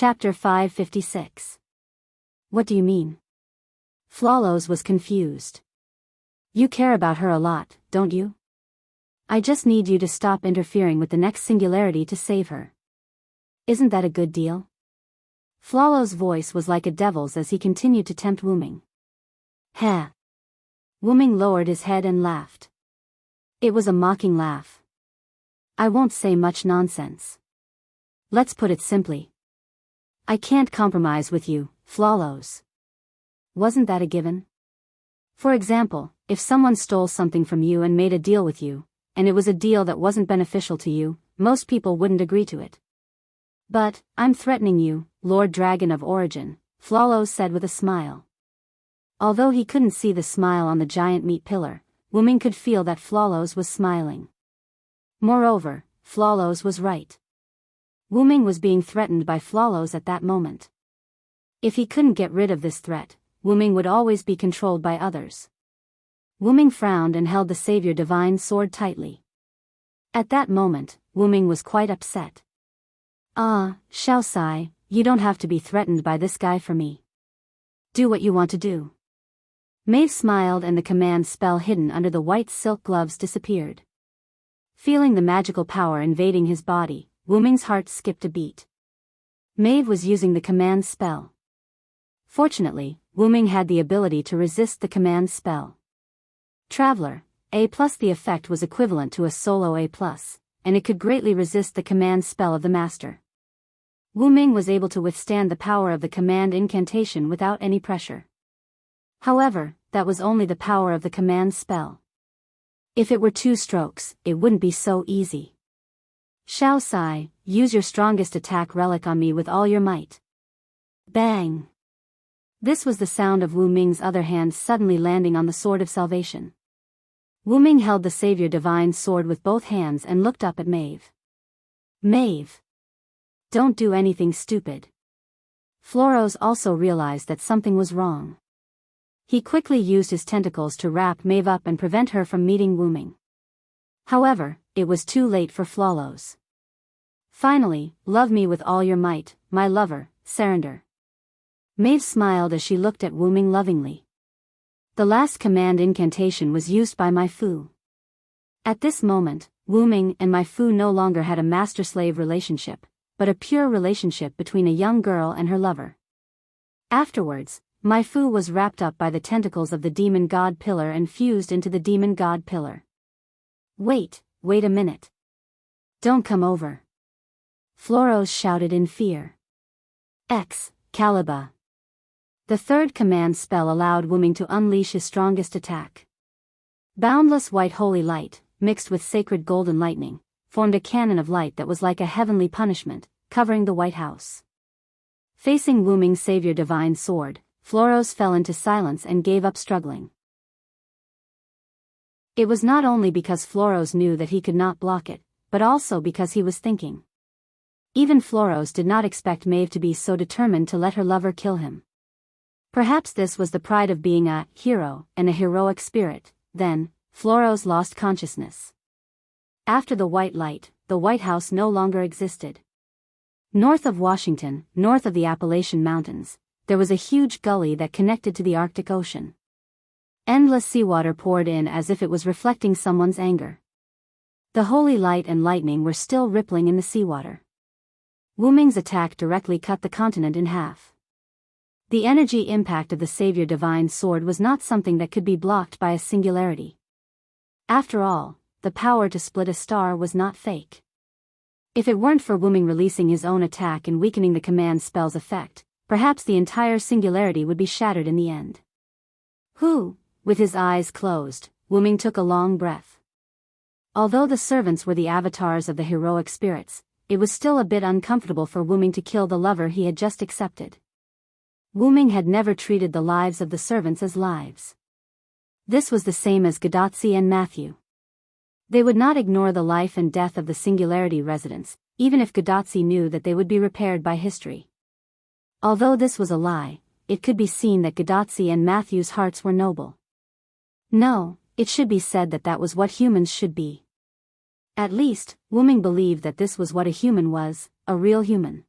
Chapter 556. What do you mean? Flawless was confused. You care about her a lot, don't you? I just need you to stop interfering with the next singularity to save her. Isn't that a good deal? Flawless' voice was like a devil's as he continued to tempt Wuming. Heh. Wuming lowered his head and laughed. It was a mocking laugh. I won't say much nonsense. Let's put it simply. I can't compromise with you, Flawless. Wasn't that a given? For example, if someone stole something from you and made a deal with you, and it was a deal that wasn't beneficial to you, most people wouldn't agree to it. But, I'm threatening you, Lord Dragon of Origin, Flawless said with a smile. Although he couldn't see the smile on the giant meat pillar, Wuming could feel that Flawless was smiling. Moreover, Flawless was right. Wuming was being threatened by Flawless at that moment. If he couldn't get rid of this threat, Wuming would always be controlled by others. Wuming frowned and held the Savior Divine Sword tightly. At that moment, Wuming was quite upset. Xiao Sai, you don't have to be threatened by this guy for me. Do what you want to do. Maeve smiled and the command spell hidden under the white silk gloves disappeared. Feeling the magical power invading his body, Wuming's heart skipped a beat. Maeve was using the command spell. Fortunately, Wuming had the ability to resist the command spell. Traveler, A+, the effect was equivalent to a solo A+, and it could greatly resist the command spell of the master. Wuming was able to withstand the power of the command incantation without any pressure. However, that was only the power of the command spell. If it were 2 strokes, it wouldn't be so easy. Xiao Sai, use your strongest attack relic on me with all your might. Bang! This was the sound of Wuming's other hand suddenly landing on the Sword of Salvation. Wuming held the Savior Divine Sword with both hands and looked up at Maeve. Maeve! Don't do anything stupid. Flawless also realized that something was wrong. He quickly used his tentacles to wrap Maeve up and prevent her from meeting Wuming. However, it was too late for Flawless. Finally, love me with all your might, my lover, surrender. Maeve smiled as she looked at Wuming lovingly. The last command incantation was used by my Fu. At this moment, Wuming and my Fu no longer had a master-slave relationship, but a pure relationship between a young girl and her lover. Afterwards, my Fu was wrapped up by the tentacles of the demon god pillar and fused into the demon god pillar. Wait a minute. Don't come over. Flawless shouted in fear. Excalibur. The third command spell allowed Wuming to unleash his strongest attack. Boundless white holy light, mixed with sacred golden lightning, formed a cannon of light that was like a heavenly punishment, covering the White House. Facing Wuming's Savior Divine Sword, Flawless fell into silence and gave up struggling. It was not only because Flawless knew that he could not block it, but also because he was thinking. Even Flawless did not expect Maeve to be so determined to let her lover kill him. Perhaps this was the pride of being a hero and a heroic spirit. Then, Flawless lost consciousness. After the white light, the White House no longer existed. North of Washington, north of the Appalachian Mountains, there was a huge gully that connected to the Arctic Ocean. Endless seawater poured in as if it was reflecting someone's anger. The holy light and lightning were still rippling in the seawater. Wuming's attack directly cut the continent in half. The energy impact of the Savior Divine Sword was not something that could be blocked by a singularity. After all, the power to split a star was not fake. If it weren't for Wuming releasing his own attack and weakening the command spell's effect, perhaps the entire singularity would be shattered in the end. With his eyes closed, Wuming took a long breath. Although the servants were the avatars of the heroic spirits, it was still a bit uncomfortable for Wuming to kill the lover he had just accepted. Wuming had never treated the lives of the servants as lives. This was the same as Gadotsi and Matthew. They would not ignore the life and death of the Singularity residents, even if Gadotsi knew that they would be repaired by history. Although this was a lie, it could be seen that Gadotsi and Matthew's hearts were noble. No, it should be said that that was what humans should be. At least, Wuming believed that this was what a human was, a real human.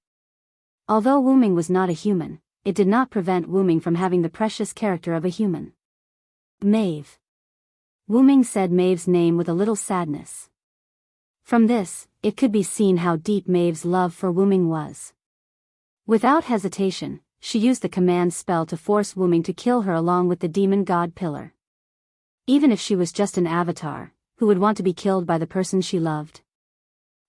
Although Wu Ming was not a human, it did not prevent Wu Ming from having the precious character of a human. Maeve. Wu Ming said Maeve's name with a little sadness. From this, it could be seen how deep Maeve's love for Wu Ming was. Without hesitation, she used the command spell to force Wu Ming to kill her along with the demon god pillar. Even if she was just an avatar, who would want to be killed by the person she loved?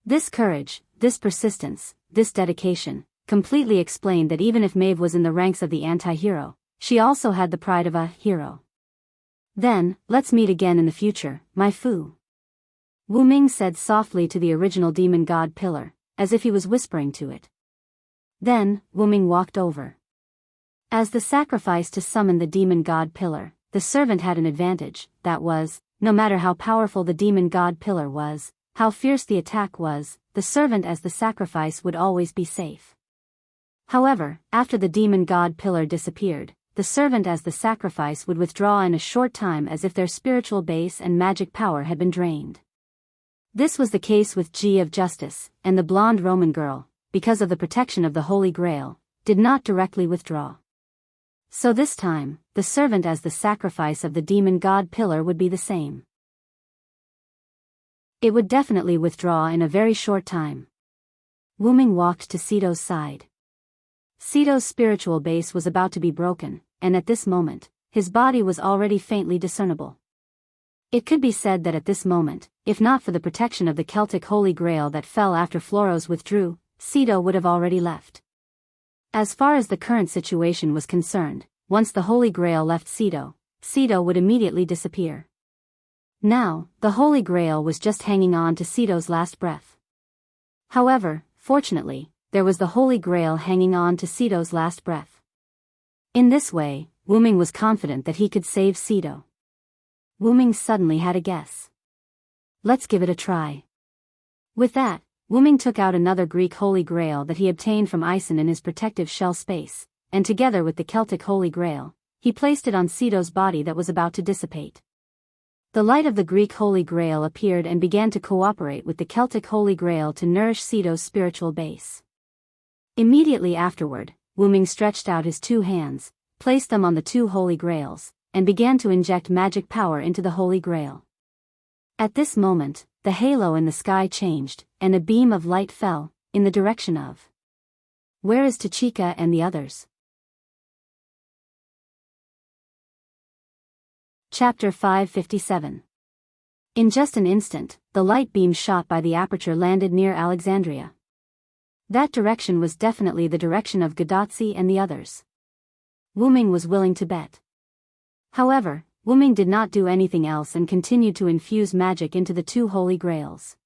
This courage, this persistence, this dedication, completely explained that even if Maeve was in the ranks of the anti-hero, she also had the pride of a hero. Then, let's meet again in the future, my Fu. Wu Ming said softly to the original demon god pillar, as if he was whispering to it. Then, Wu Ming walked over. As the sacrifice to summon the demon god pillar, the servant had an advantage, that was, no matter how powerful the demon god pillar was, how fierce the attack was, the servant as the sacrifice would always be safe. However, after the demon god pillar disappeared, the servant as the sacrifice would withdraw in a short time as if their spiritual base and magic power had been drained. This was the case with G of Justice, and the blonde Roman girl, because of the protection of the Holy Grail, did not directly withdraw. So this time, the servant as the sacrifice of the demon god pillar would be the same. It would definitely withdraw in a very short time. Wu Ming walked to Sito's side. Sito's spiritual base was about to be broken, and at this moment, his body was already faintly discernible. It could be said that at this moment, if not for the protection of the Celtic Holy Grail that fell after Floros withdrew, Sito would have already left. As far as the current situation was concerned, once the Holy Grail left Sito, Sito would immediately disappear. Now, the Holy Grail was just hanging on to Sito's last breath. However, fortunately, there was the Holy Grail hanging on to Sito's last breath. In this way, Wu Ming was confident that he could save Sito. Wu Ming suddenly had a guess. Let's give it a try. With that, Wu Ming took out another Greek Holy Grail that he obtained from Ison in his protective shell space, and together with the Celtic Holy Grail, he placed it on Sito's body that was about to dissipate. The light of the Greek Holy Grail appeared and began to cooperate with the Celtic Holy Grail to nourish Sito's spiritual base. Immediately afterward, Wu Ming stretched out his two hands, placed them on the two Holy Grails, and began to inject magic power into the Holy Grail. At this moment, the halo in the sky changed, and a beam of light fell, in the direction of. Where is Tachika and the others? Chapter 557. In just an instant, the light beam shot by the aperture landed near Alexandria. That direction was definitely the direction of Gadotsi and the others. Wu Ming was willing to bet. However, Wu Ming did not do anything else and continued to infuse magic into the two Holy Grails.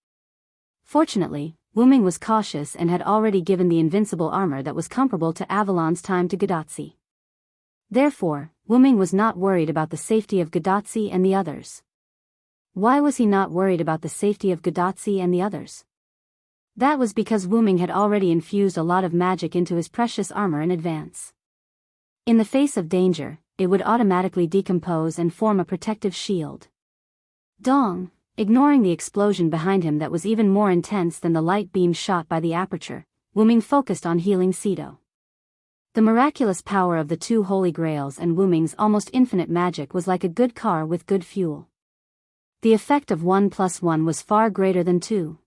Fortunately, Wu Ming was cautious and had already given the invincible armor that was comparable to Avalon's time to Gadotsi. Therefore, Wu Ming was not worried about the safety of Gadotsi and the others. Why was he not worried about the safety of Gadotsi and the others? That was because Wu Ming had already infused a lot of magic into his precious armor in advance. In the face of danger, it would automatically decompose and form a protective shield. Dong, ignoring the explosion behind him that was even more intense than the light beam shot by the aperture, Wu Ming focused on healing Sito. The miraculous power of the two Holy Grails and Wu Ming's almost infinite magic was like a good car with good fuel. The effect of 1 + 1 was far greater than 2.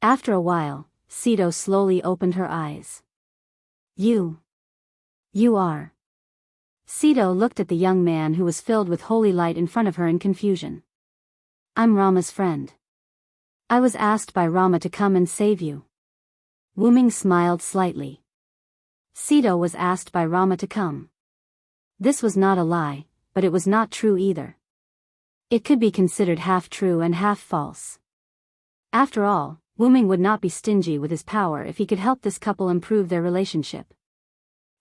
After a while, Sito slowly opened her eyes. You are. Sito looked at the young man who was filled with holy light in front of her in confusion. I'm Rama's friend. I was asked by Rama to come and save you. Wu Ming smiled slightly. Sito was asked by Rama to come. This was not a lie, but it was not true either. It could be considered half true and half false. After all, Wu Ming would not be stingy with his power if he could help this couple improve their relationship.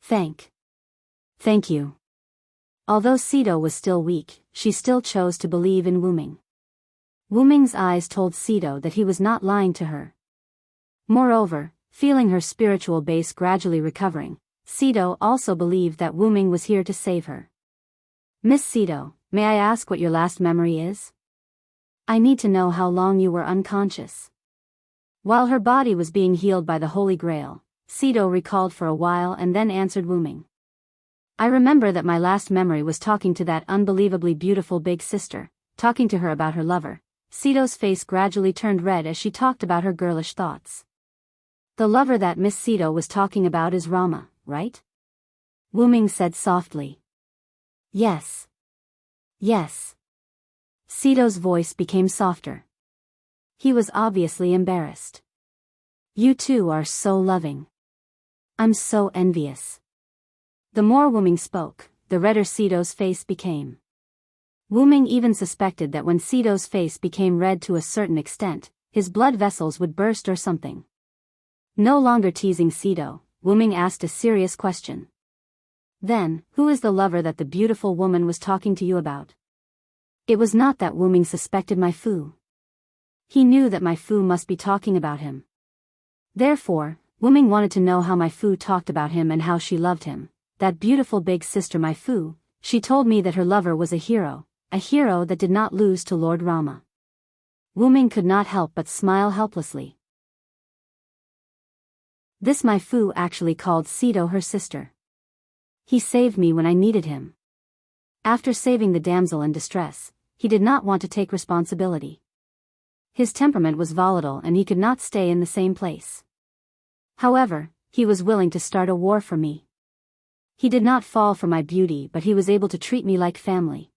Thank you. Although Sito was still weak, she still chose to believe in Wu Ming. Wu Ming's eyes told Sito that he was not lying to her. Moreover, feeling her spiritual base gradually recovering, Sito also believed that Wu Ming was here to save her. Miss Sito, may I ask what your last memory is? I need to know how long you were unconscious. While her body was being healed by the Holy Grail, Sito recalled for a while and then answered Wuming. I remember that my last memory was talking to that unbelievably beautiful big sister, talking to her about her lover. Sito's face gradually turned red as she talked about her girlish thoughts. The lover that Miss Sito was talking about is Rama, right? Wuming said softly. Yes. Yes. Sito's voice became softer. He was obviously embarrassed. You two are so loving. I'm so envious. The more Wuming spoke, the redder Sito's face became. Wuming even suspected that when Sito's face became red to a certain extent, his blood vessels would burst or something. No longer teasing Sito, Wuming asked a serious question. Then, who is the lover that the beautiful woman was talking to you about? It was not that Wuming suspected my Fu. He knew that my Fu must be talking about him. Therefore, Wuming wanted to know how my Fu talked about him and how she loved him. That beautiful big sister my Fu, she told me that her lover was a hero that did not lose to Lord Rama. Wuming could not help but smile helplessly. This my Fu actually called Sito her sister. He saved me when I needed him. After saving the damsel in distress, he did not want to take responsibility. His temperament was volatile and he could not stay in the same place. However, he was willing to start a war for me. He did not fall for my beauty, but he was able to treat me like family.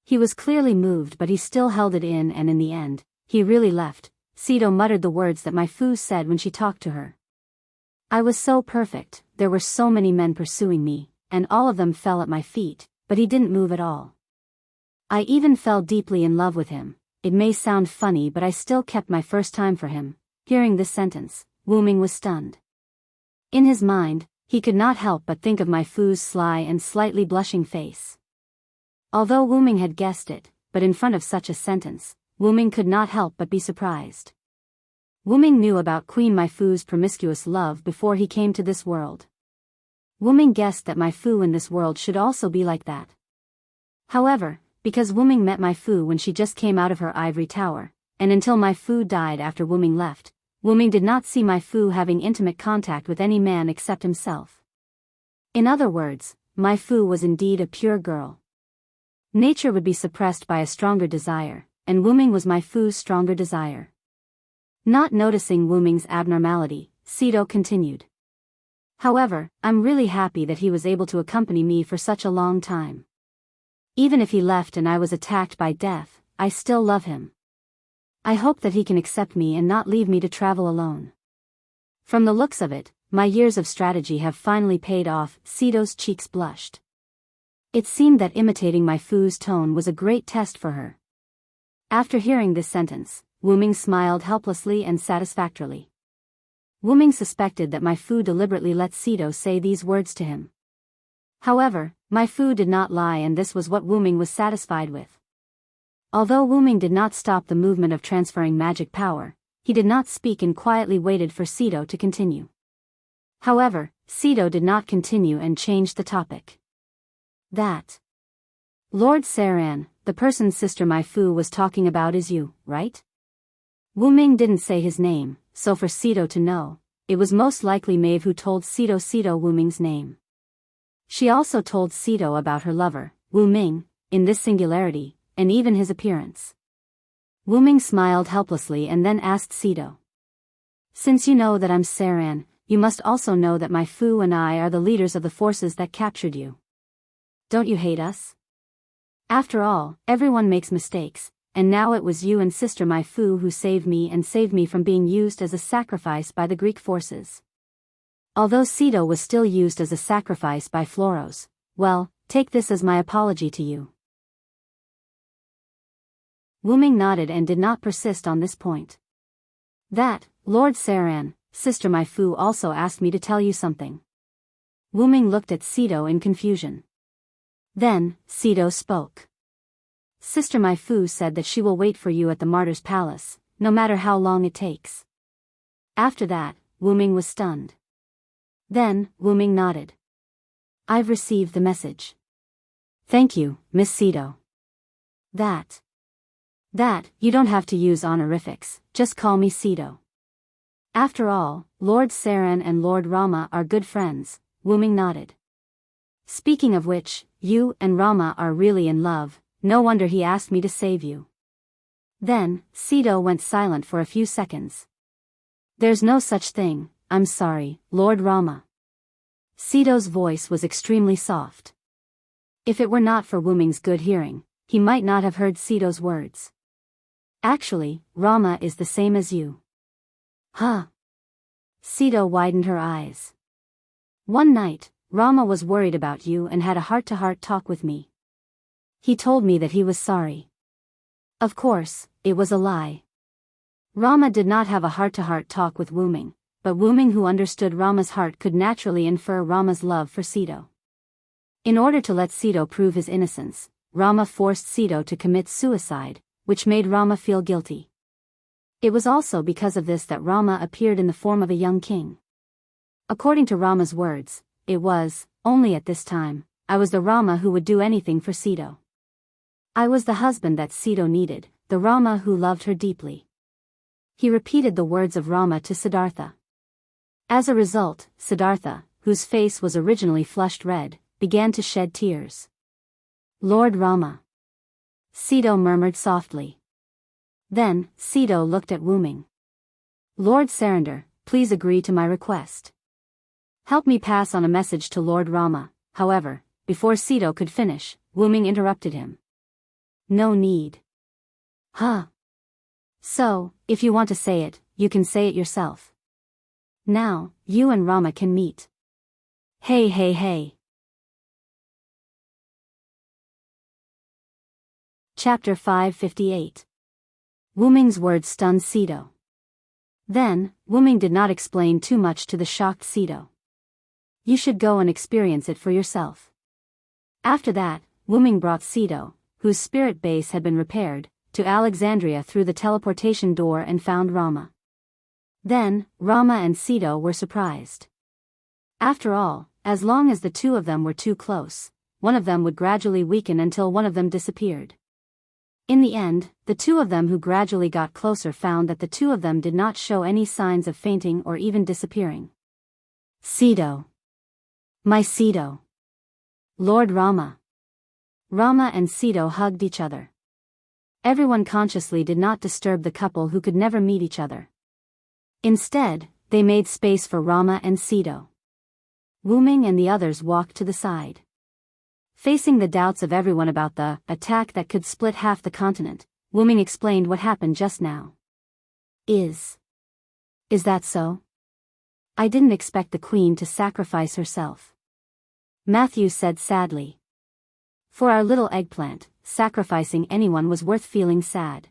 He was clearly moved, but he still held it in, and in the end, he really left. Sito muttered the words that my Fu said when she talked to her. I was so perfect, there were so many men pursuing me, and all of them fell at my feet, but he didn't move at all. I even fell deeply in love with him. It may sound funny, but I still kept my first time for him. Hearing this sentence, Wuming was stunned. In his mind, he could not help but think of my Fu's sly and slightly blushing face. Although Wuming had guessed it, but in front of such a sentence, Wuming could not help but be surprised. Wuming knew about Queen My Fu's promiscuous love before he came to this world. Wuming guessed that my Fu in this world should also be like that. However, because Wuming met my Fu when she just came out of her ivory tower, and until my Fu died after Wuming left, Wuming did not see my Fu having intimate contact with any man except himself. In other words, my Fu was indeed a pure girl. Nature would be suppressed by a stronger desire, and Wuming was my Fu's stronger desire. Not noticing Wuming's abnormality, Sito continued. However, I'm really happy that he was able to accompany me for such a long time. Even if he left and I was attacked by death, I still love him. I hope that he can accept me and not leave me to travel alone. From the looks of it, my years of strategy have finally paid off. Sito's cheeks blushed. It seemed that imitating my Fu's tone was a great test for her. After hearing this sentence, Wuming smiled helplessly and satisfactorily. Wuming suspected that my Fu deliberately let Sito say these words to him. However, my Fu did not lie, and this was what Wuming was satisfied with. Although Wuming did not stop the movement of transferring magic power, he did not speak and quietly waited for Sito to continue. However, Sito did not continue and changed the topic. That Lord Saran, the person's sister my Fu was talking about, is you, right? Wuming didn't say his name, so for Sito to know, it was most likely Maeve who told Sito Wuming's name. She also told Sito about her lover, Wuming, in this singularity, and even his appearance. Wuming smiled helplessly and then asked Sito. Since you know that I'm Saran, you must also know that my Fu and I are the leaders of the forces that captured you. Don't you hate us? After all, everyone makes mistakes, and now it was you and Sister my Fu who saved me from being used as a sacrifice by the Greek forces. Although Sito was still used as a sacrifice by Floros, well, take this as my apology to you. Wuming nodded and did not persist on this point. That, Lord Saran, Sister my Fu also asked me to tell you something. Wuming looked at Sito in confusion. Then, Sito spoke. Sister my Fu said that she will wait for you at the Martyr's Palace, no matter how long it takes. After that, Wuming was stunned. Then, Wuming nodded. I've received the message. Thank you, Miss Sito. That, you don't have to use honorifics, just call me Sito. After all, Lord Saran and Lord Rama are good friends, Wuming nodded. Speaking of which, you and Rama are really in love, no wonder he asked me to save you. Then, Sito went silent for a few seconds. There's no such thing, I'm sorry, Lord Rama. Sito's voice was extremely soft. If it were not for Wuming's good hearing, he might not have heard Sito's words. Actually, Rama is the same as you. Huh? Sito widened her eyes. One night, Rama was worried about you and had a heart-to-heart talk with me. He told me that he was sorry. Of course, it was a lie. Rama did not have a heart-to-heart talk with Wuming, but Wuming, who understood Rama's heart, could naturally infer Rama's love for Sito. In order to let Sito prove his innocence, Rama forced Sito to commit suicide, which made Rama feel guilty. It was also because of this that Rama appeared in the form of a young king. According to Rama's words, it was, only at this time, I was the Rama who would do anything for Sito. I was the husband that Sito needed, the Rama who loved her deeply. He repeated the words of Rama to Siddhartha. As a result, Siddhartha, whose face was originally flushed red, began to shed tears. Lord Rama. Sito murmured softly. Then, Sito looked at Wuming. Lord Sarander, please agree to my request. Help me pass on a message to Lord Rama. However, before Sito could finish, Wuming interrupted him. No need. Huh? So, if you want to say it, you can say it yourself. Now, you and Rama can meet. Hey hey hey. Chapter 558. Wuming's words stunned Sito. Then, Wuming did not explain too much to the shocked Sito. You should go and experience it for yourself. After that, Wuming brought Sito, whose spirit base had been repaired, to Alexandria through the teleportation door and found Rama. Then, Rama and Sito were surprised. After all, as long as the two of them were too close, one of them would gradually weaken until one of them disappeared. In the end, the two of them who gradually got closer found that the two of them did not show any signs of fainting or even disappearing. Sito. My Sito. Lord Rama. Rama and Sito hugged each other. Everyone consciously did not disturb the couple who could never meet each other. Instead, they made space for Rama and Sito. Wuming and the others walked to the side. Facing the doubts of everyone about the attack that could split half the continent, Wuming explained what happened just now. Is that so? I didn't expect the queen to sacrifice herself. Matthew said sadly. For our little eggplant, sacrificing anyone was worth feeling sad.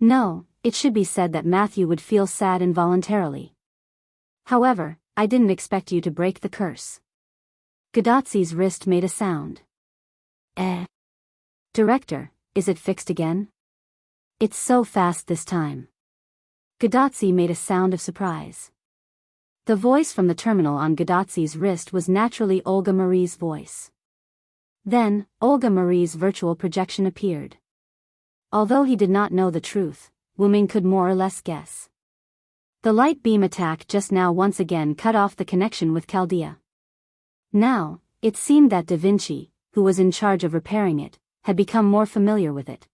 No, it should be said that Matthew would feel sad involuntarily. However, I didn't expect you to break the curse. Gadatsi's wrist made a sound. Director, is it fixed again? It's so fast this time. Gadatsi made a sound of surprise. The voice from the terminal on Gadatsi's wrist was naturally Olga Marie's voice. Then, Olga Marie's virtual projection appeared. Although he did not know the truth, Wuming could more or less guess. The light beam attack just now once again cut off the connection with Chaldea. Now, it seemed that Da Vinci, who was in charge of repairing it, had become more familiar with it.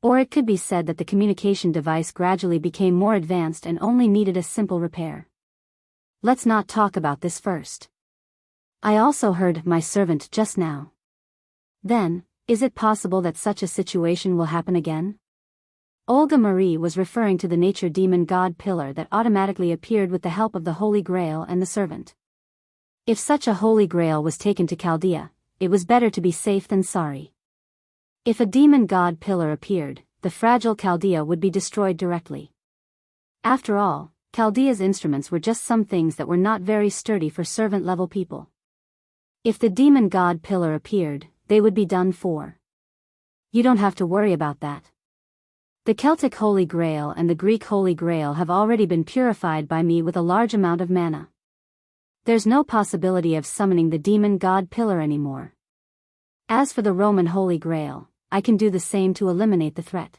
Or it could be said that the communication device gradually became more advanced and only needed a simple repair. Let's not talk about this first. I also heard my servant just now. Then, is it possible that such a situation will happen again? Olga Marie was referring to the nature demon god pillar that automatically appeared with the help of the Holy Grail and the servant. If such a Holy Grail was taken to Chaldea, it was better to be safe than sorry. If a demon god pillar appeared, the fragile Chaldea would be destroyed directly. After all, Chaldea's instruments were just some things that were not very sturdy for servant-level people. If the demon god pillar appeared, they would be done for. You don't have to worry about that. The Celtic Holy Grail and the Greek Holy Grail have already been purified by me with a large amount of mana. There's no possibility of summoning the demon god pillar anymore. As for the Roman Holy Grail, I can do the same to eliminate the threat.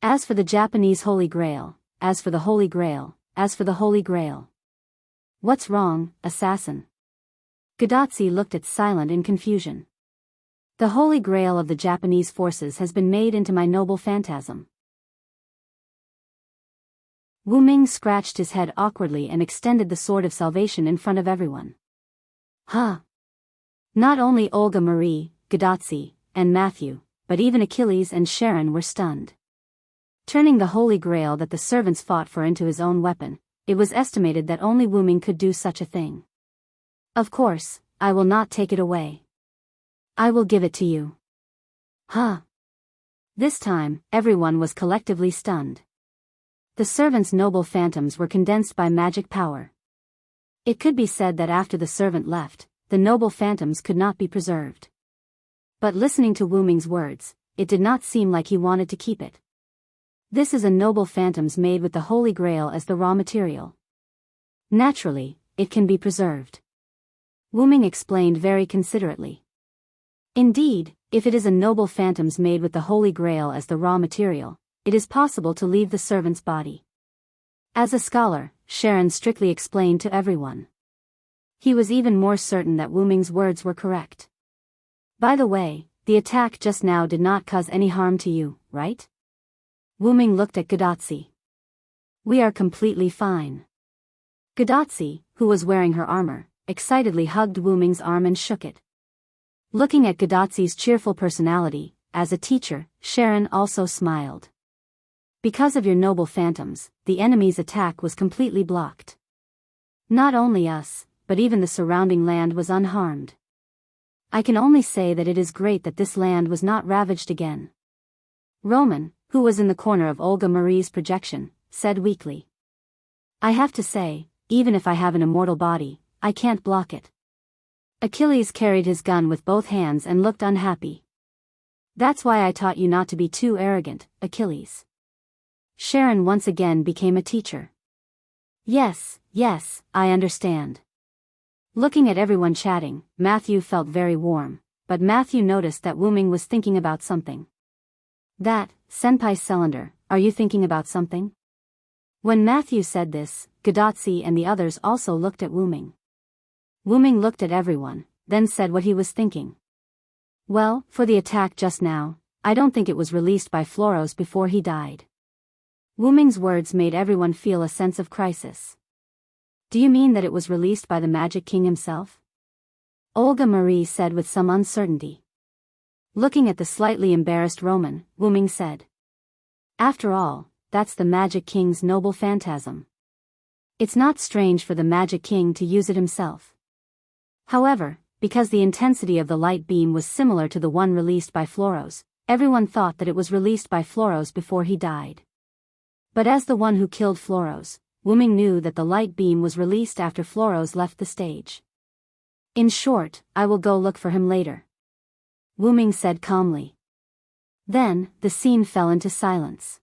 As for the Japanese Holy Grail, as for the Holy Grail, as for the Holy Grail. What's wrong, assassin? Gadatsi looked at Silent in confusion. The Holy Grail of the Japanese forces has been made into my noble phantasm. Wu Ming scratched his head awkwardly and extended the sword of salvation in front of everyone. Huh? Not only Olga Marie, Gadatsi, and Matthew, but even Achilles and Sharon were stunned. Turning the Holy Grail that the servants fought for into his own weapon, it was estimated that only Wu Ming could do such a thing. Of course, I will not take it away. I will give it to you. Huh? This time, everyone was collectively stunned. The servants' noble phantoms were condensed by magic power. It could be said that after the servant left, the noble phantoms could not be preserved. But listening to Wu Ming's words, it did not seem like he wanted to keep it. This is a noble phantoms made with the Holy Grail as the raw material. Naturally, it can be preserved. Wu Ming explained very considerately. Indeed, if it is a noble phantoms made with the Holy Grail as the raw material, it is possible to leave the servant's body. As a scholar, Sharon strictly explained to everyone. He was even more certain that Wu Ming's words were correct. By the way, the attack just now did not cause any harm to you, right? Wu Ming looked at Gadatsi. We are completely fine. Gadatsi, who was wearing her armor, excitedly hugged Wu Ming's arm and shook it. Looking at Gadatsi's cheerful personality, as a teacher, Sharon also smiled. Because of your noble phantoms, the enemy's attack was completely blocked. Not only us, but even the surrounding land was unharmed. I can only say that it is great that this land was not ravaged again. Roman, who was in the corner of Olga Marie's projection, said weakly. I have to say, even if I have an immortal body, I can't block it. Achilles carried his gun with both hands and looked unhappy. That's why I taught you not to be too arrogant, Achilles. Sharon once again became a teacher. Yes, I understand. Looking at everyone chatting, Matthew felt very warm, but Matthew noticed that Wu Ming was thinking about something. That, Senpai Cylinder, are you thinking about something? When Matthew said this, Gadatsi and the others also looked at Wu Ming. Wu Ming looked at everyone, then said what he was thinking. Well, for the attack just now, I don't think it was released by Floros before he died. Wu Ming's words made everyone feel a sense of crisis. Do you mean that it was released by the Magic King himself? Olga Marie said with some uncertainty. Looking at the slightly embarrassed Roman, Wu Ming said. After all, that's the Magic King's noble phantasm. It's not strange for the Magic King to use it himself. However, because the intensity of the light beam was similar to the one released by Floros, everyone thought that it was released by Floros before he died. But as the one who killed Floros, Wu Ming knew that the light beam was released after Floros left the stage. In short, I will go look for him later. Wu Ming said calmly. Then, the scene fell into silence.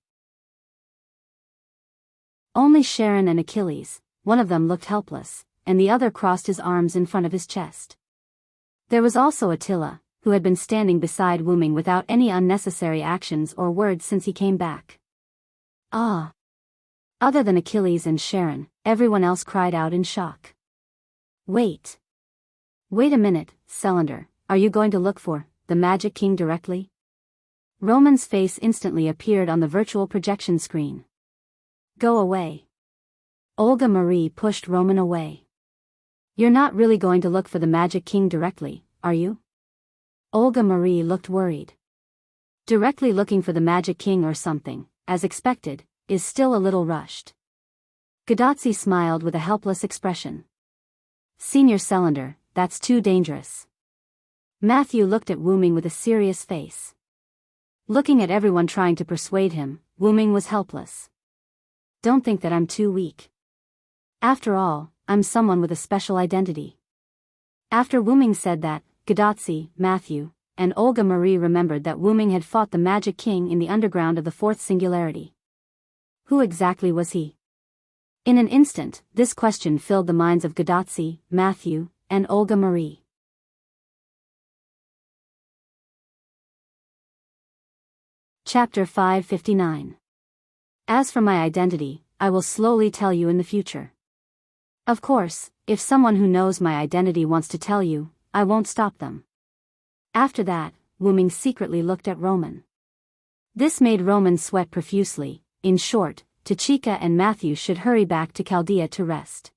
Only Sharon and Achilles, one of them looked helpless, and the other crossed his arms in front of his chest. There was also Attila, who had been standing beside Wu Ming without any unnecessary actions or words since he came back. Ah! Other than Achilles and Sharon, everyone else cried out in shock. Wait a minute, Cylinder, are you going to look for the Magic King directly? Roman's face instantly appeared on the virtual projection screen. Go away. Olga Marie pushed Roman away. You're not really going to look for the Magic King directly, are you? Olga Marie looked worried. Directly looking for the Magic King or something, as expected, is still a little rushed. Gadatsi smiled with a helpless expression. Senior Cylinder, that's too dangerous. Matthew looked at Wu Ming with a serious face. Looking at everyone trying to persuade him, Wu Ming was helpless. Don't think that I'm too weak. After all, I'm someone with a special identity. After Wu Ming said that, Gadatsi, Matthew, and Olga Marie remembered that Wu Ming had fought the Magic King in the underground of the Fourth Singularity. Who exactly was he? In an instant, this question filled the minds of Gadatsi, Matthew, and Olga Marie. Chapter 559. As for my identity, I will slowly tell you in the future. Of course, if someone who knows my identity wants to tell you, I won't stop them. After that, Wu Ming secretly looked at Roman. This made Roman sweat profusely. In short, Tachika and Matthew should hurry back to Chaldea to rest.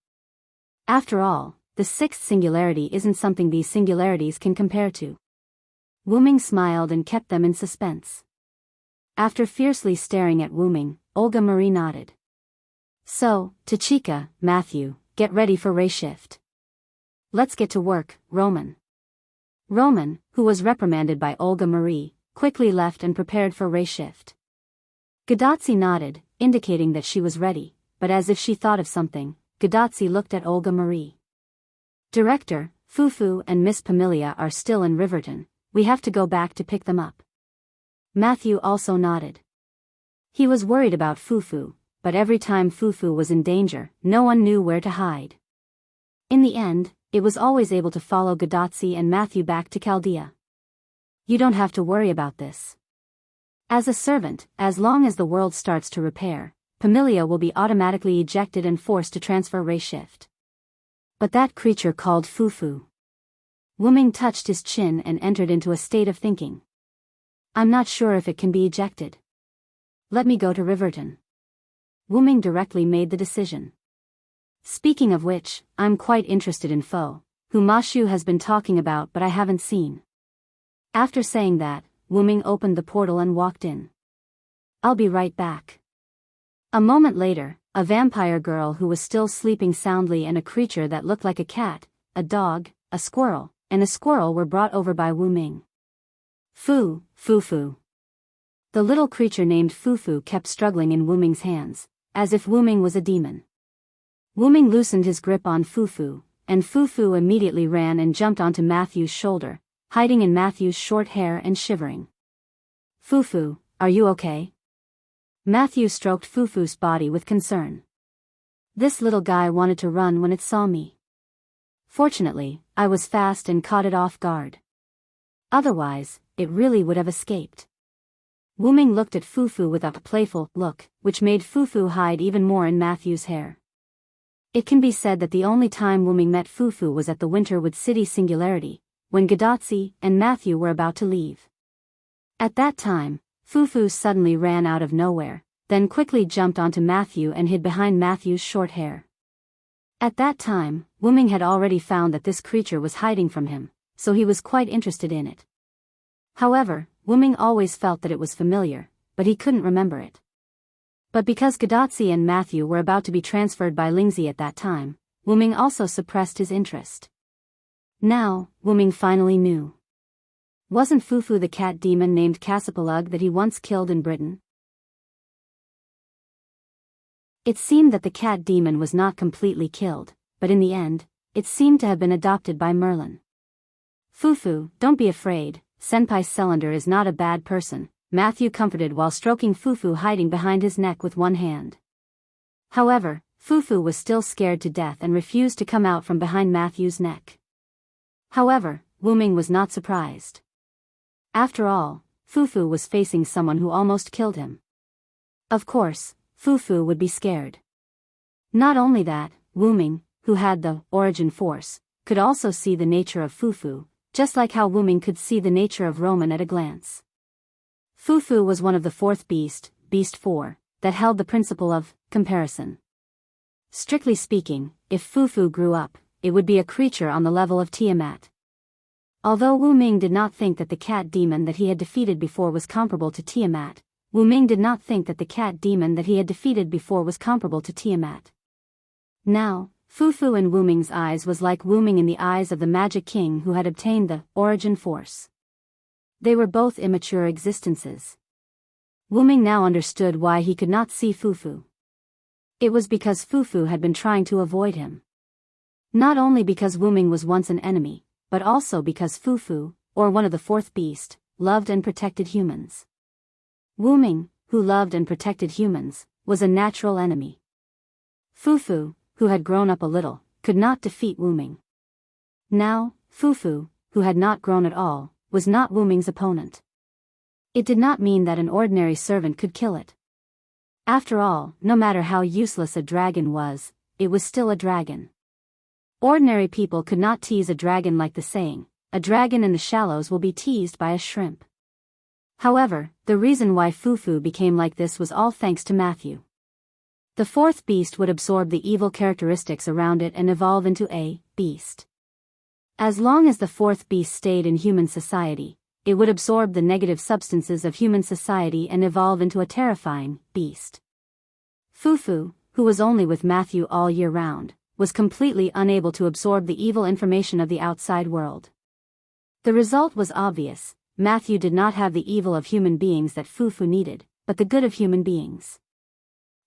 After all, the sixth singularity isn't something these singularities can compare to. Wu Ming smiled and kept them in suspense. After fiercely staring at Wu Ming, Olga Marie nodded. So, Tachika, Matthew, get ready for ray shift. Let's get to work, Roman. Roman, who was reprimanded by Olga Marie, quickly left and prepared for ray shift. Gadotsi nodded, indicating that she was ready, but as if she thought of something, Gadotsi looked at Olga Marie. Director, Fufu and Miss Pamilia are still in Riverton, we have to go back to pick them up. Matthew also nodded. He was worried about Fufu, but every time Fufu was in danger, no one knew where to hide. In the end, it was always able to follow Gadotsi and Matthew back to Chaldea. You don't have to worry about this. As a servant, as long as the world starts to repair, Pamilia will be automatically ejected and forced to transfer ray shift. But that creature called Fufu. Wu Ming touched his chin and entered into a state of thinking. I'm not sure if it can be ejected. Let me go to Riverton. Wu Ming directly made the decision. Speaking of which, I'm quite interested in Fo, who Ma Shu has been talking about but I haven't seen. After saying that, Wu Ming opened the portal and walked in. I'll be right back. A moment later, a vampire girl who was still sleeping soundly and a creature that looked like a cat, a dog, a squirrel, and a squirrel were brought over by Wu Ming. Fufu. The little creature named Fufu kept struggling in Wu Ming's hands, as if Wu Ming was a demon. Wu Ming loosened his grip on Fufu, and Fufu immediately ran and jumped onto Matthew's shoulder, hiding in Matthew's short hair and shivering. Fufu, are you okay? Matthew stroked Fufu's body with concern. This little guy wanted to run when it saw me. Fortunately, I was fast and caught it off guard. Otherwise, it really would have escaped. Wu Ming looked at Fufu with a playful look, which made Fufu hide even more in Matthew's hair. It can be said that the only time Wu Ming met Fufu was at the Winterwood City Singularity, when Gadotsi and Matthew were about to leave. At that time, Fufu suddenly ran out of nowhere, then quickly jumped onto Matthew and hid behind Matthew's short hair. At that time, Wu Ming had already found that this creature was hiding from him, so he was quite interested in it. However, Wu Ming always felt that it was familiar, but he couldn't remember it. But because Gadotsi and Matthew were about to be transferred by Lingzi at that time, Wu Ming also suppressed his interest. Now, Wu Ming finally knew. Wasn't Fufu the cat demon named Cassipalug that he once killed in Britain? It seemed that the cat demon was not completely killed, but in the end, it seemed to have been adopted by Merlin. Fufu, don't be afraid, Senpai Cylinder is not a bad person, Matthew comforted while stroking Fufu hiding behind his neck with one hand. However, Fufu was still scared to death and refused to come out from behind Matthew's neck. However, Wu Ming was not surprised. After all, Fufu was facing someone who almost killed him. Of course, Fufu would be scared. Not only that, Wu Ming, who had the origin force, could also see the nature of Fufu, just like how Wu Ming could see the nature of Roman at a glance. Fufu was one of the fourth beast, Beast 4, that held the principle of comparison. Strictly speaking, if Fufu grew up, it would be a creature on the level of Tiamat. Although Wu Ming did not think that the cat demon that he had defeated before was comparable to Tiamat, Wu Ming did not think that the cat demon that he had defeated before was comparable to Tiamat. Now, Fufu in Wu Ming's eyes was like Wu Ming in the eyes of the Magic King who had obtained the origin force. They were both immature existences. Wu Ming now understood why he could not see Fufu. It was because Fufu had been trying to avoid him. Not only because Wu Ming was once an enemy, but also because Fufu, or one of the fourth beast, loved and protected humans. Wu Ming, who loved and protected humans, was a natural enemy. Fufu, who had grown up a little, could not defeat Wu Ming. Now, Fufu, who had not grown at all, was not Wu Ming's opponent. It did not mean that an ordinary servant could kill it. After all, no matter how useless a dragon was, it was still a dragon. Ordinary people could not tease a dragon like the saying, "A dragon in the shallows will be teased by a shrimp." However, the reason why Fufu became like this was all thanks to Matthew. The fourth beast would absorb the evil characteristics around it and evolve into a beast. As long as the fourth beast stayed in human society, it would absorb the negative substances of human society and evolve into a terrifying beast. Fufu, who was only with Matthew all year round, was completely unable to absorb the evil information of the outside world. The result was obvious. Matthew did not have the evil of human beings that Fufu needed, but the good of human beings.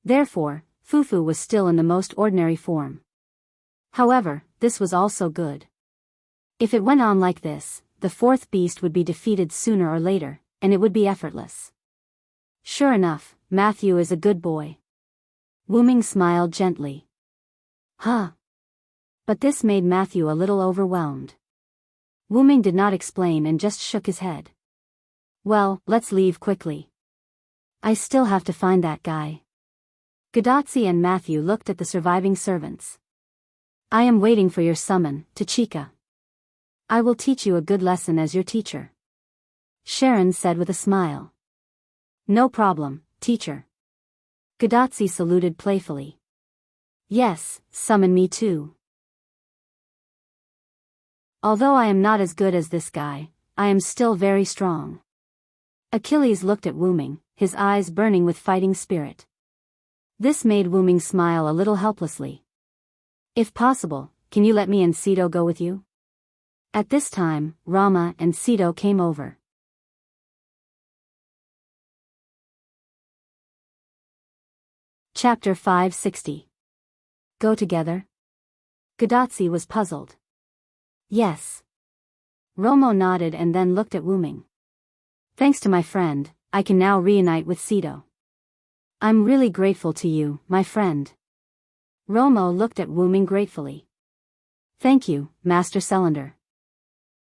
Therefore, Fufu was still in the most ordinary form. However, this was also good. If it went on like this, the fourth beast would be defeated sooner or later, and it would be effortless. Sure enough, Matthew is a good boy. Wu-Ming smiled gently. Huh. But this made Matthew a little overwhelmed. Wu-Ming did not explain and just shook his head. Well, let's leave quickly. I still have to find that guy. Gadotsi and Matthew looked at the surviving servants. I am waiting for your summon, Tachika. I will teach you a good lesson as your teacher. Sharon said with a smile. No problem, teacher. Gadotsi saluted playfully. Yes, summon me too. Although I am not as good as this guy, I am still very strong. Achilles looked at Wu-Ming, his eyes burning with fighting spirit. This made Wu-Ming smile a little helplessly. If possible, can you let me and Sito go with you? At this time, Rama and Sito came over. Chapter 560. Go together? Gadotsi was puzzled. Yes. Romo nodded and then looked at Wu-Ming. Thanks to my friend, I can now reunite with Sito. I'm really grateful to you, my friend. Romo looked at Wu-Ming gratefully. Thank you, Master Cylinder.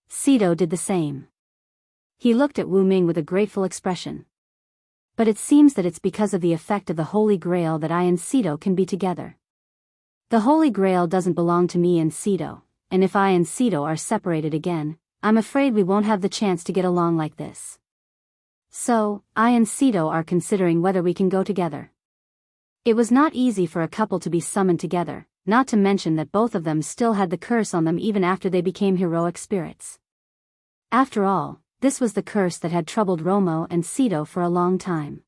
Sito did the same. He looked at Wu-Ming with a grateful expression. But it seems that it's because of the effect of the Holy Grail that I and Sito can be together. The Holy Grail doesn't belong to me and Sito, and if I and Sito are separated again, I'm afraid we won't have the chance to get along like this. So, I and Sito are considering whether we can go together. It was not easy for a couple to be summoned together, not to mention that both of them still had the curse on them even after they became heroic spirits. After all, this was the curse that had troubled Romo and Sito for a long time.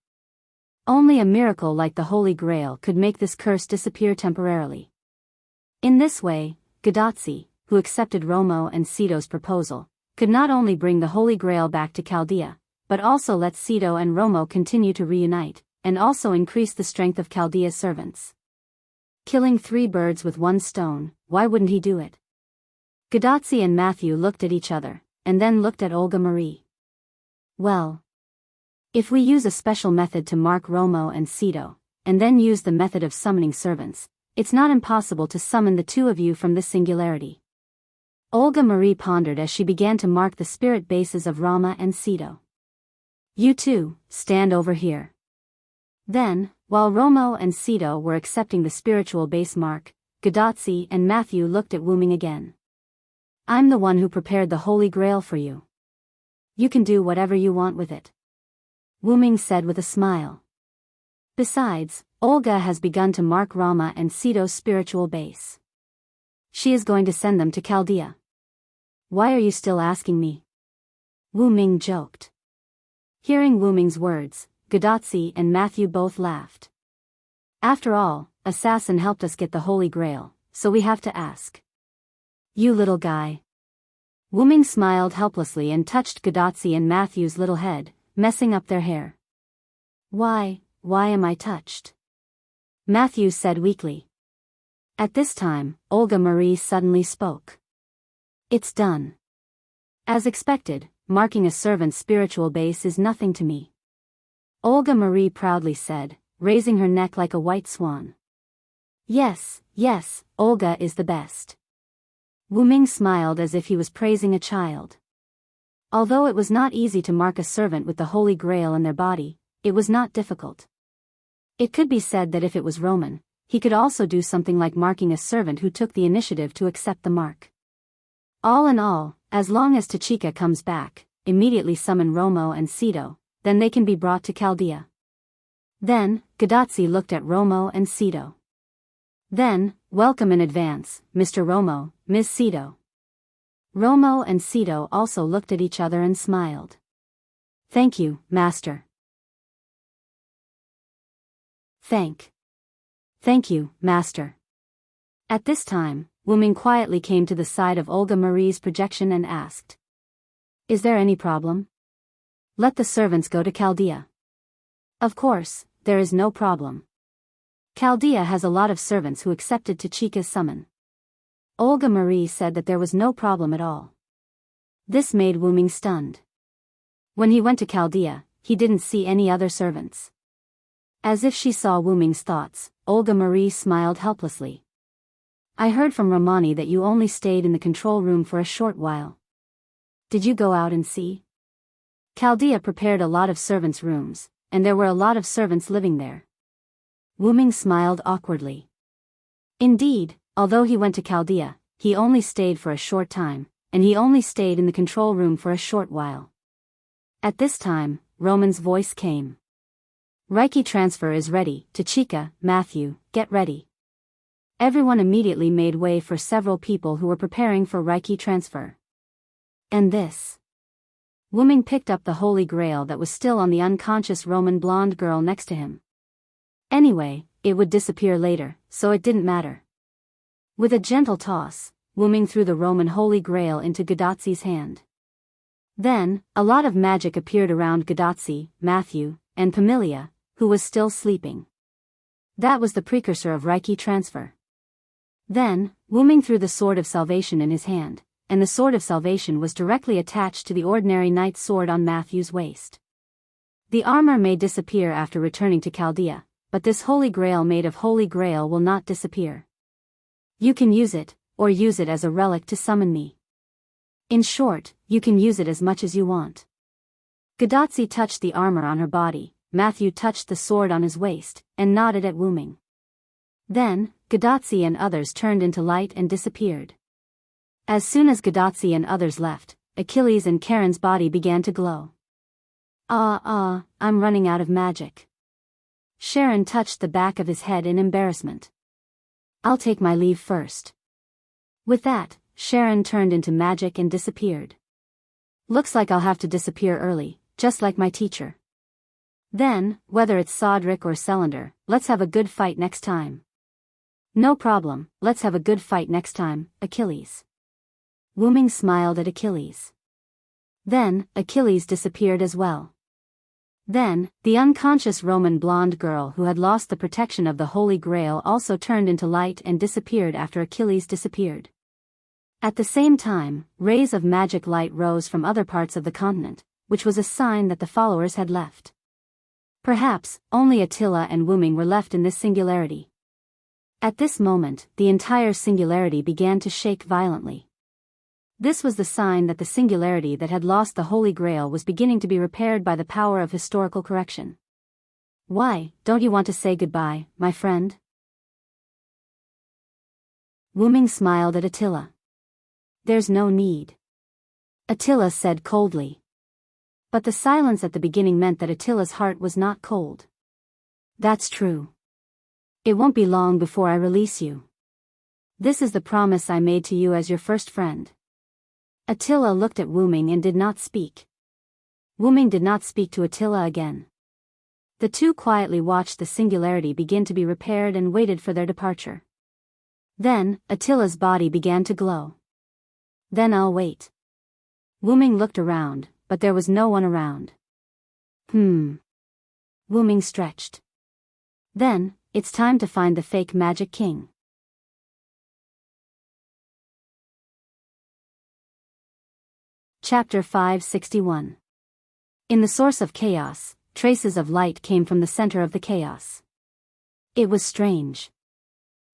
Only a miracle like the Holy Grail could make this curse disappear temporarily. In this way, Gadotsi, who accepted Romo and Sito's proposal, could not only bring the Holy Grail back to Chaldea, but also let Sito and Romo continue to reunite, and also increase the strength of Chaldea's servants. Killing 3 birds with 1 stone, why wouldn't he do it? Gadotsi and Matthew looked at each other, and then looked at Olga Marie. Well, if we use a special method to mark Romo and Sito, and then use the method of summoning servants, it's not impossible to summon the 2 of you from this singularity. Olga Marie pondered as she began to mark the spirit bases of Rama and Sito. You two, stand over here. Then, while Romo and Sito were accepting the spiritual base mark, Gadotsi and Matthew looked at Wu-Ming again. I'm the one who prepared the Holy Grail for you. You can do whatever you want with it. Wu-Ming said with a smile. Besides, Olga has begun to mark Rama and Sito's spiritual base. She is going to send them to Chaldea. Why are you still asking me? Wu-Ming joked. Hearing Wu-Ming's words, Gadotsi and Matthew both laughed. After all, Assassin helped us get the Holy Grail, so we have to ask. You little guy. Wu-Ming smiled helplessly and touched Gadotsi and Matthew's little head, messing up their hair. Why am I touched? Matthew said weakly. At this time, Olga Marie suddenly spoke. It's done. As expected, marking a servant's spiritual base is nothing to me. Olga Marie proudly said, raising her neck like a white swan. Yes, Olga is the best. Wu-Ming smiled as if he was praising a child. Although it was not easy to mark a servant with the Holy Grail in their body, it was not difficult. It could be said that if it was Roman, he could also do something like marking a servant who took the initiative to accept the mark. All in all, as long as Tachika comes back, immediately summon Romo and Sito, then they can be brought to Chaldea. Then, Gadotsi looked at Romo and Sito. Then, welcome in advance, Mr. Romo, Ms. Sito. Romo and Sito also looked at each other and smiled. Thank you, Master. Thank you, Master. At this time, Wuming quietly came to the side of Olga Marie's projection and asked. Is there any problem? Let the servants go to Chaldea. Of course, there is no problem. Chaldea has a lot of servants who accepted Tachika's summon. Olga Marie said that there was no problem at all. This made Wuming stunned. When he went to Chaldea, he didn't see any other servants. As if she saw Wuming's thoughts, Olga Marie smiled helplessly. I heard from Ramani that you only stayed in the control room for a short while. Did you go out and see? Chaldea prepared a lot of servants' rooms, and there were a lot of servants living there. Wuming smiled awkwardly. Indeed, although he went to Chaldea, he only stayed for a short time, and he only stayed in the control room for a short while. At this time, Roman's voice came. Reiki transfer is ready, Tachika, Matthew, get ready. Everyone immediately made way for several people who were preparing for Reiki transfer. And this. Wuming picked up the Holy Grail that was still on the unconscious Roman blonde girl next to him. Anyway, it would disappear later, so it didn't matter. With a gentle toss, Wuming threw the Roman Holy Grail into Gadotsi's hand. Then, a lot of magic appeared around Gadotsi, Matthew, and Pamilia, who was still sleeping. That was the precursor of Reiki transfer. Then, Wuming threw the Sword of Salvation in his hand, and the Sword of Salvation was directly attached to the ordinary knight's sword on Matthew's waist. The armor may disappear after returning to Chaldea, but this Holy Grail made of Holy Grail will not disappear. You can use it, or use it as a relic to summon me. In short, you can use it as much as you want. Gadotsi touched the armor on her body, Matthew touched the sword on his waist, and nodded at Wuming. Then, Gadotsi and others turned into light and disappeared. As soon as Gadotsi and others left, Achilles and Karen's body began to glow. I'm running out of magic. Sharon touched the back of his head in embarrassment. I'll take my leave first. With that, Sharon turned into magic and disappeared. Looks like I'll have to disappear early, just like my teacher. Then, whether it's Sodric or Celander, let's have a good fight next time. No problem, let's have a good fight next time, Achilles. Wuming smiled at Achilles. Then, Achilles disappeared as well. Then, the unconscious Roman blonde girl who had lost the protection of the Holy Grail also turned into light and disappeared after Achilles disappeared. At the same time, rays of magic light rose from other parts of the continent, which was a sign that the followers had left. Perhaps, only Attila and Wuming were left in this singularity. At this moment, the entire singularity began to shake violently. This was the sign that the singularity that had lost the Holy Grail was beginning to be repaired by the power of historical correction. Why, don't you want to say goodbye, my friend? Wuming smiled at Attila. There's no need. Attila said coldly. But the silence at the beginning meant that Attila's heart was not cold. That's true. It won't be long before I release you. This is the promise I made to you as your first friend. Attila looked at Wuming and did not speak. Wuming did not speak to Attila again. The two quietly watched the singularity begin to be repaired and waited for their departure. Then, Attila's body began to glow. Then I'll wait. Wuming looked around, but there was no one around. Wuming stretched. Then, it's time to find the fake magic king. Chapter 561. In the source of chaos, traces of light came from the center of the chaos. It was strange.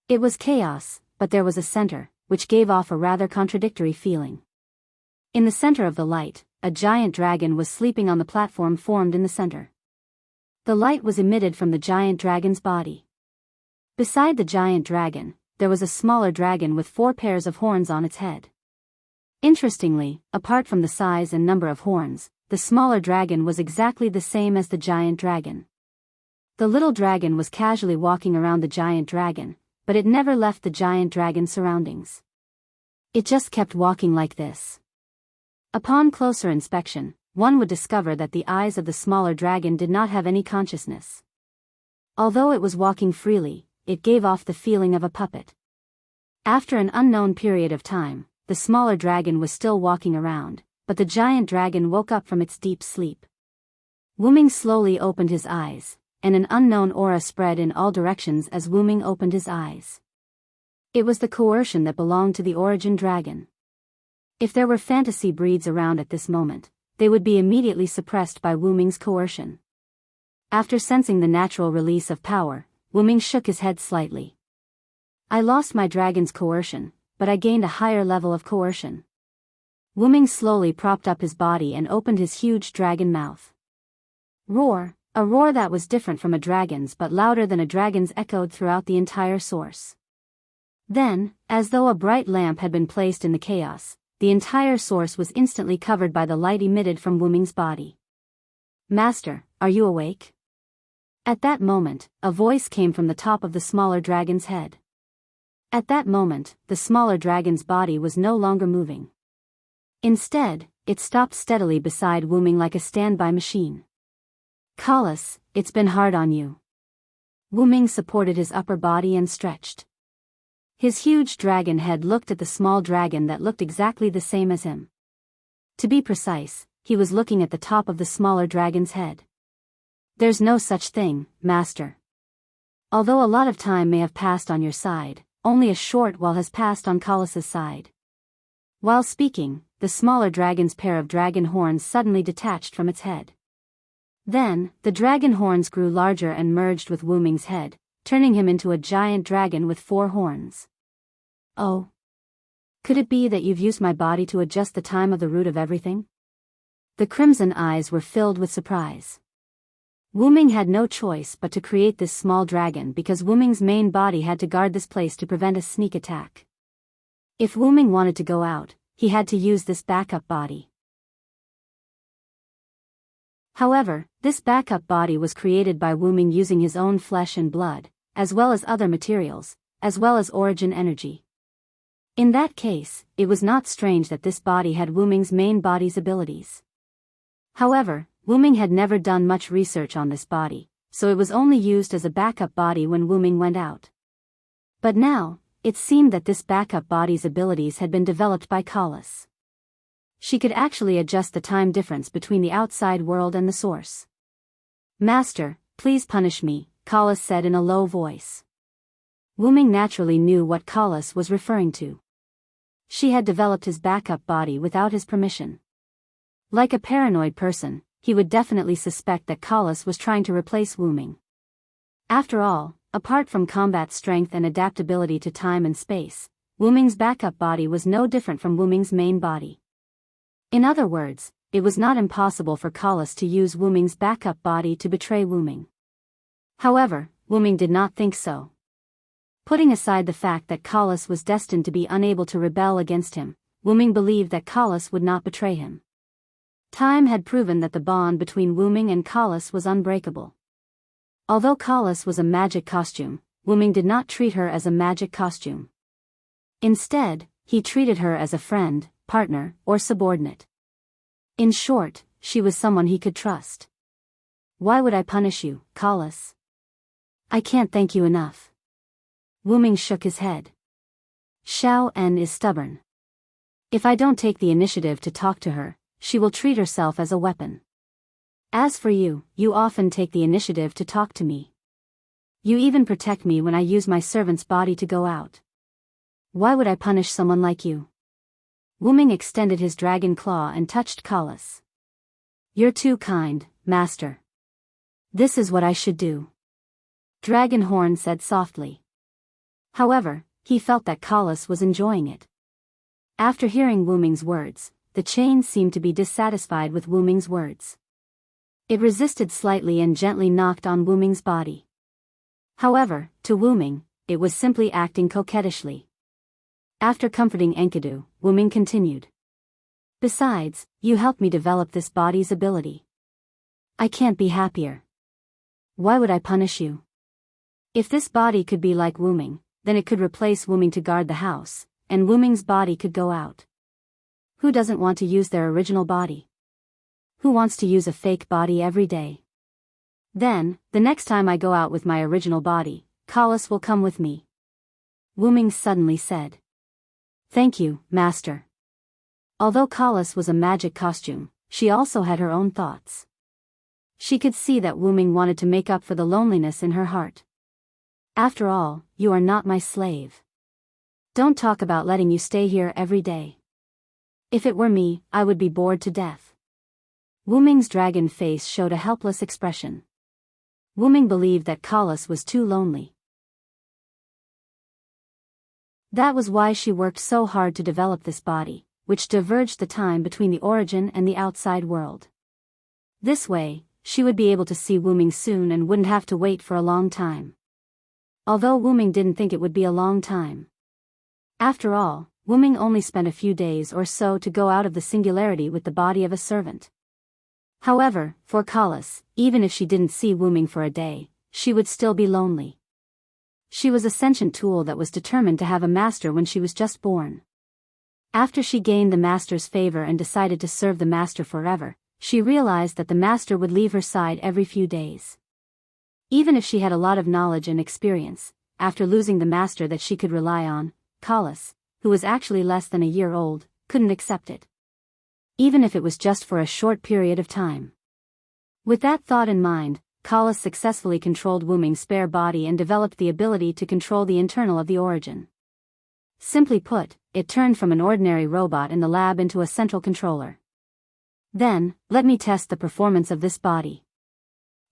It was chaos, but there was a center, which gave off a rather contradictory feeling. In the center of the light, a giant dragon was sleeping on the platform formed in the center. The light was emitted from the giant dragon's body. Beside the giant dragon, there was a smaller dragon with 4 pairs of horns on its head. Interestingly, apart from the size and number of horns, the smaller dragon was exactly the same as the giant dragon. The little dragon was casually walking around the giant dragon, but it never left the giant dragon's surroundings. It just kept walking like this. Upon closer inspection, one would discover that the eyes of the smaller dragon did not have any consciousness. Although it was walking freely, it gave off the feeling of a puppet. After an unknown period of time, the smaller dragon was still walking around, but the giant dragon woke up from its deep sleep. Wuming slowly opened his eyes, and an unknown aura spread in all directions as Wuming opened his eyes. It was the coercion that belonged to the origin dragon. If there were fantasy breeds around at this moment, they would be immediately suppressed by Wuming's coercion. After sensing the natural release of power, Wuming shook his head slightly. I lost my dragon's coercion, but I gained a higher level of coercion. Wuming slowly propped up his body and opened his huge dragon mouth. Roar, a roar that was different from a dragon's but louder than a dragon's echoed throughout the entire source. Then, as though a bright lamp had been placed in the chaos, the entire source was instantly covered by the light emitted from Wuming's body. Master, are you awake? At that moment, a voice came from the top of the smaller dragon's head. At that moment, the smaller dragon's body was no longer moving. Instead, it stopped steadily beside Wuming like a standby machine. Collis, it's been hard on you. Wuming supported his upper body and stretched. His huge dragon head looked at the small dragon that looked exactly the same as him. To be precise, he was looking at the top of the smaller dragon's head. There's no such thing, Master. Although a lot of time may have passed on your side, only a short while has passed on Collis's side. While speaking, the smaller dragon's pair of dragon horns suddenly detached from its head. Then, the dragon horns grew larger and merged with Wuming's head, turning him into a giant dragon with 4 horns. Oh. Could it be that you've used my body to adjust the time of the root of everything? The crimson eyes were filled with surprise. Wuming had no choice but to create this small dragon because Wuming's main body had to guard this place to prevent a sneak attack. If Wuming wanted to go out, he had to use this backup body. However, this backup body was created by Wuming using his own flesh and blood, as well as other materials, as well as origin energy. In that case, it was not strange that this body had Wuming's main body's abilities. However, Wuming had never done much research on this body, so it was only used as a backup body when Wuming went out. But now, it seemed that this backup body's abilities had been developed by Collis. She could actually adjust the time difference between the outside world and the source. Master, please punish me, Collis said in a low voice. Wuming naturally knew what Collis was referring to. She had developed his backup body without his permission. Like a paranoid person, he would definitely suspect that Collis was trying to replace Wuming. After all, apart from combat strength and adaptability to time and space, Wuming's backup body was no different from Wuming's main body. In other words, it was not impossible for Collis to use Wuming's backup body to betray Wuming. However, Wuming did not think so. Putting aside the fact that Collis was destined to be unable to rebel against him, Wuming believed that Collis would not betray him. Time had proven that the bond between Wuming and Collis was unbreakable. Although Collis was a magic costume, Wuming did not treat her as a magic costume. Instead, he treated her as a friend, partner, or subordinate. In short, she was someone he could trust. Why would I punish you, Collis? I can't thank you enough. Wuming shook his head. Xiao En is stubborn. If I don't take the initiative to talk to her, she will treat herself as a weapon. As for you, you often take the initiative to talk to me. You even protect me when I use my servant's body to go out. Why would I punish someone like you? Wuming extended his dragon claw and touched Collis. You're too kind, Master. This is what I should do. Dragonhorn said softly. However, he felt that Collis was enjoying it. After hearing Wuming's words, the chain seemed to be dissatisfied with Wuming's words. It resisted slightly and gently knocked on Wuming's body. However, to Wuming, it was simply acting coquettishly. After comforting Enkidu, Wuming continued. Besides, you helped me develop this body's ability. I can't be happier. Why would I punish you? If this body could be like Wuming, then it could replace Wuming to guard the house, and Wuming's body could go out. Who doesn't want to use their original body? Who wants to use a fake body every day? Then, the next time I go out with my original body, Kalas will come with me. Wuming suddenly said. Thank you, Master. Although Kalas was a magic costume, she also had her own thoughts. She could see that Wuming wanted to make up for the loneliness in her heart. After all, you are not my slave. Don't talk about letting you stay here every day. If it were me, I would be bored to death. Wuming's dragon face showed a helpless expression. Wuming believed that Kalas was too lonely. That was why she worked so hard to develop this body, which diverged the time between the origin and the outside world. This way, she would be able to see Wuming soon and wouldn't have to wait for a long time. Although Wuming didn't think it would be a long time. After all, Wuming only spent a few days or so to go out of the singularity with the body of a servant. However, for Kalas, even if she didn't see Wuming for a day, she would still be lonely. She was a sentient tool that was determined to have a master when she was just born. After she gained the master's favor and decided to serve the master forever, she realized that the master would leave her side every few days. Even if she had a lot of knowledge and experience, after losing the master that she could rely on, Kalas, who was actually less than a year old, couldn't accept it. Even if it was just for a short period of time. With that thought in mind, Kalas successfully controlled Wuming's spare body and developed the ability to control the internal of the origin. Simply put, it turned from an ordinary robot in the lab into a central controller. Then, let me test the performance of this body.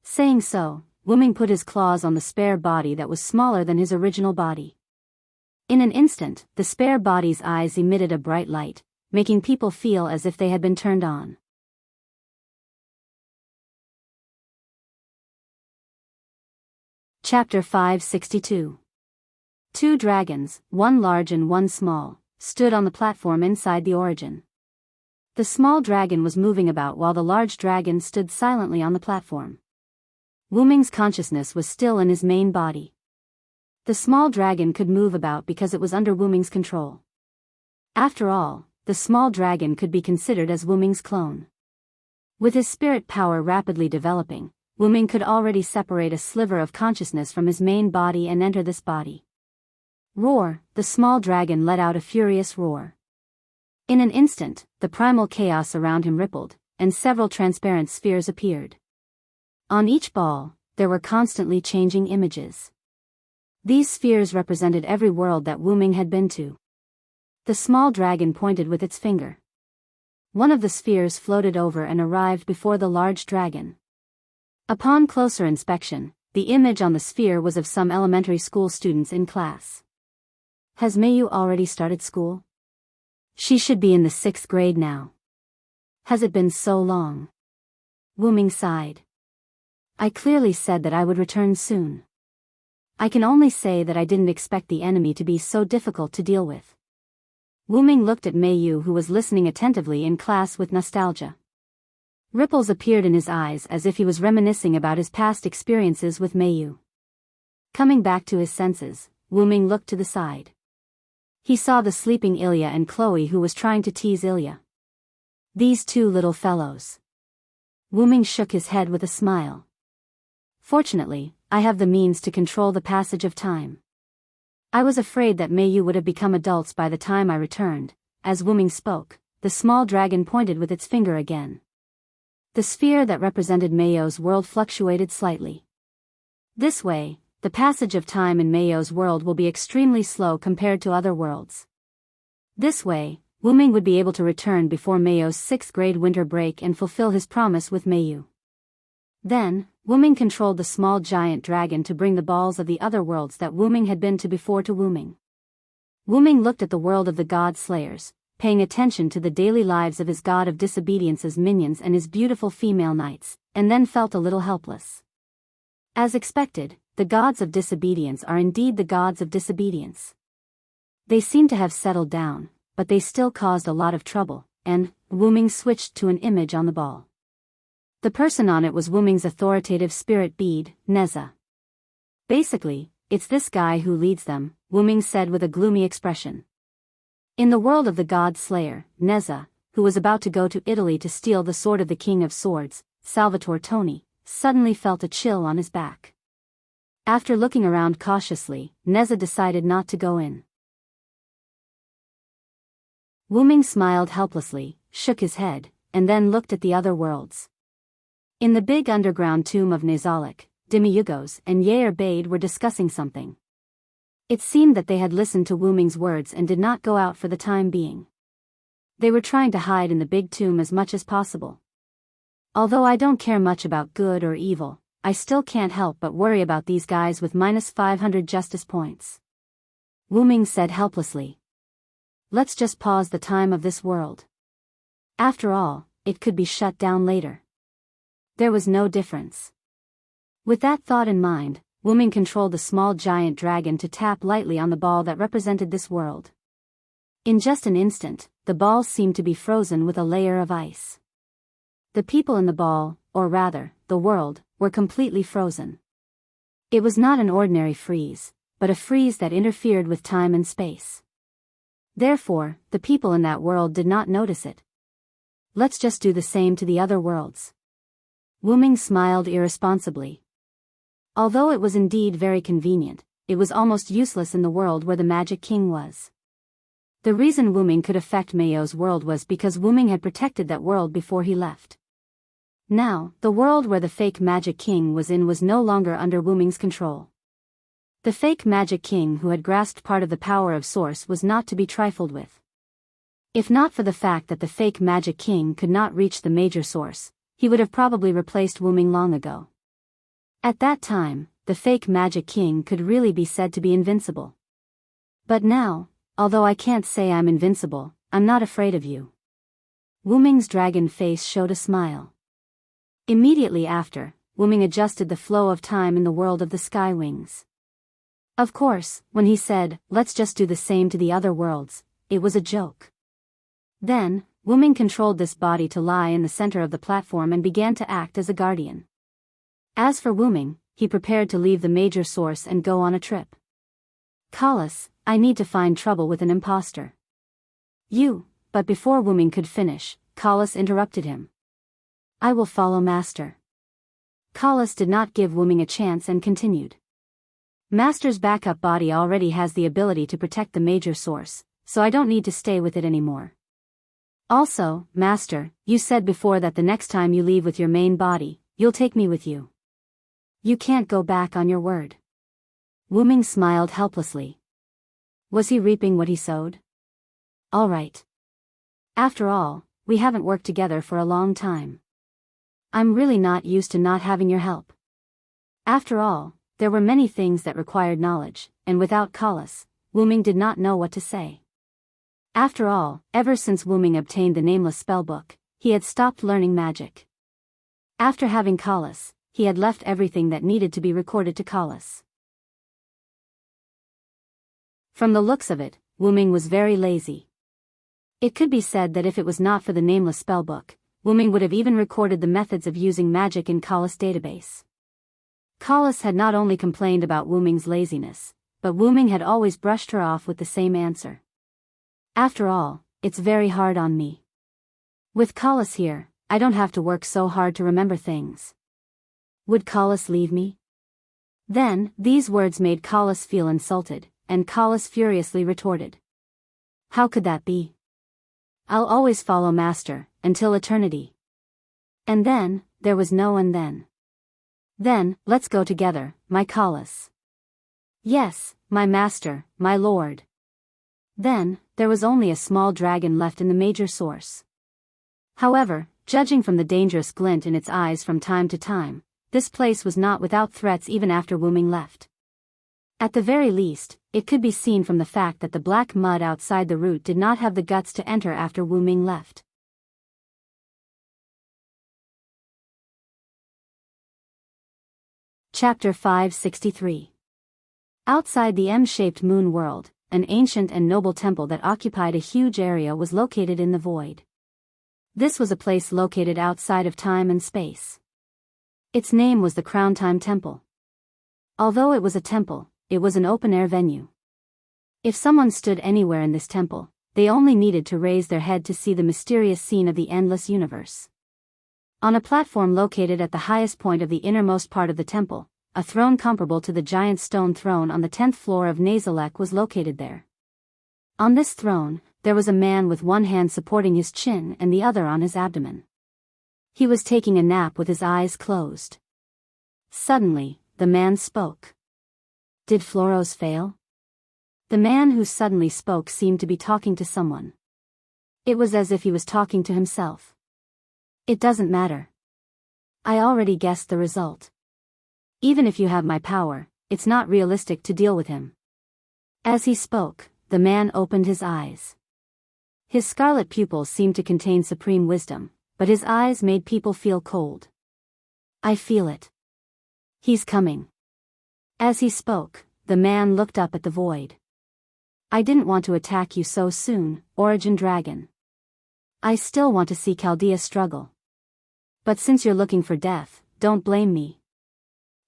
Saying so, Wuming put his claws on the spare body that was smaller than his original body. In an instant, the spare body's eyes emitted a bright light, making people feel as if they had been turned on. Chapter 562. Two dragons, one large and one small, stood on the platform inside the origin. The small dragon was moving about while the large dragon stood silently on the platform. Wuming's consciousness was still in his main body. The small dragon could move about because it was under Wuming's control. After all, the small dragon could be considered as Wuming's clone. With his spirit power rapidly developing, Wuming could already separate a sliver of consciousness from his main body and enter this body. Roar! The small dragon let out a furious roar. In an instant, the primal chaos around him rippled, and several transparent spheres appeared. On each ball, there were constantly changing images. These spheres represented every world that Wuming had been to. The small dragon pointed with its finger. One of the spheres floated over and arrived before the large dragon. Upon closer inspection, the image on the sphere was of some elementary school students in class. Has Mayu already started school? She should be in the 6th grade now. Has it been so long? Wuming sighed. I clearly said that I would return soon. I can only say that I didn't expect the enemy to be so difficult to deal with. Wuming looked at Mayu, who was listening attentively in class with nostalgia. Ripples appeared in his eyes as if he was reminiscing about his past experiences with Mayu. Coming back to his senses, Wuming looked to the side. He saw the sleeping Ilya and Chloe, who was trying to tease Ilya. These two little fellows. Wuming shook his head with a smile. Fortunately, I have the means to control the passage of time. I was afraid that Mayu would have become adults by the time I returned. As Wuming spoke, the small dragon pointed with its finger again. The sphere that represented Mayu's world fluctuated slightly. This way, the passage of time in Mayu's world will be extremely slow compared to other worlds. This way, Wuming would be able to return before Mayu's 6th grade winter break and fulfill his promise with Mayu. Then, Wuming controlled the small giant dragon to bring the balls of the other worlds that Wuming had been to before to Wuming. Wuming looked at the world of the god slayers, paying attention to the daily lives of his god of disobedience's minions and his beautiful female knights, and then felt a little helpless. As expected, the gods of disobedience are indeed the gods of disobedience. They seem to have settled down, but they still caused a lot of trouble, and Wu Ming switched to an image on the ball. The person on it was Wu Ming's authoritative spirit bead, Neza. Basically, it's this guy who leads them, Wu Ming said with a gloomy expression. In the world of the god slayer, Neza, who was about to go to Italy to steal the sword of the King of Swords, Salvatore Toni, suddenly felt a chill on his back. After looking around cautiously, Neza decided not to go in. Wu Ming smiled helplessly, shook his head, and then looked at the other worlds. In the big underground tomb of Nezalik, Demi-Yugos and Yair Bade were discussing something. It seemed that they had listened to Wu Ming's words and did not go out for the time being. They were trying to hide in the big tomb as much as possible. Although I don't care much about good or evil, I still can't help but worry about these guys with -500 justice points. Wu Ming said helplessly. Let's just pause the time of this world. After all, it could be shut down later. There was no difference. With that thought in mind, Wu Ming controlled the small giant dragon to tap lightly on the ball that represented this world. In just an instant, the ball seemed to be frozen with a layer of ice. The people in the ball, or rather, the world, were completely frozen. It was not an ordinary freeze, but a freeze that interfered with time and space. Therefore, the people in that world did not notice it. Let's just do the same to the other worlds. Wu Ming smiled irresponsibly. Although it was indeed very convenient, it was almost useless in the world where the Magic King was. The reason Wu Ming could affect Mayo's world was because Wu Ming had protected that world before he left. Now, the world where the fake Magic King was in was no longer under Wu Ming's control. The fake Magic King who had grasped part of the power of Source was not to be trifled with. If not for the fact that the fake Magic King could not reach the major Source, he would have probably replaced Wu Ming long ago. At that time, the fake Magic King could really be said to be invincible. But now, although I can't say I'm invincible, I'm not afraid of you. Wu Ming's dragon face showed a smile. Immediately after, Wu Ming adjusted the flow of time in the world of the Sky Wings. Of course, when he said, let's just do the same to the other worlds, it was a joke. Then, Wu Ming controlled this body to lie in the center of the platform and began to act as a guardian. As for Wu Ming, he prepared to leave the major source and go on a trip. Collis, I need to find trouble with an imposter. But before Wu Ming could finish, Collis interrupted him. I will follow Master. Collis did not give Wu Ming a chance and continued. Master's backup body already has the ability to protect the major source, so I don't need to stay with it anymore. Also, Master, you said before that the next time you leave with your main body, you'll take me with you. You can't go back on your word. Wu Ming smiled helplessly. Was he reaping what he sowed? All right. After all, we haven't worked together for a long time. I'm really not used to not having your help. After all, there were many things that required knowledge, and without Collis, Wu Ming did not know what to say. After all, ever since Wu Ming obtained the nameless spellbook, he had stopped learning magic. After having Collis, he had left everything that needed to be recorded to Collis. From the looks of it, Wu Ming was very lazy. It could be said that if it was not for the nameless spellbook, Wu Ming would have even recorded the methods of using magic in Collis' database. Collis had not only complained about Wu Ming's laziness, but Wu Ming had always brushed her off with the same answer. After all, it's very hard on me. With Collis here, I don't have to work so hard to remember things. Would Collis leave me? Then, these words made Collis feel insulted, and Collis furiously retorted. How could that be? I'll always follow Master, until eternity. And then, there was no and then. Then, let's go together, my Collis. Yes, my Master, my Lord. Then, there was only a small dragon left in the major source. However, judging from the dangerous glint in its eyes from time to time, this place was not without threats even after Wu Ming left. At the very least, it could be seen from the fact that the black mud outside the root did not have the guts to enter after Wu Ming left. Chapter 563. Outside the M-shaped moon world, an ancient and noble temple that occupied a huge area was located in the void. This was a place located outside of time and space. Its name was the Crown Time Temple. Although it was a temple, it was an open-air venue. If someone stood anywhere in this temple, they only needed to raise their head to see the mysterious scene of the endless universe. On a platform located at the highest point of the innermost part of the temple, a throne comparable to the giant stone throne on the 10th floor of Nazalek was located there. On this throne, there was a man with one hand supporting his chin and the other on his abdomen. He was taking a nap with his eyes closed. Suddenly, the man spoke. Did Floros fail? The man who suddenly spoke seemed to be talking to someone. It was as if he was talking to himself. It doesn't matter. I already guessed the result. Even if you have my power, it's not realistic to deal with him. As he spoke, the man opened his eyes. His scarlet pupils seemed to contain supreme wisdom, but his eyes made people feel cold. I feel it. He's coming. As he spoke, the man looked up at the void. I didn't want to attack you so soon, Origin Dragon. I still want to see Chaldea struggle. But since you're looking for death, don't blame me.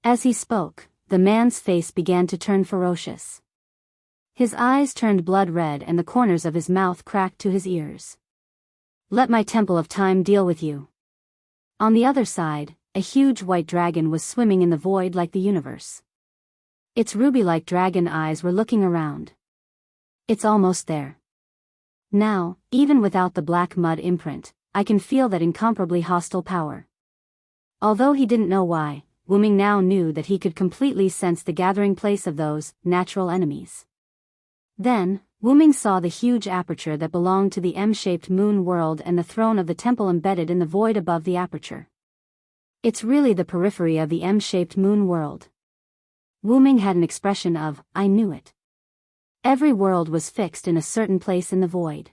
As he spoke, the man's face began to turn ferocious. His eyes turned blood red and the corners of his mouth cracked to his ears. Let my Temple of Time deal with you. On the other side, a huge white dragon was swimming in the void like the universe. Its ruby-like dragon eyes were looking around. It's almost there. Now, even without the black mud imprint, I can feel that incomparably hostile power. Although he didn't know why, Wuming now knew that he could completely sense the gathering place of those natural enemies. Then, Wuming saw the huge aperture that belonged to the M-shaped moon world and the throne of the temple embedded in the void above the aperture. It's really the periphery of the M-shaped moon world. Wuming had an expression of, I knew it. Every world was fixed in a certain place in the void.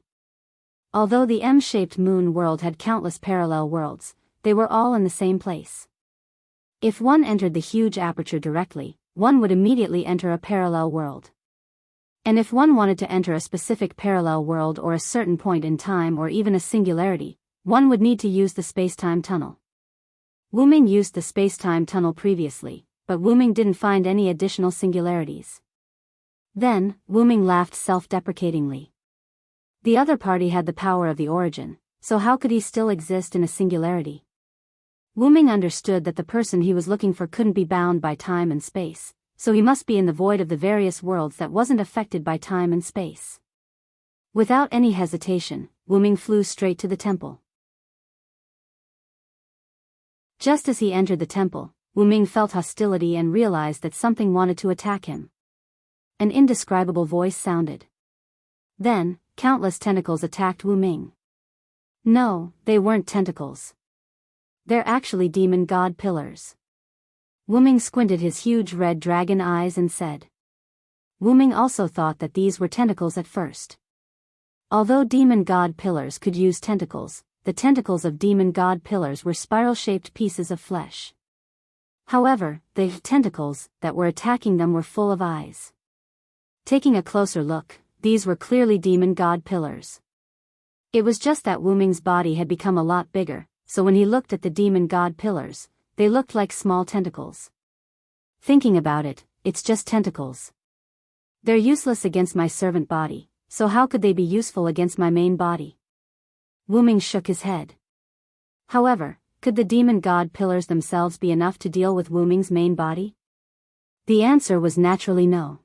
Although the M-shaped moon world had countless parallel worlds, they were all in the same place. If one entered the huge aperture directly, one would immediately enter a parallel world. And if one wanted to enter a specific parallel world or a certain point in time or even a singularity, one would need to use the space-time tunnel. Wuming used the space-time tunnel previously, but Wuming didn't find any additional singularities. Then, Wuming laughed self-deprecatingly. The other party had the power of the origin, so how could he still exist in a singularity? Wuming understood that the person he was looking for couldn't be bound by time and space, so he must be in the void of the various worlds that wasn't affected by time and space. Without any hesitation, Wuming flew straight to the temple. Just as he entered the temple, Wuming felt hostility and realized that something wanted to attack him. An indescribable voice sounded. Then, countless tentacles attacked Wuming. No, they weren't tentacles. They're actually demon god pillars. Wuming squinted his huge red dragon eyes and said. Wuming also thought that these were tentacles at first. Although demon god pillars could use tentacles, the tentacles of demon god pillars were spiral-shaped pieces of flesh. However, the tentacles that were attacking them were full of eyes. Taking a closer look, these were clearly demon god pillars. It was just that Wuming's body had become a lot bigger, so when he looked at the demon god pillars, they looked like small tentacles. Thinking about it, it's just tentacles. They're useless against my servant body, so how could they be useful against my main body? Wuming shook his head. However, could the demon god pillars themselves be enough to deal with Wuming's main body? The answer was naturally no.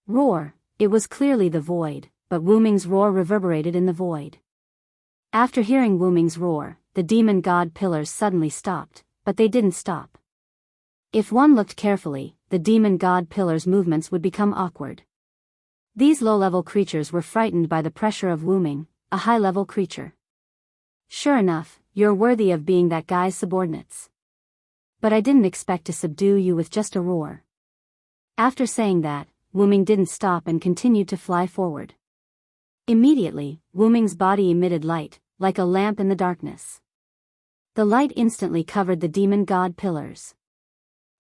Roar, it was clearly the void, but Wuming's roar reverberated in the void. After hearing Wuming's roar, the demon god pillars suddenly stopped, but they didn't stop. If one looked carefully, the demon god pillars' movements would become awkward. These low-level creatures were frightened by the pressure of Wuming, a high-level creature. Sure enough, you're worthy of being that guy's subordinates. But I didn't expect to subdue you with just a roar. After saying that, Wuming didn't stop and continued to fly forward. Immediately, Wuming's body emitted light, like a lamp in the darkness. The light instantly covered the demon god pillars.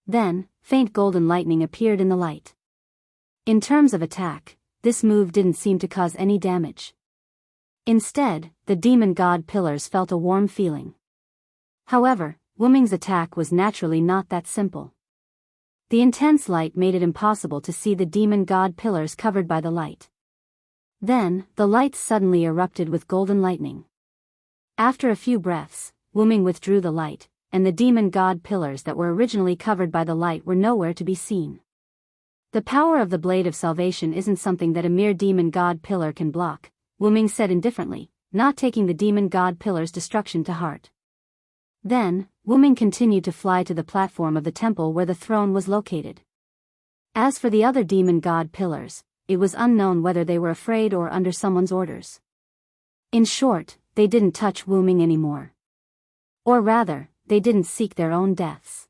Then, faint golden lightning appeared in the light. In terms of attack, this move didn't seem to cause any damage. Instead, the demon god pillars felt a warm feeling. However, Wuming's attack was naturally not that simple. The intense light made it impossible to see the demon god pillars covered by the light. Then, the light suddenly erupted with golden lightning. After a few breaths, Wuming withdrew the light, and the demon god pillars that were originally covered by the light were nowhere to be seen. The power of the Blade of Salvation isn't something that a mere demon god pillar can block, Wuming said indifferently, not taking the demon god pillar's destruction to heart. Then, Wuming continued to fly to the platform of the temple where the throne was located. As for the other demon god pillars, it was unknown whether they were afraid or under someone's orders. In short, they didn't touch Wuming anymore. Or rather, they didn't seek their own deaths.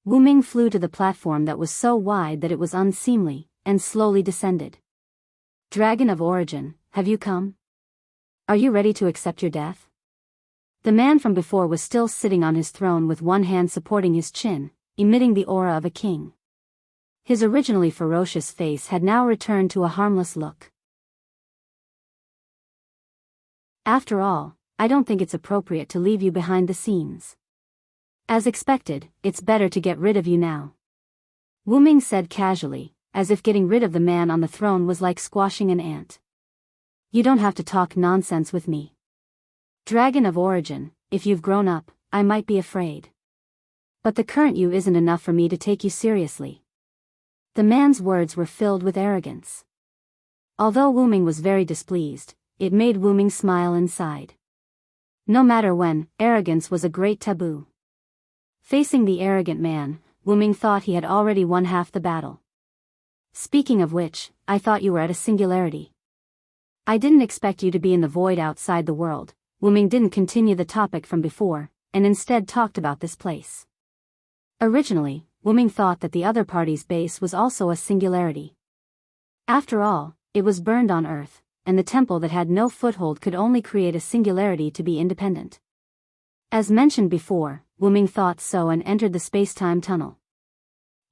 Wuming flew to the platform that was so wide that it was unseemly, and slowly descended. Dragon of Origin, have you come? Are you ready to accept your death? The man from before was still sitting on his throne with one hand supporting his chin, emitting the aura of a king. His originally ferocious face had now returned to a harmless look. After all, I don't think it's appropriate to leave you behind the scenes. As expected, it's better to get rid of you now. Wuming said casually, as if getting rid of the man on the throne was like squashing an ant. You don't have to talk nonsense with me. Dragon of Origin, if you've grown up, I might be afraid. But the current you isn't enough for me to take you seriously. The man's words were filled with arrogance. Although Wuming was very displeased, it made Wuming smile inside. No matter when, arrogance was a great taboo. Facing the arrogant man, Wuming thought he had already won half the battle. Speaking of which, I thought you were at a singularity. I didn't expect you to be in the void outside the world. Wuming didn't continue the topic from before, and instead talked about this place. Originally, Wuming thought that the other party's base was also a singularity. After all, it was burned on Earth, and the temple that had no foothold could only create a singularity to be independent. As mentioned before, Wuming thought so and entered the space-time tunnel.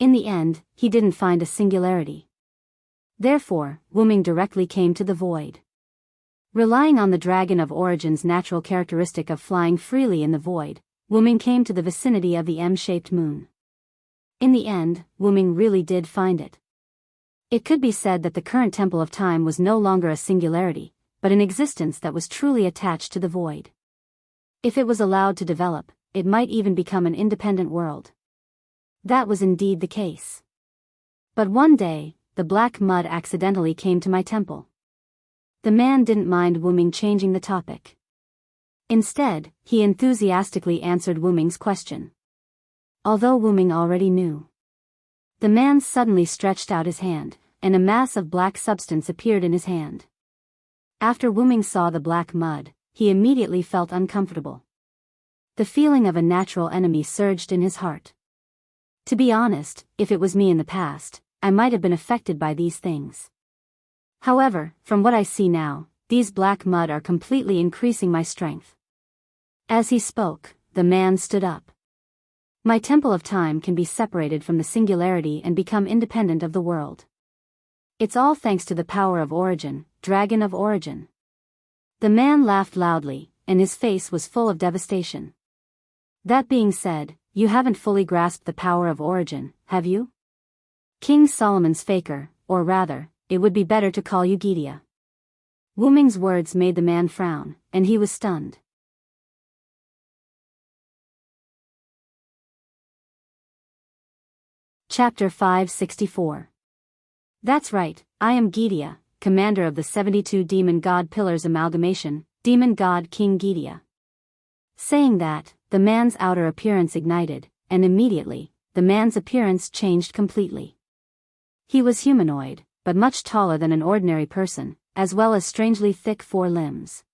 In the end, he didn't find a singularity. Therefore, Wuming directly came to the void. Relying on the Dragon of Origin's natural characteristic of flying freely in the void, Wuming came to the vicinity of the M-shaped moon. In the end, Wuming really did find it. It could be said that the current Temple of Time was no longer a singularity, but an existence that was truly attached to the void. If it was allowed to develop, it might even become an independent world. That was indeed the case. But one day, the black mud accidentally came to my temple. The man didn't mind Wuming changing the topic. Instead, he enthusiastically answered Wuming's question. Although Wuming already knew. The man suddenly stretched out his hand, and a mass of black substance appeared in his hand. After Wuming saw the black mud, he immediately felt uncomfortable. The feeling of a natural enemy surged in his heart. To be honest, if it was me in the past, I might have been affected by these things. However, from what I see now, these black mud are completely increasing my strength. As he spoke, the man stood up. My Temple of Time can be separated from the singularity and become independent of the world. It's all thanks to the power of Origin, Dragon of Origin. The man laughed loudly, and his face was full of devastation. That being said, you haven't fully grasped the power of Origin, have you? King Solomon's faker, or rather, it would be better to call you Gidia. Wuming's words made the man frown, and he was stunned. Chapter 564. That's right, I am Gidia, commander of the 72 Demon God Pillars Amalgamation, Demon God King Gidia. Saying that, the man's outer appearance ignited, and immediately, the man's appearance changed completely. He was humanoid, but much taller than an ordinary person, as well as strangely thick 4 limbs.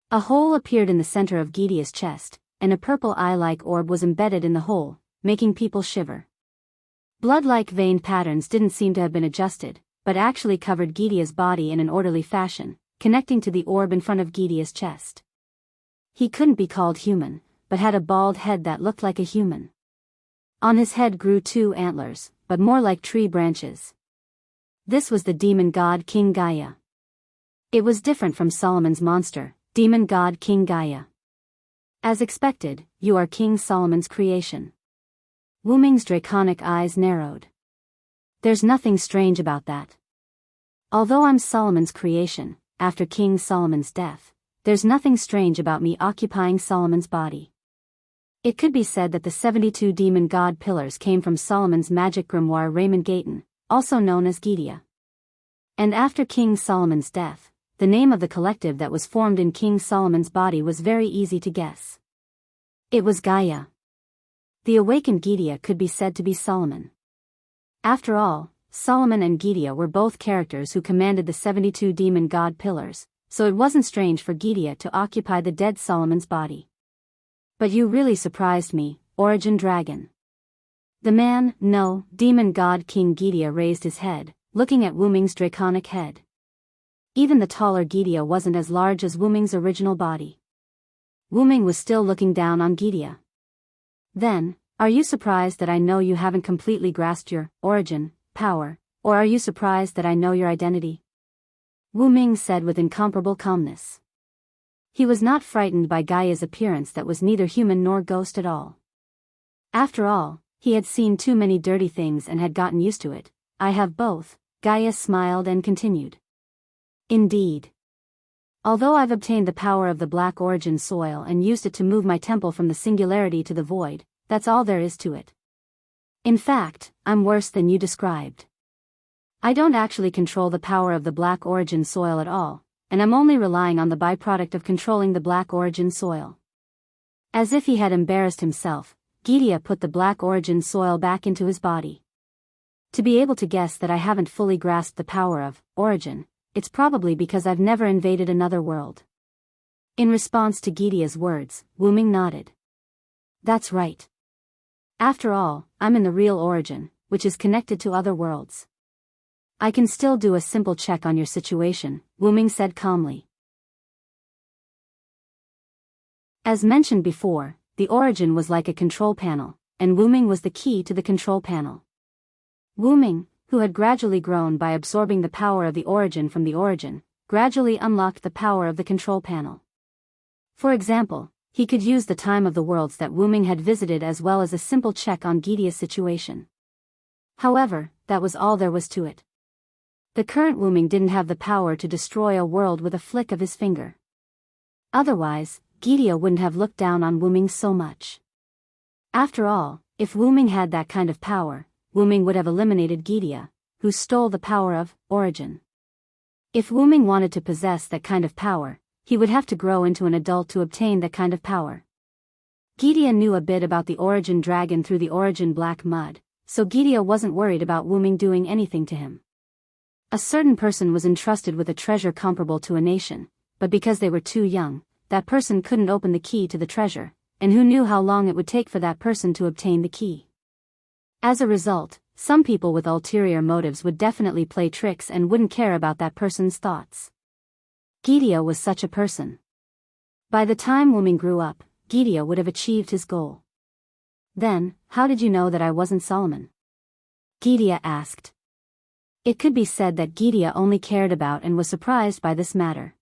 A hole appeared in the center of Gidia's chest, and a purple eye-like orb was embedded in the hole, making people shiver. Blood-like vein patterns didn't seem to have been adjusted, but actually covered Gidia's body in an orderly fashion, connecting to the orb in front of Gidia's chest. He couldn't be called human, but had a bald head that looked like a human. On his head grew 2 antlers, but more like tree branches. This was the demon god King Gaia. It was different from Solomon's monster, demon god King Gaia. As expected, you are King Solomon's creation. Wu Ming's draconic eyes narrowed. There's nothing strange about that. Although I'm Solomon's creation, after King Solomon's death, there's nothing strange about me occupying Solomon's body. It could be said that the 72 demon god pillars came from Solomon's magic grimoire Raymond Gayton, also known as Gidia. And after King Solomon's death, the name of the collective that was formed in King Solomon's body was very easy to guess. It was Gaia. The awakened Gidia could be said to be Solomon. After all, Solomon and Gidia were both characters who commanded the 72 demon god pillars, so it wasn't strange for Gidia to occupy the dead Solomon's body. But you really surprised me, Origin Dragon. Demon god King Gidia raised his head, looking at Wu Ming's draconic head. Even the taller Gidia wasn't as large as Wu Ming's original body. Wu Ming was still looking down on Gidia. Then, are you surprised that I know you haven't completely grasped your origin, power, or are you surprised that I know your identity? Wu Ming said with incomparable calmness. He was not frightened by Gaia's appearance that was neither human nor ghost at all. After all, he had seen too many dirty things and had gotten used to it. I have both, Gaia smiled and continued. Indeed. Although I've obtained the power of the black origin soil and used it to move my temple from the singularity to the void, that's all there is to it. In fact, I'm worse than you described. I don't actually control the power of the black origin soil at all, and I'm only relying on the byproduct of controlling the black origin soil. As if he had embarrassed himself, Gidia put the black origin soil back into his body. To be able to guess that I haven't fully grasped the power of origin, it's probably because I've never invaded another world. In response to Gidia's words, Wu Ming nodded. That's right. After all, I'm in the real origin, which is connected to other worlds. I can still do a simple check on your situation, Wu Ming said calmly. As mentioned before, the origin was like a control panel, and Wu Ming was the key to the control panel. Wu Ming, who had gradually grown by absorbing the power of the origin from the origin, gradually unlocked the power of the control panel. For example, he could use the time of the worlds that Wu Ming had visited as well as a simple check on Gidia's situation. However, that was all there was to it. The current Wu Ming didn't have the power to destroy a world with a flick of his finger. Otherwise, Gidia wouldn't have looked down on Wu Ming so much. After all, if Wu Ming had that kind of power, Wu Ming would have eliminated Gidia, who stole the power of origin. If Wu Ming wanted to possess that kind of power, he would have to grow into an adult to obtain that kind of power. Gidia knew a bit about the origin dragon through the origin black mud, so Gidia wasn't worried about Wu Ming doing anything to him. A certain person was entrusted with a treasure comparable to a nation, but because they were too young, that person couldn't open the key to the treasure, and who knew how long it would take for that person to obtain the key. As a result, some people with ulterior motives would definitely play tricks and wouldn't care about that person's thoughts. Gidia was such a person. By the time Wu Ming grew up, Gidia would have achieved his goal. Then, how did you know that I wasn't Solomon? Gidia asked. It could be said that Gidia only cared about and was surprised by this matter.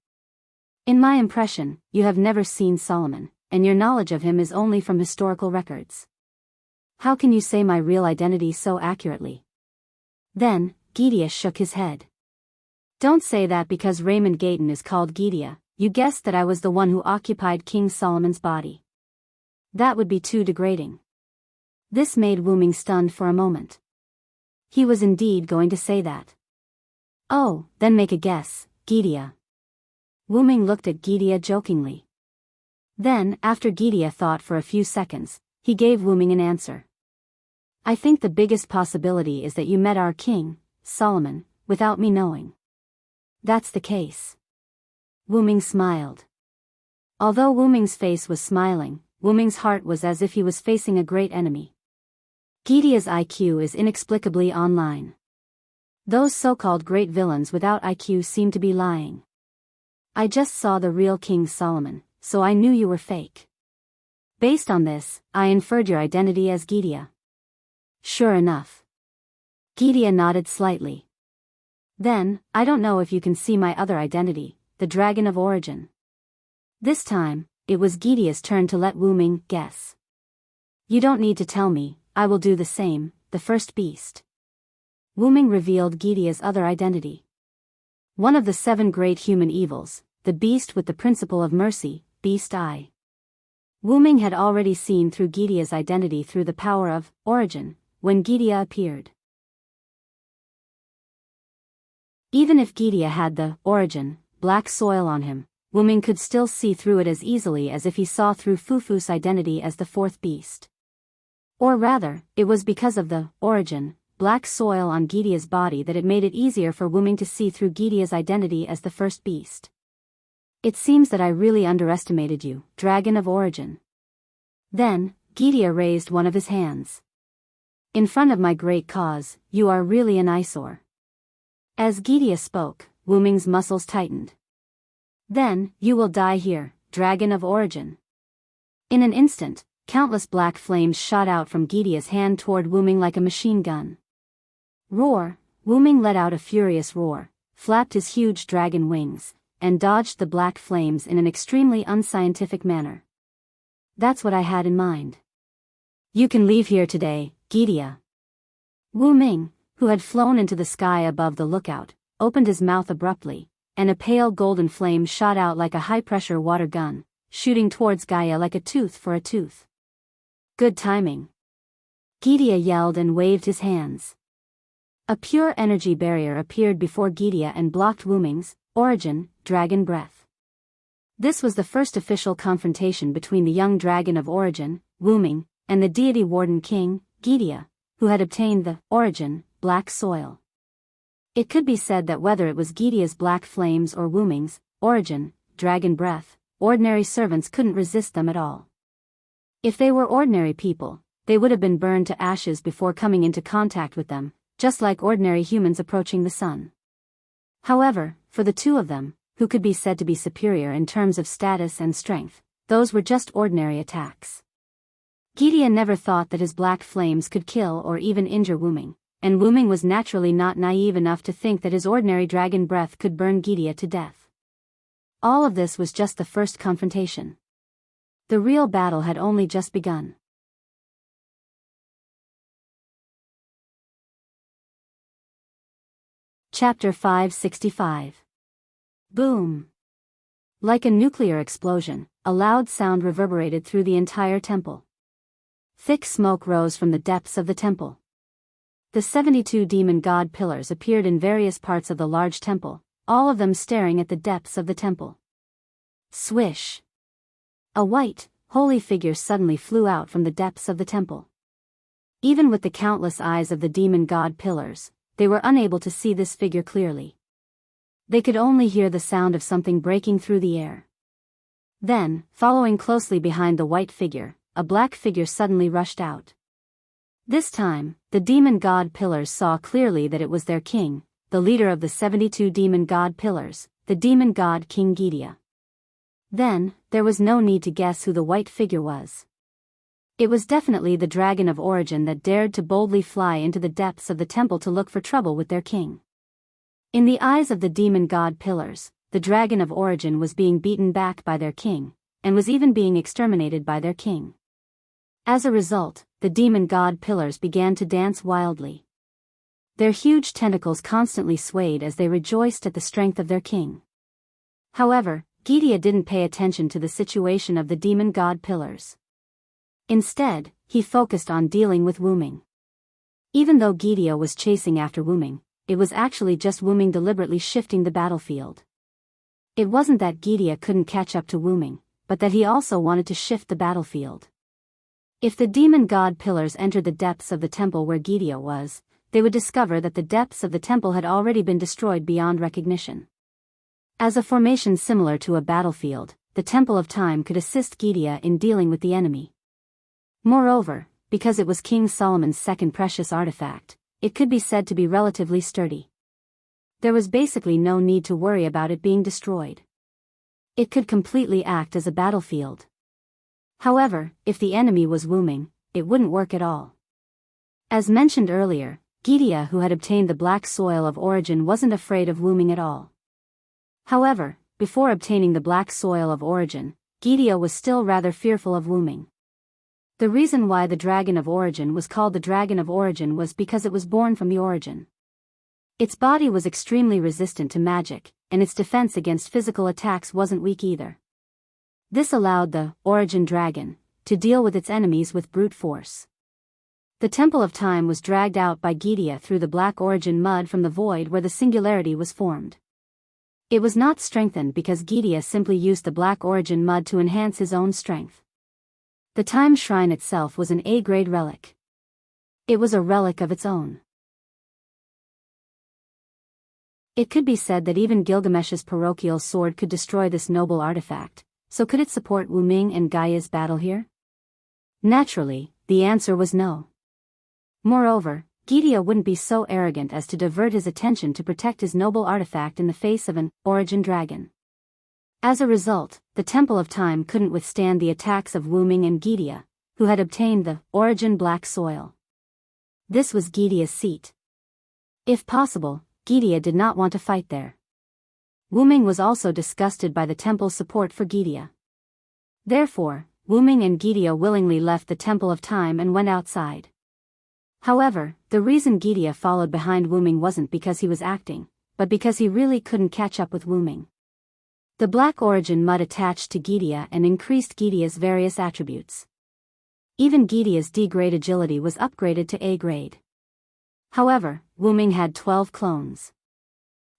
In my impression, you have never seen Solomon, and your knowledge of him is only from historical records. How can you say my real identity so accurately? Then, Gidia shook his head. Don't say that because Raymond Gayton is called Gidia, you guessed that I was the one who occupied King Solomon's body. That would be too degrading. This made Wu Ming stunned for a moment. He was indeed going to say that. Oh, then make a guess, Gidia. Wu Ming looked at Gidia jokingly. Then, after Gidia thought for a few seconds, he gave Wu Ming an answer. I think the biggest possibility is that you met our king, Solomon, without me knowing. That's the case. Wu Ming smiled. Although Wu Ming's face was smiling, Wu Ming's heart was as if he was facing a great enemy. Gidia's IQ is inexplicably online. Those so-called great villains without IQ seem to be lying. I just saw the real King Solomon, so I knew you were fake. Based on this, I inferred your identity as Gidia. Sure enough. Gydia nodded slightly. Then, I don't know if you can see my other identity, the Dragon of Origin. This time, it was Gydia's turn to let Wu Ming guess. You don't need to tell me, I will do the same, the first beast. Wu Ming revealed Gydia's other identity. One of the 7 great human evils, the beast with the principle of mercy, Beast Eye. Wu Ming had already seen through Gydia's identity through the power of origin, when Gydia appeared. Even if Gydia had the origin, black soil on him, Wu Ming could still see through it as easily as if he saw through Fufu's identity as the 4th beast. Or rather, it was because of the origin, black soil on Gydia's body that it made it easier for Wu Ming to see through Gydia's identity as the 1st beast. It seems that I really underestimated you, Dragon of Origin. Then, Gydia raised one of his hands. In front of my great cause, you are really an eyesore. As Gydia spoke, Wu Ming's muscles tightened. Then, you will die here, Dragon of Origin. In an instant, countless black flames shot out from Gydia's hand toward Wu Ming like a machine gun. Roar! Wu Ming let out a furious roar, flapped his huge dragon wings, and dodged the black flames in an extremely unscientific manner. That's what I had in mind. You can leave here today, Gydia. Wu Ming, who had flown into the sky above the lookout, opened his mouth abruptly, and a pale golden flame shot out like a high-pressure water gun, shooting towards Gaia like a tooth for a tooth. Good timing. Gydia yelled and waved his hands. A pure energy barrier appeared before Gydia and blocked Wu Ming's origin, dragon breath. This was the first official confrontation between the young dragon of origin, Wu Ming, and the deity warden king, Gydia, who had obtained the origin, black soil. It could be said that whether it was Gydia's black flames or Wu Ming's origin, dragon breath, ordinary servants couldn't resist them at all. If they were ordinary people, they would have been burned to ashes before coming into contact with them, just like ordinary humans approaching the sun. However, for the 2 of them, who could be said to be superior in terms of status and strength, those were just ordinary attacks. Gydia never thought that his black flames could kill or even injure Wu Ming, and Wu Ming was naturally not naive enough to think that his ordinary dragon breath could burn Gydia to death. All of this was just the first confrontation. The real battle had only just begun. Chapter 565. Boom! Like a nuclear explosion, a loud sound reverberated through the entire temple. Thick smoke rose from the depths of the temple. The 72 demon god pillars appeared in various parts of the large temple, all of them staring at the depths of the temple. Swish! A white, holy figure suddenly flew out from the depths of the temple. Even with the countless eyes of the demon god pillars, they were unable to see this figure clearly. They could only hear the sound of something breaking through the air. Then, following closely behind the white figure, a black figure suddenly rushed out. This time, the demon god pillars saw clearly that it was their king, the leader of the 72 demon god pillars, the demon god King Gydia. Then, there was no need to guess who the white figure was. It was definitely the dragon of origin that dared to boldly fly into the depths of the temple to look for trouble with their king. In the eyes of the demon god pillars, the dragon of origin was being beaten back by their king, and was even being exterminated by their king. As a result, the demon god pillars began to dance wildly. Their huge tentacles constantly swayed as they rejoiced at the strength of their king. However, Gydia didn't pay attention to the situation of the demon god pillars. Instead, he focused on dealing with Wu Ming. Even though Gydia was chasing after Wu Ming, it was actually just Wu Ming deliberately shifting the battlefield. It wasn't that Gydia couldn't catch up to Wu Ming, but that he also wanted to shift the battlefield. If the demon god pillars entered the depths of the temple where Gydia was, they would discover that the depths of the temple had already been destroyed beyond recognition. As a formation similar to a battlefield, the Temple of Time could assist Gydia in dealing with the enemy. Moreover, because it was King Solomon's second precious artifact, it could be said to be relatively sturdy. There was basically no need to worry about it being destroyed. It could completely act as a battlefield. However, if the enemy was Wu Ming, it wouldn't work at all. As mentioned earlier, Gidia, who had obtained the black soil of origin, wasn't afraid of Wuming at all. However, before obtaining the black soil of origin, Gidia was still rather fearful of Wuming. The reason why the dragon of origin was called the dragon of origin was because it was born from the origin. Its body was extremely resistant to magic, and its defense against physical attacks wasn't weak either. This allowed the origin dragon to deal with its enemies with brute force. The Temple of Time was dragged out by Gidia through the black origin mud from the void where the singularity was formed. It was not strengthened because Gidia simply used the black origin mud to enhance his own strength. The Time Shrine itself was an A-grade relic. It was a relic of its own. It could be said that even Gilgamesh's parochial sword could destroy this noble artifact, so could it support Wuming and Gaia's battle here? Naturally, the answer was no. Moreover, Gidia wouldn't be so arrogant as to divert his attention to protect his noble artifact in the face of an origin dragon. As a result, the Temple of Time couldn't withstand the attacks of Wuming and Gidia, who had obtained the origin black soil. This was Gidia's seat. If possible, Gidia did not want to fight there. Wuming was also disgusted by the temple's support for Gidia. Therefore, Wuming and Gidia willingly left the Temple of Time and went outside. However, the reason Gidia followed behind Wuming wasn't because he was acting, but because he really couldn't catch up with Wuming. The black origin mud attached to Gidia and increased Gidia's various attributes. Even Gidia's D-grade agility was upgraded to A-grade. However, Wuming had 12 clones.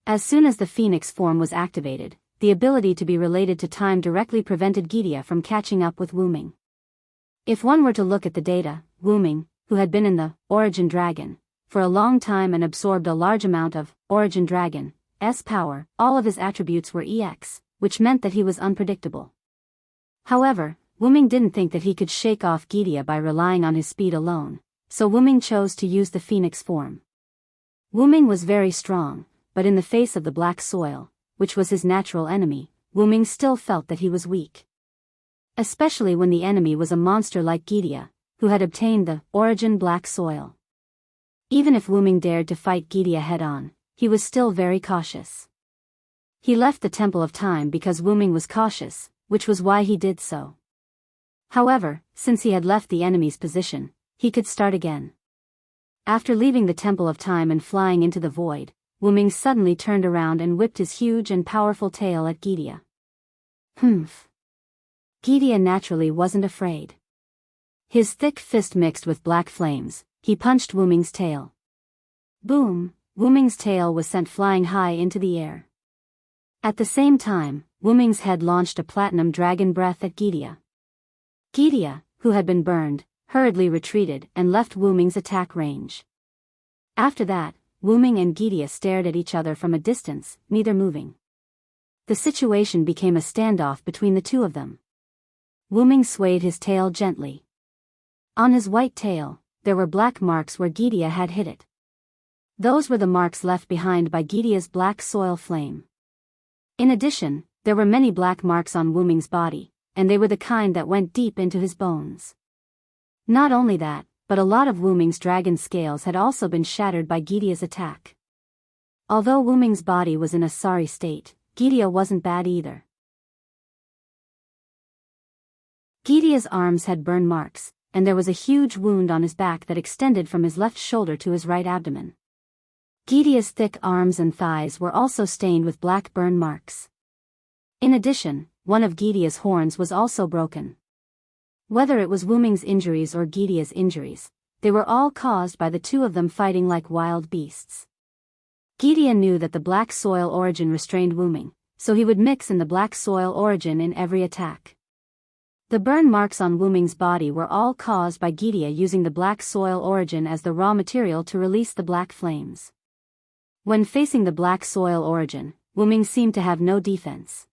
As soon as the Phoenix form was activated, the ability to be related to time directly prevented Gidia from catching up with Wuming. If one were to look at the data, Wuming, who had been in the origin dragon for a long time and absorbed a large amount of origin dragon's power, all of his attributes were EX, which meant that he was unpredictable. However, Wuming didn't think that he could shake off Gidia by relying on his speed alone, so Wuming chose to use the Phoenix form. Wuming was very strong, but in the face of the black soil, which was his natural enemy, Wuming still felt that he was weak. Especially when the enemy was a monster like Gidia, who had obtained the origin black soil. Even if Wuming dared to fight Gidia head-on, he was still very cautious. He left the Temple of Time because Wuming was cautious, which was why he did so. However, since he had left the enemy's position, he could start again. After leaving the Temple of Time and flying into the void, Wuming suddenly turned around and whipped his huge and powerful tail at Gidia. Humph. Gidia naturally wasn't afraid. His thick fist mixed with black flames, he punched Wuming's tail. Boom! Wuming's tail was sent flying high into the air. At the same time, Wuming's head launched a platinum dragon breath at Gidia. Gidia, who had been burned, hurriedly retreated and left Wuming's attack range. After that, Wuming and Gidia stared at each other from a distance, neither moving. The situation became a standoff between the two of them. Wuming swayed his tail gently. On his white tail, there were black marks where Gidia had hit it. Those were the marks left behind by Gidia's black soil flame. In addition, there were many black marks on Wuming's body, and they were the kind that went deep into his bones. Not only that, but a lot of Wuming's dragon scales had also been shattered by Gidia's attack. Although Wuming's body was in a sorry state, Gidia wasn't bad either. Gidia's arms had burn marks, and there was a huge wound on his back that extended from his left shoulder to his right abdomen. Gidia's thick arms and thighs were also stained with black burn marks. In addition, one of Gidia's horns was also broken. Whether it was Wuming's injuries or Gidia's injuries, they were all caused by the two of them fighting like wild beasts. Gidia knew that the black soil origin restrained Wuming, so he would mix in the black soil origin in every attack. The burn marks on Wuming's body were all caused by Gidia using the black soil origin as the raw material to release the black flames. When facing the black soil origin, Wuming seemed to have no defense.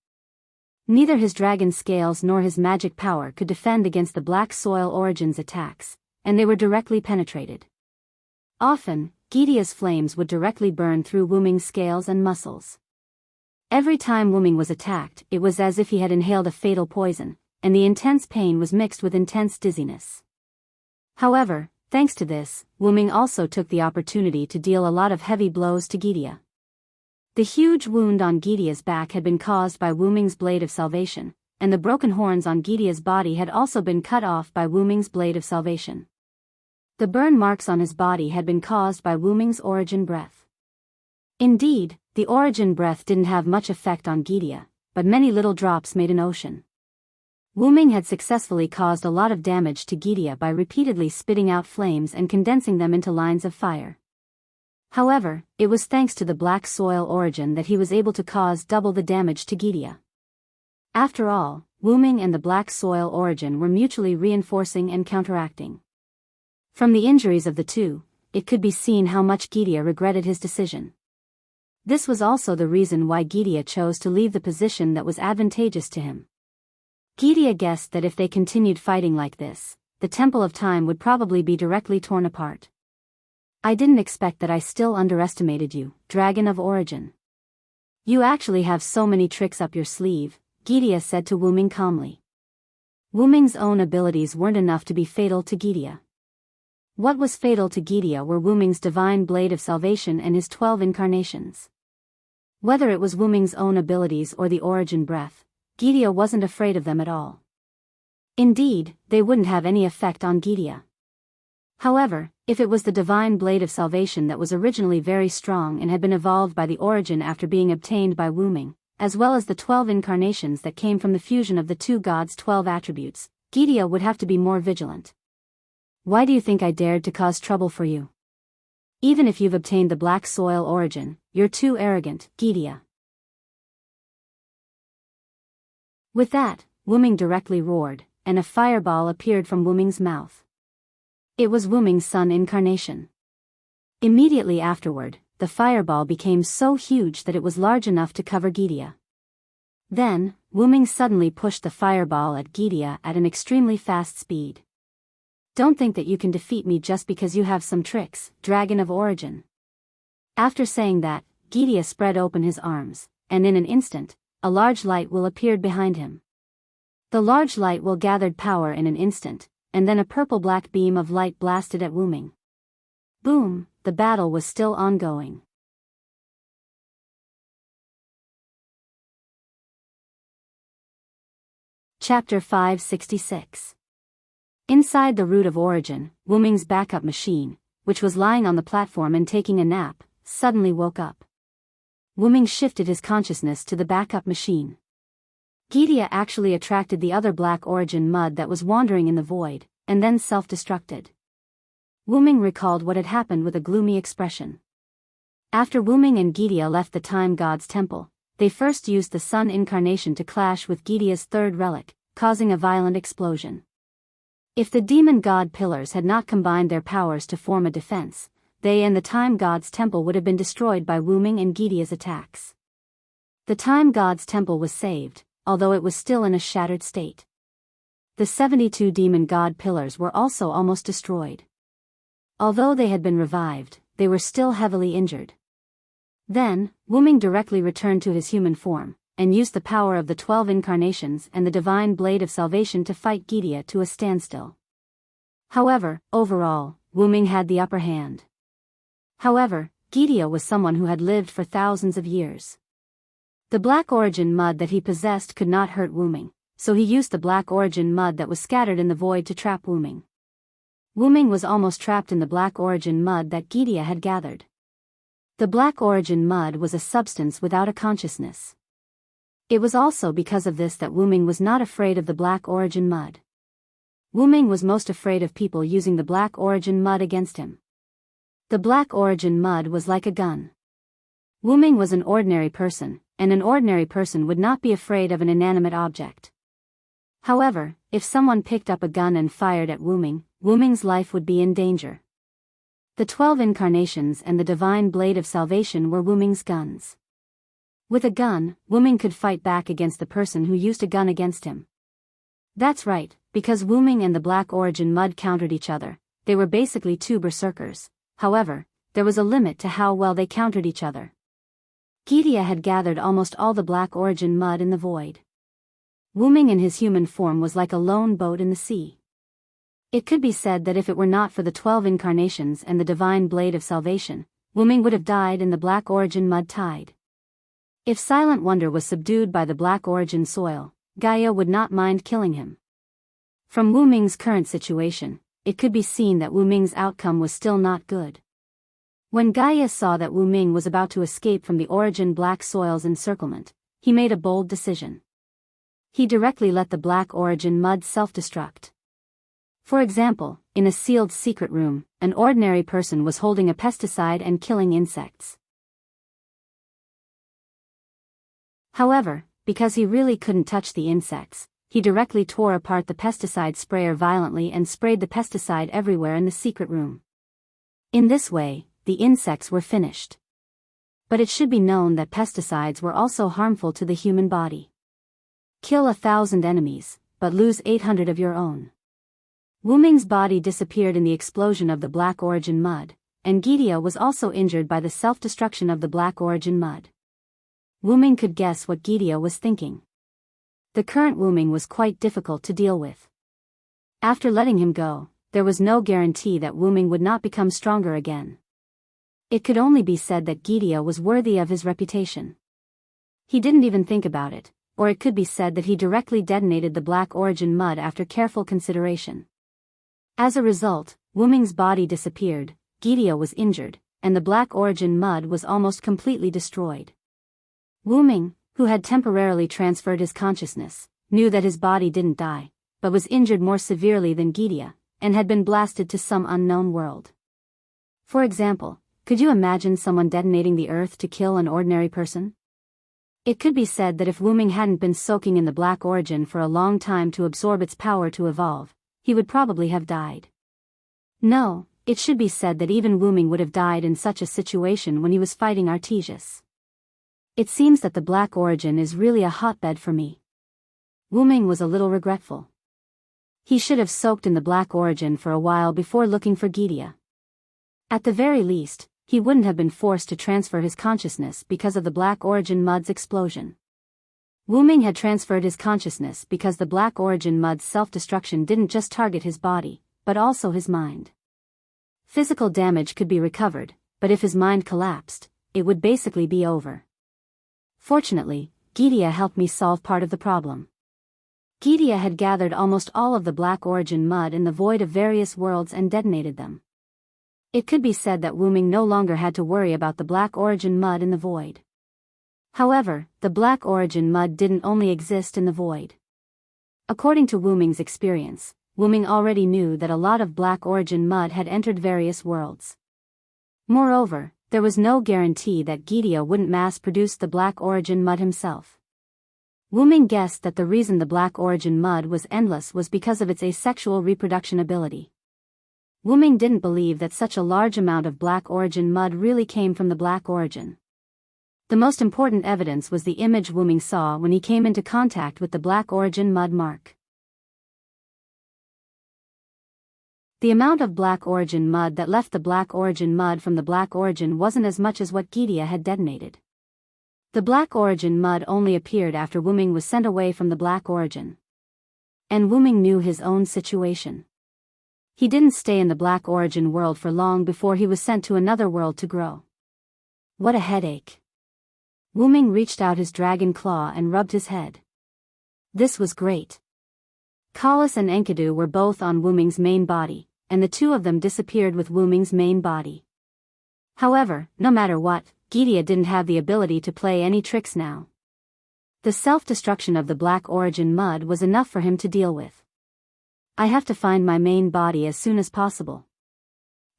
Neither his dragon scales nor his magic power could defend against the black soil origin's attacks, and they were directly penetrated. Often, Gidia's flames would directly burn through Wuming's scales and muscles. Every time Wuming was attacked, it was as if he had inhaled a fatal poison, and the intense pain was mixed with intense dizziness. However, Thanks to this, Wuming also took the opportunity to deal a lot of heavy blows to Gidia. The huge wound on Gidia's back had been caused by Wuming's blade of salvation, and the broken horns on Gidia's body had also been cut off by Wuming's blade of salvation. The burn marks on his body had been caused by Wuming's origin breath. Indeed, the origin breath didn't have much effect on Gidia, but many little drops made an ocean. Wuming had successfully caused a lot of damage to Gidia by repeatedly spitting out flames and condensing them into lines of fire. However, it was thanks to the black soil origin that he was able to cause double the damage to Gidia. After all, Wuming and the black soil origin were mutually reinforcing and counteracting. From the injuries of the two, it could be seen how much Gidia regretted his decision. This was also the reason why Gidia chose to leave the position that was advantageous to him. Gidia guessed that if they continued fighting like this, the Temple of Time would probably be directly torn apart. I didn't expect that. I still underestimated you, Dragon of Origin. You actually have so many tricks up your sleeve, Gidia said to Wuming calmly. Wuming's own abilities weren't enough to be fatal to Gidia. What was fatal to Gidia were Wuming's divine blade of salvation and his 12 incarnations. Whether it was Wuming's own abilities or the origin breath, Gidia wasn't afraid of them at all. Indeed, they wouldn't have any effect on Gidia. However, if it was the divine blade of salvation that was originally very strong and had been evolved by the origin after being obtained by Wuming, as well as the 12 incarnations that came from the fusion of the two gods' 12 attributes, Gidia would have to be more vigilant. Why do you think I dared to cause trouble for you? Even if you've obtained the black soil origin, you're too arrogant, Gidia. With that, Wuming directly roared, and a fireball appeared from Wuming's mouth. It was Wuming's sun incarnation. Immediately afterward, the fireball became so huge that it was large enough to cover Gidia. Then, Wuming suddenly pushed the fireball at Gidia at an extremely fast speed. Don't think that you can defeat me just because you have some tricks, Dragon of Origin. After saying that, Gidia spread open his arms, and in an instant, a large light will appeared behind him. The large light will gathered power in an instant, and then a purple-black beam of light blasted at Wuming. Boom, the battle was still ongoing. Chapter 566. Inside the Root of Origin, Wuming's backup machine, which was lying on the platform and taking a nap, suddenly woke up. Wuming shifted his consciousness to the backup machine. Gidia actually attracted the other black origin mud that was wandering in the void, and then self-destructed. Wuming recalled what had happened with a gloomy expression. After Wuming and Gidia left the Time God's temple, they first used the sun incarnation to clash with Gidia's third relic, causing a violent explosion. If the demon god pillars had not combined their powers to form a defense, they and the Time God's temple would have been destroyed by Wuming and Gidia's attacks. The Time God's temple was saved, although it was still in a shattered state. The 72 demon god pillars were also almost destroyed. Although they had been revived, they were still heavily injured. Then, Wuming directly returned to his human form, and used the power of the 12 incarnations and the divine blade of salvation to fight Gidia to a standstill. However, overall, Wuming had the upper hand. However, Gidia was someone who had lived for thousands of years. The black origin mud that he possessed could not hurt Wuming, so he used the black origin mud that was scattered in the void to trap Wuming. Wuming was almost trapped in the black origin mud that Gidia had gathered. The black origin mud was a substance without a consciousness. It was also because of this that Wuming was not afraid of the black origin mud. Wuming was most afraid of people using the black origin mud against him. The black origin mud was like a gun. Wuming was an ordinary person, and an ordinary person would not be afraid of an inanimate object. However, if someone picked up a gun and fired at Wuming, Wuming's life would be in danger. The 12 incarnations and the divine blade of salvation were Wuming's guns. With a gun, Wuming could fight back against the person who used a gun against him. That's right, because Wuming and the black origin mud countered each other, they were basically two berserkers. However, there was a limit to how well they countered each other. Gidia had gathered almost all the black origin mud in the void. Wuming in his human form was like a lone boat in the sea. It could be said that if it were not for the 12 incarnations and the divine blade of salvation, Wu-Ming would have died in the Black Origin mud tide. If Silent Wonder was subdued by the Black Origin soil, Gaia would not mind killing him. From Wu-Ming's current situation, it could be seen that Wu-Ming's outcome was still not good. When Gaia saw that Wu-Ming was about to escape from the Origin Black Soil's encirclement, he made a bold decision. He directly let the Black Origin mud self-destruct. For example, in a sealed secret room, an ordinary person was holding a pesticide and killing insects. However, because he really couldn't touch the insects, he directly tore apart the pesticide sprayer violently and sprayed the pesticide everywhere in the secret room. In this way, the insects were finished. But it should be known that pesticides were also harmful to the human body. Kill 1,000 enemies, but lose 800 of your own. Wu-Ming's body disappeared in the explosion of the Black Origin mud, and Gidia was also injured by the self-destruction of the Black Origin mud. Wu-Ming could guess what Gidia was thinking. The current Wu-Ming was quite difficult to deal with. After letting him go, there was no guarantee that Wu-Ming would not become stronger again. It could only be said that Gidia was worthy of his reputation. He didn't even think about it, or it could be said that he directly detonated the Black Origin mud after careful consideration. As a result, Wu-Ming's body disappeared, Gidia was injured, and the Black Origin mud was almost completely destroyed. Wu-Ming, who had temporarily transferred his consciousness, knew that his body didn't die, but was injured more severely than Gidia, and had been blasted to some unknown world. For example, could you imagine someone detonating the Earth to kill an ordinary person? It could be said that if Wu-Ming hadn't been soaking in the Black Origin for a long time to absorb its power to evolve, he would probably have died. No, it should be said that even Wu-Ming would have died in such a situation when he was fighting Artesius. It seems that the Black Origin is really a hotbed for me. Wu-Ming was a little regretful. He should have soaked in the Black Origin for a while before looking for Gidia. At the very least, he wouldn't have been forced to transfer his consciousness because of the Black Origin mud's explosion. Wu-Ming had transferred his consciousness because the Black Origin mud's self-destruction didn't just target his body, but also his mind. Physical damage could be recovered, but if his mind collapsed, it would basically be over. Fortunately, Gidia helped me solve part of the problem. Gidia had gathered almost all of the Black Origin mud in the void of various worlds and detonated them. It could be said that Wu-Ming no longer had to worry about the Black Origin mud in the void. However, the Black Origin mud didn't only exist in the void. According to Wu-Ming's experience, Wu-Ming already knew that a lot of Black Origin mud had entered various worlds. Moreover, there was no guarantee that Gidia wouldn't mass-produce the Black Origin mud himself. Wu-Ming guessed that the reason the Black Origin mud was endless was because of its asexual reproduction ability. Wu-Ming didn't believe that such a large amount of Black Origin mud really came from the Black Origin. The most important evidence was the image Wu-Ming saw when he came into contact with the Black Origin mud mark. The amount of Black Origin mud that left the Black Origin mud from the Black Origin wasn't as much as what Gidia had detonated. The Black Origin mud only appeared after Wu-Ming was sent away from the Black Origin. And Wu-Ming knew his own situation. He didn't stay in the Black Origin world for long before he was sent to another world to grow. What a headache. Wu-Ming reached out his dragon claw and rubbed his head. This was great. Kalas and Enkidu were both on Wu-Ming's main body, and the two of them disappeared with Wu-Ming's main body. However, no matter what, Gidia didn't have the ability to play any tricks now. The self-destruction of the Black Origin mud was enough for him to deal with. I have to find my main body as soon as possible.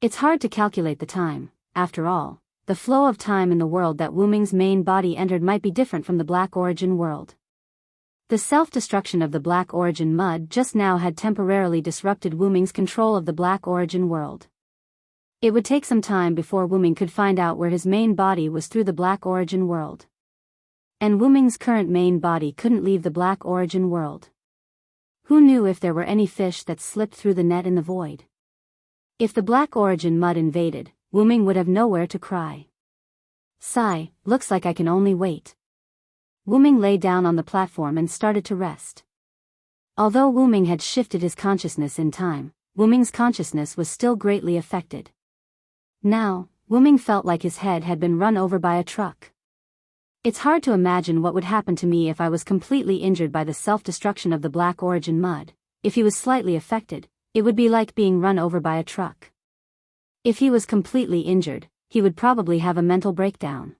It's hard to calculate the time, after all, the flow of time in the world that Wu-Ming's main body entered might be different from the Black Origin world. The self-destruction of the Black Origin mud just now had temporarily disrupted Wu-Ming's control of the Black Origin world. It would take some time before Wu-Ming could find out where his main body was through the Black Origin world. And Wu-Ming's current main body couldn't leave the Black Origin world. Who knew if there were any fish that slipped through the net in the void? If the Black Origin mud invaded, Wu-Ming would have nowhere to cry. Sigh, looks like I can only wait. Wu-Ming lay down on the platform and started to rest. Although Wu-Ming had shifted his consciousness in time, Wuming's consciousness was still greatly affected. Now, Wuming felt like his head had been run over by a truck. It's hard to imagine what would happen to me if I was completely injured by the self-destruction of the Black Origin mud. If he was slightly affected, it would be like being run over by a truck. If he was completely injured, he would probably have a mental breakdown.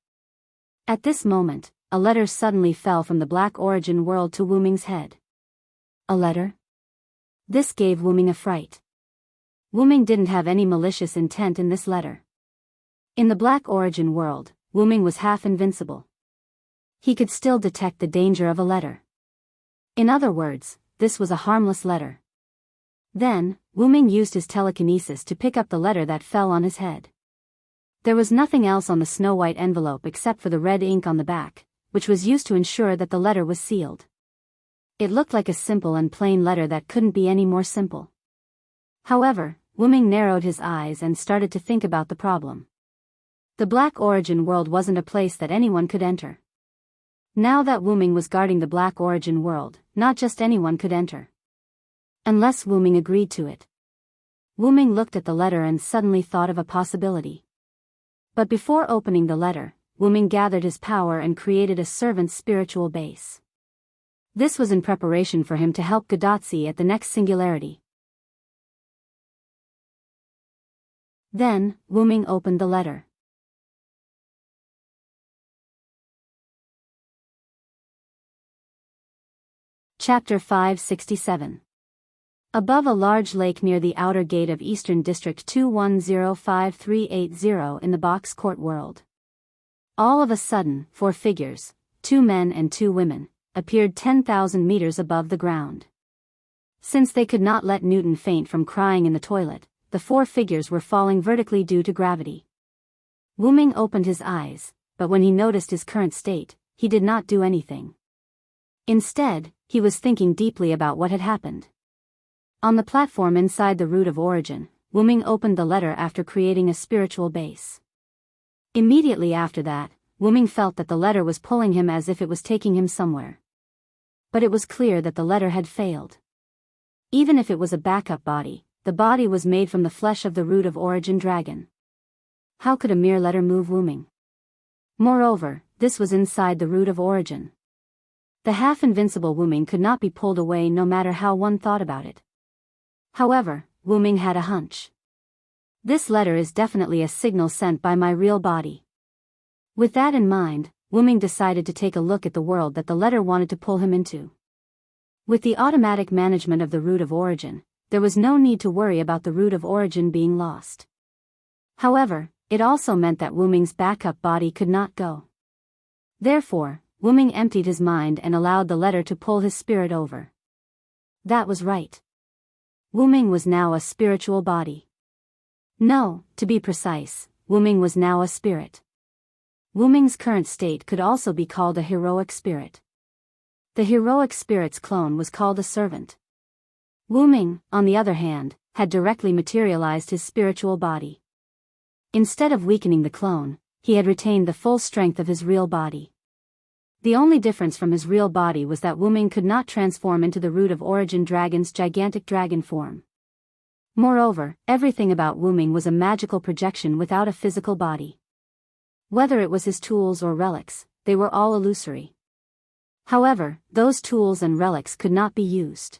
At this moment, a letter suddenly fell from the Black Origin world to Wuming's head. A letter? This gave Wuming a fright. Wuming didn't have any malicious intent in this letter. In the Black Origin world, Wuming was half invincible. He could still detect the danger of a letter. In other words, this was a harmless letter. Then, Wuming used his telekinesis to pick up the letter that fell on his head. There was nothing else on the snow-white envelope except for the red ink on the back, which was used to ensure that the letter was sealed. It looked like a simple and plain letter that couldn't be any more simple. However, Wuming narrowed his eyes and started to think about the problem. The Black Origin world wasn't a place that anyone could enter. Now that Wuming was guarding the Black Origin world, not just anyone could enter. Unless Wuming agreed to it. Wuming looked at the letter and suddenly thought of a possibility. But before opening the letter, Wuming gathered his power and created a servant's spiritual base. This was in preparation for him to help Gadotsi at the next singularity. Then, Wuming opened the letter. Chapter 567. Above a large lake near the outer gate of Eastern District 2105380 in the Box Court world. All of a sudden, 4 figures, 2 men and 2 women, appeared 10,000 meters above the ground. Since they could not let Newton faint from crying in the toilet, the 4 figures were falling vertically due to gravity. Wuming opened his eyes, but when he noticed his current state, he did not do anything. Instead, he was thinking deeply about what had happened. On the platform inside the Root of Origin, Wuming opened the letter after creating a spiritual base. Immediately after that, Wuming felt that the letter was pulling him as if it was taking him somewhere. But it was clear that the letter had failed. Even if it was a backup body, the body was made from the flesh of the Root of Origin dragon. How could a mere letter move Wuming? Moreover, this was inside the Root of Origin. The half-invincible Wuming could not be pulled away no matter how one thought about it. However, Wuming had a hunch. This letter is definitely a signal sent by my real body. With that in mind, Wuming decided to take a look at the world that the letter wanted to pull him into. With the automatic management of the Root of Origin, there was no need to worry about the Root of Origin being lost. However, it also meant that Wuming's backup body could not go. Therefore, Wuming emptied his mind and allowed the letter to pull his spirit over. That was right. Wuming was now a spiritual body. No, to be precise, Wuming was now a spirit. Wuming's current state could also be called a heroic spirit. The heroic spirit's clone was called a servant. Wuming, on the other hand, had directly materialized his spiritual body. Instead of weakening the clone, he had retained the full strength of his real body. The only difference from his real body was that Wuming could not transform into the Root of Origin dragon's gigantic dragon form. Moreover, everything about Wuming was a magical projection without a physical body. Whether it was his tools or relics, they were all illusory. However, those tools and relics could not be used.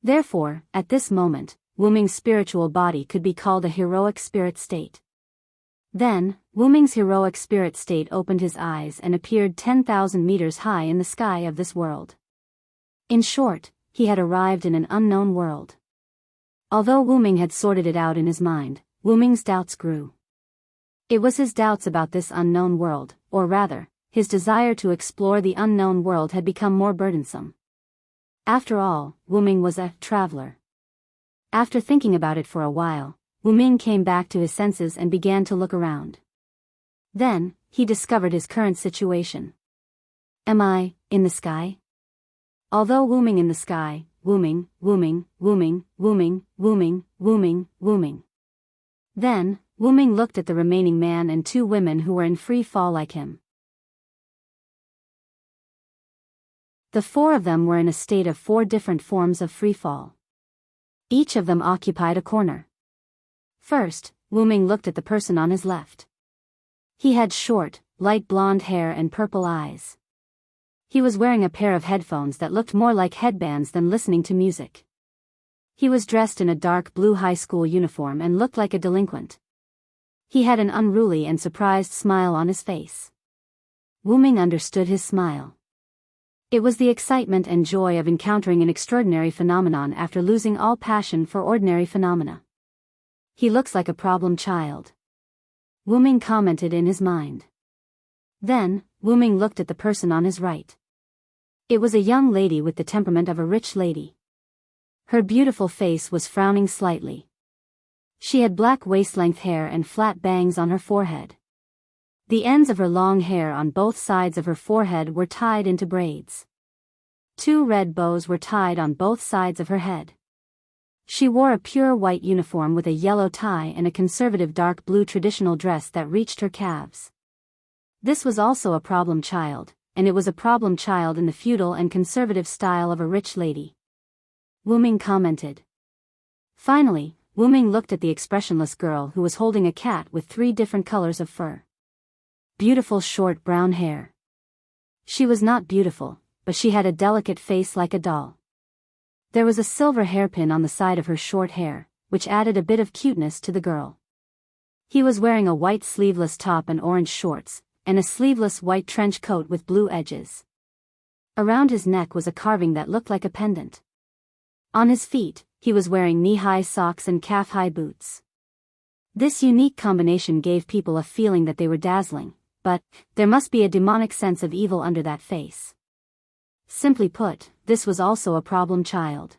Therefore, at this moment, Wuming's spiritual body could be called a heroic spirit state. Then, Wuming's heroic spirit state opened his eyes and appeared 10,000 meters high in the sky of this world. In short, he had arrived in an unknown world. Although Wuming had sorted it out in his mind, Wuming's doubts grew. It was his doubts about this unknown world, or rather, his desire to explore the unknown world had become more burdensome. After all, Wuming was a traveler. After thinking about it for a while, Wuming came back to his senses and began to look around. Then, he discovered his current situation. Am I, in the sky? Although Wuming in the sky, Wuming, Wuming, Wuming, Wuming, Wuming, Wuming, Wuming. Then, Wuming looked at the remaining man and 2 women who were in free fall like him. The 4 of them were in a state of 4 different forms of free fall. Each of them occupied a corner. First, Wu Ming looked at the person on his left. He had short, light blonde hair and purple eyes. He was wearing a pair of headphones that looked more like headbands than listening to music. He was dressed in a dark blue high school uniform and looked like a delinquent. He had an unruly and surprised smile on his face. Wu Ming understood his smile. It was the excitement and joy of encountering an extraordinary phenomenon after losing all passion for ordinary phenomena. He looks like a problem child. Wu Ming commented in his mind. Then, Wu Ming looked at the person on his right. It was a young lady with the temperament of a rich lady. Her beautiful face was frowning slightly. She had black waist-length hair and flat bangs on her forehead. The ends of her long hair on both sides of her forehead were tied into braids. 2 red bows were tied on both sides of her head. She wore a pure white uniform with a yellow tie and a conservative dark blue traditional dress that reached her calves. This was also a problem child, and it was a problem child in the feudal and conservative style of a rich lady. Wu Ming commented. Finally, Wu Ming looked at the expressionless girl who was holding a cat with 3 different colors of fur. Beautiful short brown hair. She was not beautiful, but she had a delicate face like a doll. There was a silver hairpin on the side of her short hair, which added a bit of cuteness to the girl. He was wearing a white sleeveless top and orange shorts, and a sleeveless white trench coat with blue edges. Around his neck was a carving that looked like a pendant. On his feet, he was wearing knee-high socks and calf-high boots. This unique combination gave people a feeling that they were dazzling, but there must be a demonic sense of evil under that face. Simply put, this was also a problem child.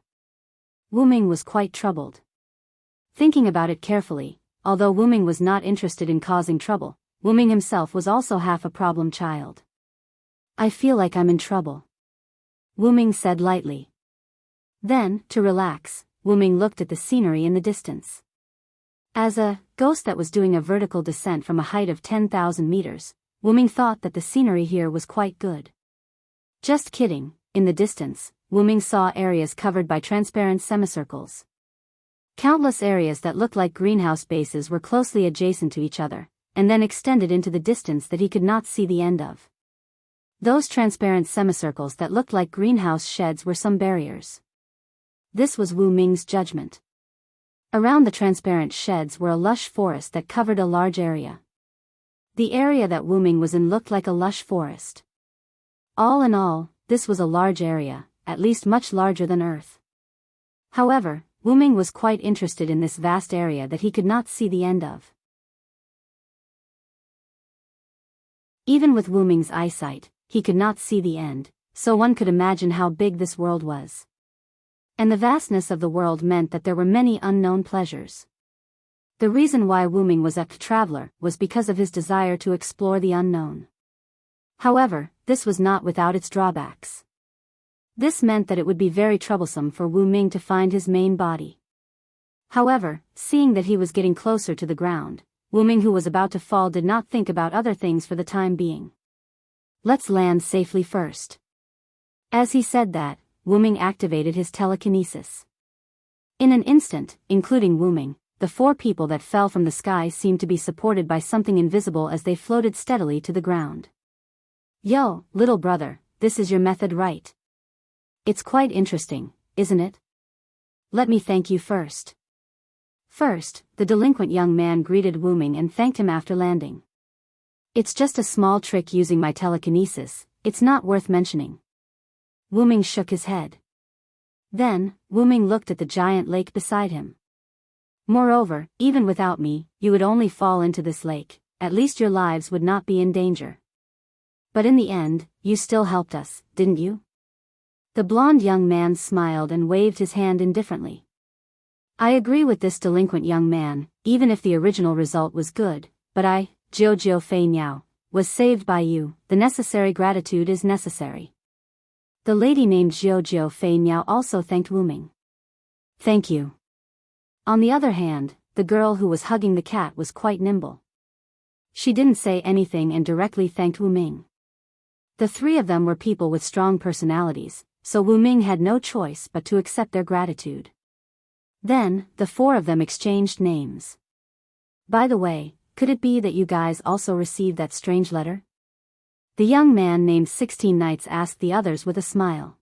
Wu Ming was quite troubled. Thinking about it carefully, although Wu Ming was not interested in causing trouble, Wu Ming himself was also half a problem child. I feel like I'm in trouble, Wu Ming said lightly. Then, to relax, Wu Ming looked at the scenery in the distance. As a ghost that was doing a vertical descent from a height of 10,000 meters, Wu Ming thought that the scenery here was quite good. Just kidding, in the distance, Wu Ming saw areas covered by transparent semicircles. Countless areas that looked like greenhouse bases were closely adjacent to each other, and then extended into the distance that he could not see the end of. Those transparent semicircles that looked like greenhouse sheds were some barriers. This was Wu Ming's judgment. Around the transparent sheds were a lush forest that covered a large area. The area that Wu Ming was in looked like a lush forest. All in all, this was a large area, at least much larger than Earth. However, Wu Ming was quite interested in this vast area that he could not see the end of. Even with Wu Ming's eyesight, he could not see the end, so one could imagine how big this world was. And the vastness of the world meant that there were many unknown pleasures. The reason why Wu Ming was a traveler was because of his desire to explore the unknown. However, this was not without its drawbacks. This meant that it would be very troublesome for Wu Ming to find his main body. However, seeing that he was getting closer to the ground, Wu Ming, who was about to fall, did not think about other things for the time being. Let's land safely first. As he said that, Wu Ming activated his telekinesis. In an instant, including Wu Ming, the 4 people that fell from the sky seemed to be supported by something invisible as they floated steadily to the ground. Yo, little brother, this is your method, right? It's quite interesting, isn't it? Let me thank you first. First, the delinquent young man greeted Wu Ming and thanked him after landing. It's just a small trick using my telekinesis, it's not worth mentioning. Wu Ming shook his head. Then, Wu Ming looked at the giant lake beside him. Moreover, even without me, you would only fall into this lake, at least your lives would not be in danger. But in the end, you still helped us, didn't you? The blonde young man smiled and waved his hand indifferently. I agree with this delinquent young man, even if the original result was good, but I, Jiu Fei Niao, was saved by you, the necessary gratitude is necessary. The lady named Jiu Fei Niao also thanked Wu Ming. Thank you. On the other hand, the girl who was hugging the cat was quite nimble. She didn't say anything and directly thanked Wu Ming. The 3 of them were people with strong personalities, so Wu Ming had no choice but to accept their gratitude. Then, the four of them exchanged names. By the way, could it be that you guys also received that strange letter? The young man named 16 Nights asked the others with a smile.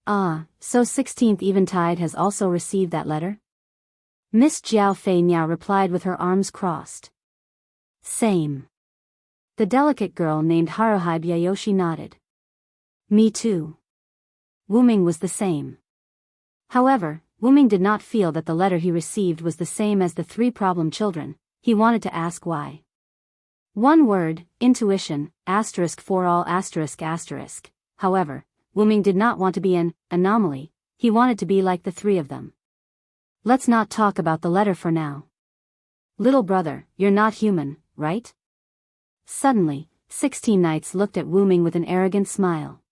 Ah, so 16th Eventide has also received that letter? Miss Jiao Fei Niao replied with her arms crossed. Same. The delicate girl named Haruhi Byayoshi nodded. Me too. Wu Ming was the same. However, Wu Ming did not feel that the letter he received was the same as the three problem children. He wanted to ask why. One word, intuition, asterisk for all asterisk asterisk. However, Wu Ming did not want to be an anomaly, he wanted to be like the three of them. Let's not talk about the letter for now. Little brother, you're not human, right? Suddenly, 16 Nights looked at Wu Ming with an arrogant smile.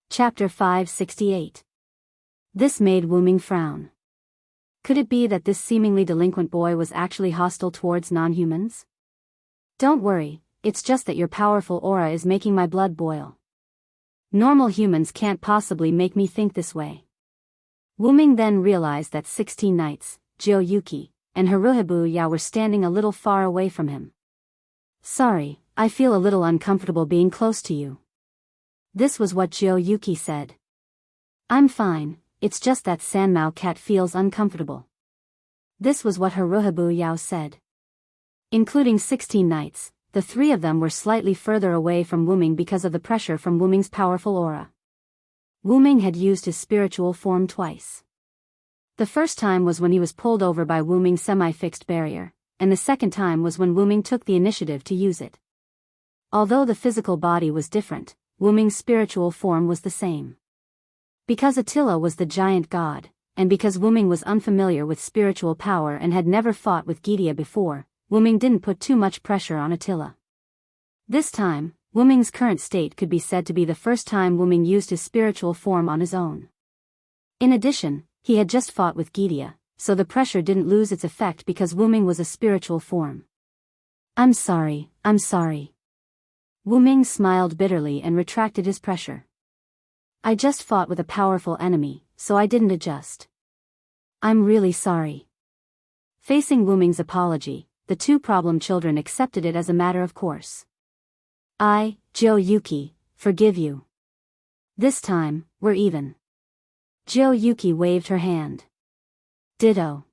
Chapter 568. This made Wu Ming frown. Could it be that this seemingly delinquent boy was actually hostile towards non-humans? Don't worry, it's just that your powerful aura is making my blood boil. Normal humans can't possibly make me think this way. Wu Ming then realized that 16 Nights, Jiu Yuki, and Haruhibu Ya were standing a little far away from him. Sorry, I feel a little uncomfortable being close to you. This was what Jiu Yuki said. I'm fine, it's just that Sanmao cat feels uncomfortable. This was what Haruhibu Yao said. Including 16 Nights, the three of them were slightly further away from Wu Ming because of the pressure from Wu Ming's powerful aura. Wu Ming had used his spiritual form twice. The first time was when he was pulled over by Wu Ming's semi-fixed barrier, and the second time was when Wu Ming took the initiative to use it. Although the physical body was different, Wu Ming's spiritual form was the same. Because Attila was the giant god, and because Wu Ming was unfamiliar with spiritual power and had never fought with Gidia before, Wu Ming didn't put too much pressure on Attila. This time, Wu Ming's current state could be said to be the first time Wu Ming used his spiritual form on his own. In addition, he had just fought with Gidia, so the pressure didn't lose its effect because Wu Ming was a spiritual form. I'm sorry. Wu Ming smiled bitterly and retracted his pressure. I just fought with a powerful enemy, so I didn't adjust. I'm really sorry. Facing Wu Ming's apology, the two problem children accepted it as a matter of course. I, Jiu Yuki, forgive you. This time, we're even. Jiu Yuki waved her hand. Ditto.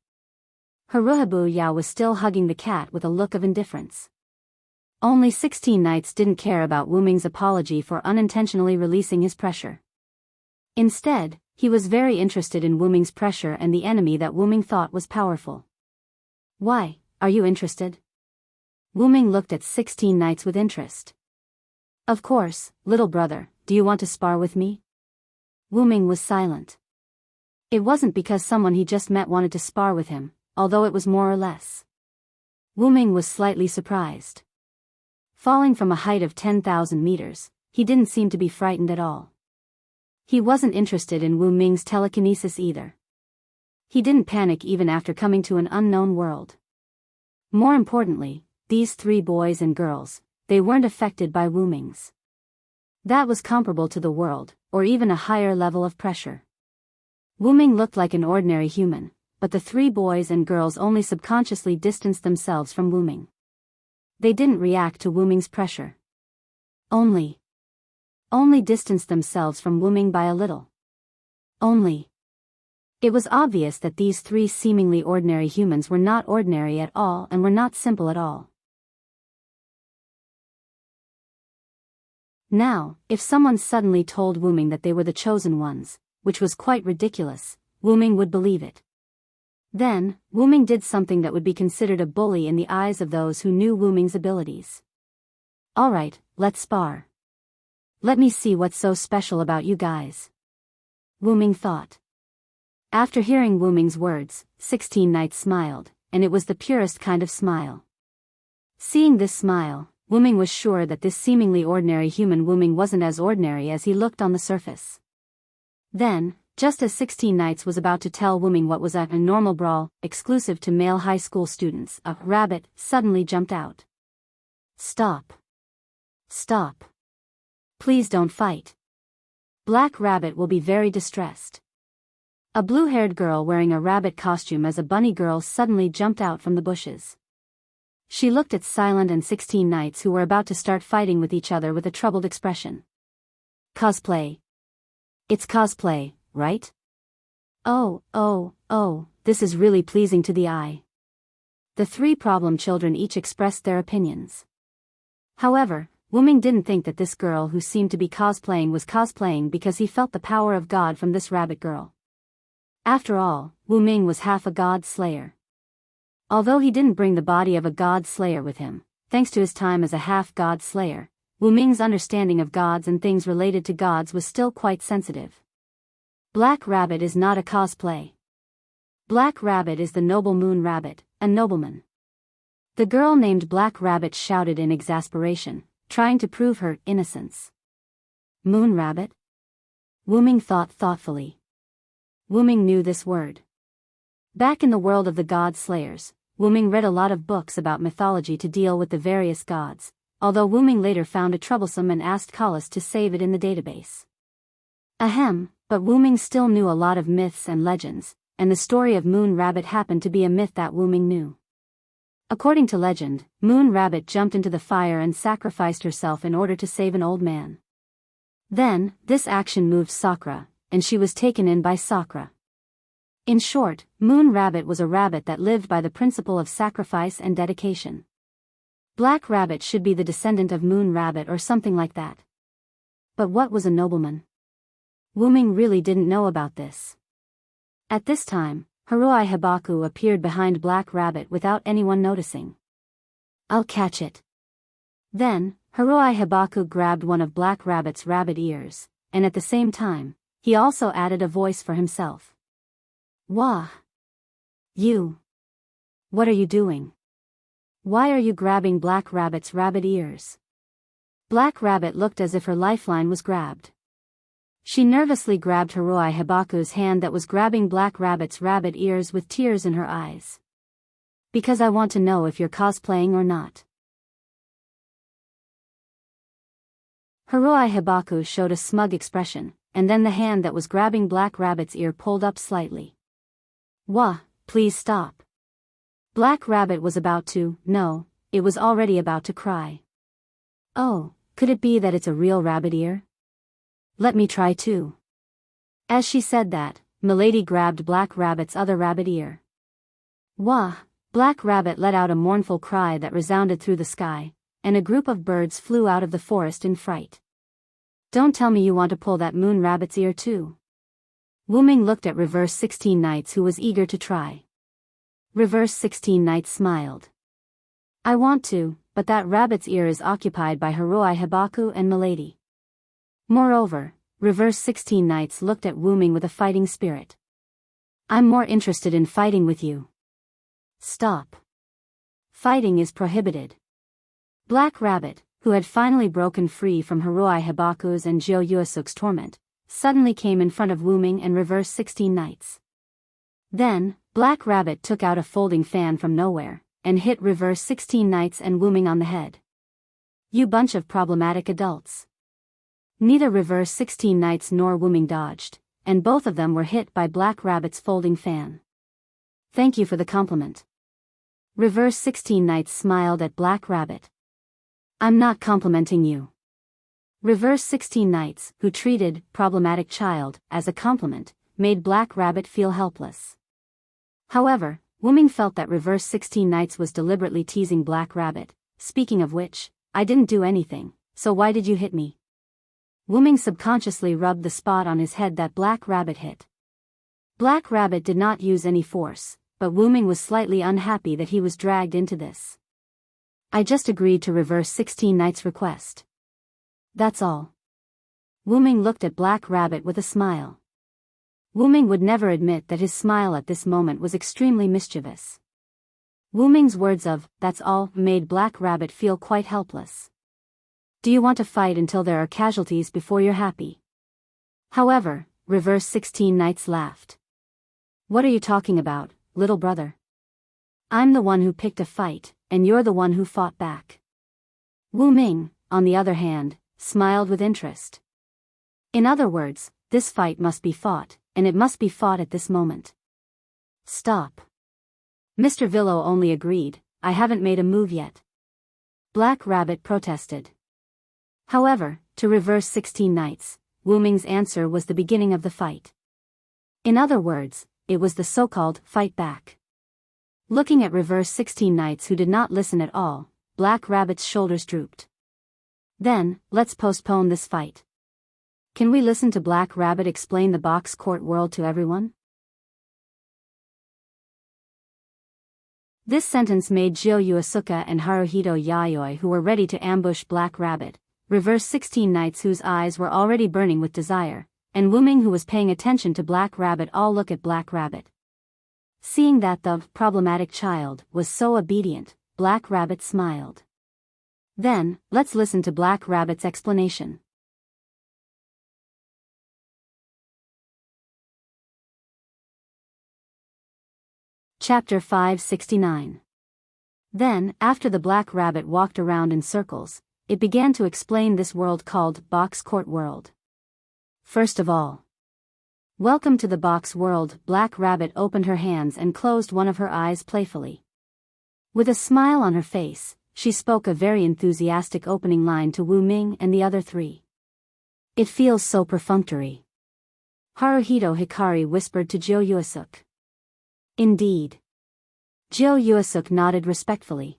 Haruhibu Yao was still hugging the cat with a look of indifference. Only 16 Nights didn't care about Wu Ming's apology for unintentionally releasing his pressure. Instead, he was very interested in Wu Ming's pressure and the enemy that Wu Ming thought was powerful. Why, are you interested? Wu Ming looked at 16 Nights with interest. Of course, little brother, do you want to spar with me? Wu Ming was silent. It wasn't because someone he just met wanted to spar with him, although it was more or less. Wu Ming was slightly surprised. Falling from a height of 10,000 meters, he didn't seem to be frightened at all. He wasn't interested in Wu Ming's telekinesis either. He didn't panic even after coming to an unknown world. More importantly, these three boys and girls, they weren't affected by Wu Ming's. That was comparable to the world, or even a higher level of pressure. Wu Ming looked like an ordinary human, but the three boys and girls only subconsciously distanced themselves from Wu Ming. They didn't react to Wu Ming's pressure. Only distanced themselves from Wu Ming by a little. It was obvious that these three seemingly ordinary humans were not ordinary at all and were not simple at all. Now, if someone suddenly told Wu Ming that they were the chosen ones, which was quite ridiculous, Wu Ming would believe it. Then, Wu Ming did something that would be considered a bully in the eyes of those who knew Wu Ming's abilities. Alright, let's spar. Let me see what's so special about you guys. Wu Ming thought. After hearing Wu Ming's words, 16 Nights smiled, and it was the purest kind of smile. Seeing this smile, Wu Ming was sure that this seemingly ordinary human Wu Ming wasn't as ordinary as he looked on the surface. Then, just as 16 Nights was about to tell Wu Ming what was a normal brawl, exclusive to male high school students, a rabbit suddenly jumped out. Stop. Please don't fight. Black Rabbit will be very distressed. A blue-haired girl wearing a rabbit costume as a bunny girl suddenly jumped out from the bushes. She looked at Silent and 16 knights who were about to start fighting with each other with a troubled expression. Cosplay. It's cosplay, right? Oh, this is really pleasing to the eye. The three problem children each expressed their opinions. However, Wu-Ming didn't think that this girl who seemed to be cosplaying was cosplaying because he felt the power of God from this rabbit girl. After all, Wu-Ming was half a god slayer. Although he didn't bring the body of a god slayer with him, thanks to his time as a half-god slayer, Wu-Ming's understanding of gods and things related to gods was still quite sensitive. Black Rabbit is not a cosplay. Black Rabbit is the noble Moon Rabbit, a nobleman. The girl named Black Rabbit shouted in exasperation, trying to prove her innocence. Moon Rabbit? Wu-Ming thought thoughtfully. Wu-Ming knew this word. Back in the world of the god slayers, Wu-Ming read a lot of books about mythology to deal with the various gods, although Wu-Ming later found it troublesome and asked Collis to save it in the database. Ahem, but Wu-Ming still knew a lot of myths and legends, and the story of Moon Rabbit happened to be a myth that Wu-Ming knew. According to legend, Moon Rabbit jumped into the fire and sacrificed herself in order to save an old man. Then, this action moved Sakura, and she was taken in by Sakura. In short, Moon Rabbit was a rabbit that lived by the principle of sacrifice and dedication. Black Rabbit should be the descendant of Moon Rabbit or something like that. But what was a nobleman? Wu-Ming really didn't know about this. At this time, Haruai Hibaku appeared behind Black Rabbit without anyone noticing. I'll catch it. Then, Haruai Hibaku grabbed one of Black Rabbit's rabbit ears, and at the same time, he also added a voice for himself. Wah! You! What are you doing? Why are you grabbing Black Rabbit's rabbit ears? Black Rabbit looked as if her lifeline was grabbed. She nervously grabbed Haruai Hibaku's hand that was grabbing Black Rabbit's rabbit ears with tears in her eyes. Because I want to know if you're cosplaying or not. Haruai Hibaku showed a smug expression, and then the hand that was grabbing Black Rabbit's ear pulled up slightly. Wah, please stop. Black Rabbit was about to, no, it was already about to cry. Oh, could it be that it's a real rabbit ear? Let me try too. As she said that, Milady grabbed Black Rabbit's other rabbit ear. Wah! Black Rabbit let out a mournful cry that resounded through the sky, and a group of birds flew out of the forest in fright. Don't tell me you want to pull that Moon Rabbit's ear too. Wu-Ming looked at Reverse 16 Knights who was eager to try. Reverse 16 Knights smiled. I want to, but that rabbit's ear is occupied by Haruai Hibaku and Milady. Moreover, Reverse 16 Knights looked at Wu-Ming with a fighting spirit. I'm more interested in fighting with you. Stop. Fighting is prohibited. Black Rabbit, who had finally broken free from Haruai Hibaku's and Jiu Yuasuk's torment, suddenly came in front of Wu-Ming and Reverse 16 Knights. Then, Black Rabbit took out a folding fan from nowhere, and hit Reverse 16 Knights and Wu-Ming on the head. You bunch of problematic adults. Neither Reverse 16 Knights nor Wu-Ming dodged, and both of them were hit by Black Rabbit's folding fan. Thank you for the compliment. Reverse 16 Knights smiled at Black Rabbit. I'm not complimenting you. Reverse 16 Knights, who treated problematic child as a compliment, made Black Rabbit feel helpless. However, Wu-Ming felt that Reverse 16 Knights was deliberately teasing Black Rabbit. Speaking of which, I didn't do anything, so why did you hit me? Wu-Ming subconsciously rubbed the spot on his head that Black Rabbit hit. Black Rabbit did not use any force, but Wu-Ming was slightly unhappy that he was dragged into this. I just agreed to Reverse 16 Knights' request. That's all. Wu-Ming looked at Black Rabbit with a smile. Wu-Ming would never admit that his smile at this moment was extremely mischievous. Wu-Ming's words of, that's all, made Black Rabbit feel quite helpless. Do you want to fight until there are casualties before you're happy? However, Reverse 16 Knights laughed. What are you talking about, little brother? I'm the one who picked a fight, and you're the one who fought back. Wu-Ming, on the other hand, smiled with interest. In other words, this fight must be fought, and it must be fought at this moment. Stop. Mr. Villo only agreed, I haven't made a move yet. Black Rabbit protested. However, to reverse 16 Knights, Wu Ming's answer was the beginning of the fight. In other words, it was the so-called fight back. Looking at reverse 16 Knights who did not listen at all, Black Rabbit's shoulders drooped. Then, let's postpone this fight. Can we listen to Black Rabbit explain the box court world to everyone? This sentence made Jio Yuasuke and Haruhito Yayoi, who were ready to ambush Black Rabbit, reverse 16 Knights whose eyes were already burning with desire, and Wu Ming who was paying attention to Black Rabbit all look at Black Rabbit. Seeing that the problematic child was so obedient, Black Rabbit smiled. Then, let's listen to Black Rabbit's explanation. Chapter 569. Then, after the Black Rabbit walked around in circles, it began to explain this world called Box Court World. First of all, welcome to the box world. Black Rabbit opened her hands and closed one of her eyes playfully. With a smile on her face, she spoke a very enthusiastic opening line to Wu Ming and the other three. It feels so perfunctory. Haruhito Hikari whispered to Jio Yuasuke. Indeed. Jio Yuasuke nodded respectfully.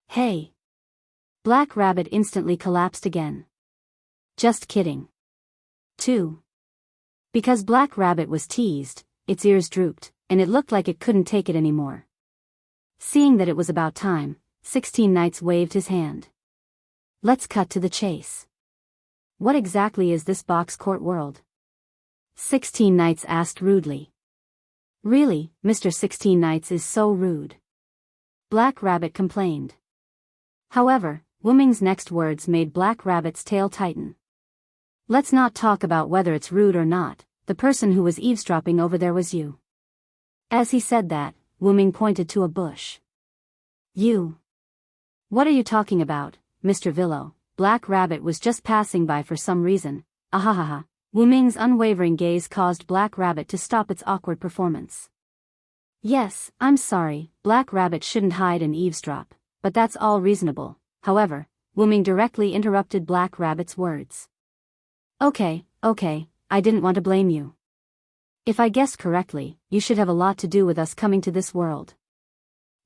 Hey. Black Rabbit instantly collapsed again. Just kidding. 2. Because Black Rabbit was teased, its ears drooped, and it looked like it couldn't take it anymore. Seeing that it was about time, 16 Knights waved his hand. Let's cut to the chase. What exactly is this box court world? 16 Knights asked rudely. Really, Mr. 16 Knights is so rude. Black Rabbit complained. However, Wu Ming's next words made Black Rabbit's tail tighten. Let's not talk about whether it's rude or not, the person who was eavesdropping over there was you. As he said that, Wu Ming pointed to a bush. You. What are you talking about, Mr. Villo? Black Rabbit was just passing by for some reason. Ahahaha. Wu Ming's unwavering gaze caused Black Rabbit to stop its awkward performance. Yes, I'm sorry, Black Rabbit shouldn't hide and eavesdrop, but that's all reasonable. However, Wu Ming directly interrupted Black Rabbit's words. Okay, I didn't want to blame you. If I guessed correctly, you should have a lot to do with us coming to this world.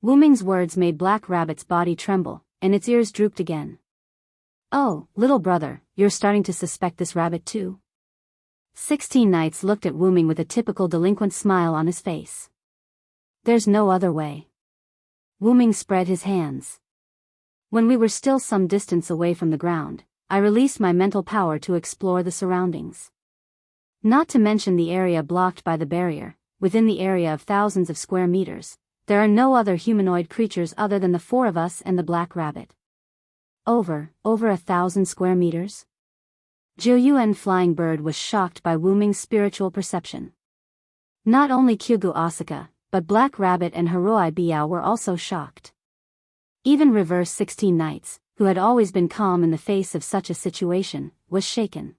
Wu Ming's words made Black Rabbit's body tremble, and its ears drooped again. Oh, little brother, you're starting to suspect this rabbit too? 16 Knights looked at Wu Ming with a typical delinquent smile on his face. There's no other way. Wu Ming spread his hands. When we were still some distance away from the ground, I released my mental power to explore the surroundings. Not to mention the area blocked by the barrier, within the area of thousands of square meters, there are no other humanoid creatures other than the 4 of us and the Black Rabbit. Over 1,000 square meters? Zhou Yuan Flying Bird was shocked by Wu Ming's spiritual perception. Not only Kyugu Asuka, but Black Rabbit and Hiroi Biao were also shocked. Even reverse 16 Knights, who had always been calm in the face of such a situation, was shaken.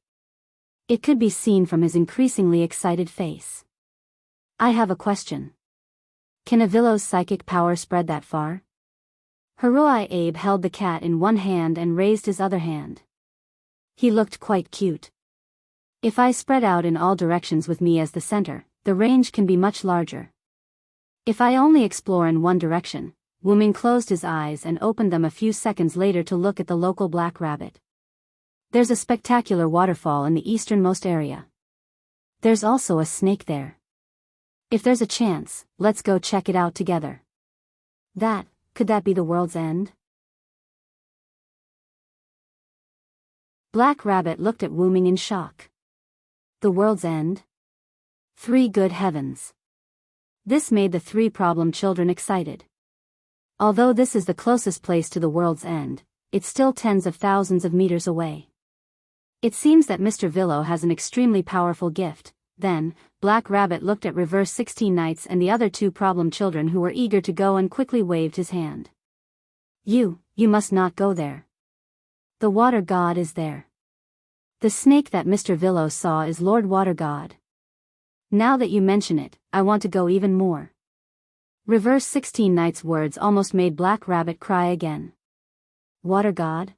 It could be seen from his increasingly excited face. I have a question. Can a Villo's psychic power spread that far? Hiroi Abe held the cat in one hand and raised his other hand. He looked quite cute. If I spread out in all directions with me as the center, the range can be much larger. If I only explore in one direction, Wu Ming closed his eyes and opened them a few seconds later to look at the local Black Rabbit. There's a spectacular waterfall in the easternmost area. There's also a snake there. If there's a chance, let's go check it out together. Could that be the world's end? Black Rabbit looked at Wu Ming in shock. The world's end? 3 good heavens. This made the 3 problem children excited. Although this is the closest place to the world's end, it's still tens of thousands of meters away. It seems that Mr. Villo has an extremely powerful gift. Then, Black Rabbit looked at reverse 16 Knights and the other 2 problem children who were eager to go and quickly waved his hand. You must not go there. The water god is there. The snake that Mr. Villo saw is Lord Water God. Now that you mention it, I want to go even more. Reverse 16 Knight's words almost made Black Rabbit cry again. Water god?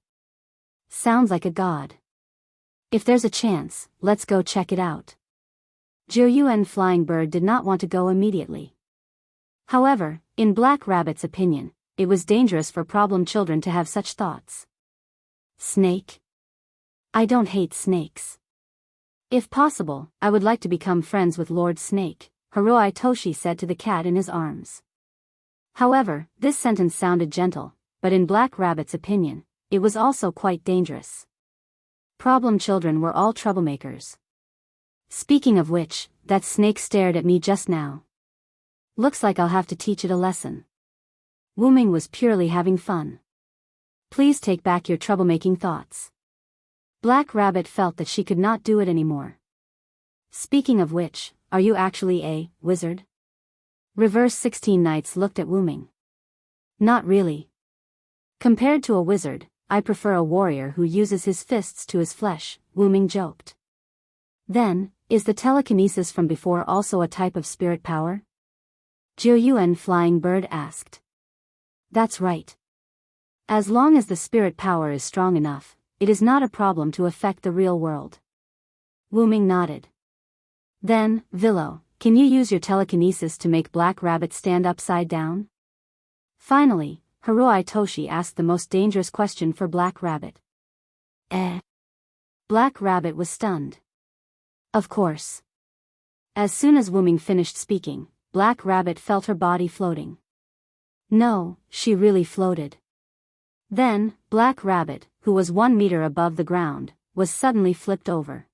Sounds like a god. If there's a chance, let's go check it out. Jiuyuan Flying Bird did not want to go immediately. However, in Black Rabbit's opinion, it was dangerous for problem children to have such thoughts. Snake? I don't hate snakes. If possible, I would like to become friends with Lord Snake, Hiroi Toshi said to the cat in his arms. However, this sentence sounded gentle, but in Black Rabbit's opinion, it was also quite dangerous. Problem children were all troublemakers. Speaking of which, that snake stared at me just now. Looks like I'll have to teach it a lesson. Wu-Ming was purely having fun. Please take back your troublemaking thoughts. Black Rabbit felt that she could not do it anymore. Speaking of which, are you actually a wizard? Reverse 16 Knights looked at Wu-Ming. Not really. Compared to a wizard, I prefer a warrior who uses his fists to his flesh, Wu-Ming joked. Then, is the telekinesis from before also a type of spirit power? Jiuyuan Flying Bird asked. That's right. As long as the spirit power is strong enough, it is not a problem to affect the real world. Wu-Ming nodded. Then, Villo, can you use your telekinesis to make Black Rabbit stand upside down? Finally, Hiroi Toshi asked the most dangerous question for Black Rabbit. Black Rabbit was stunned. Of course. As soon as Wu-Ming finished speaking, Black Rabbit felt her body floating. No, she really floated. Then, Black Rabbit, who was 1 meter above the ground, was suddenly flipped over.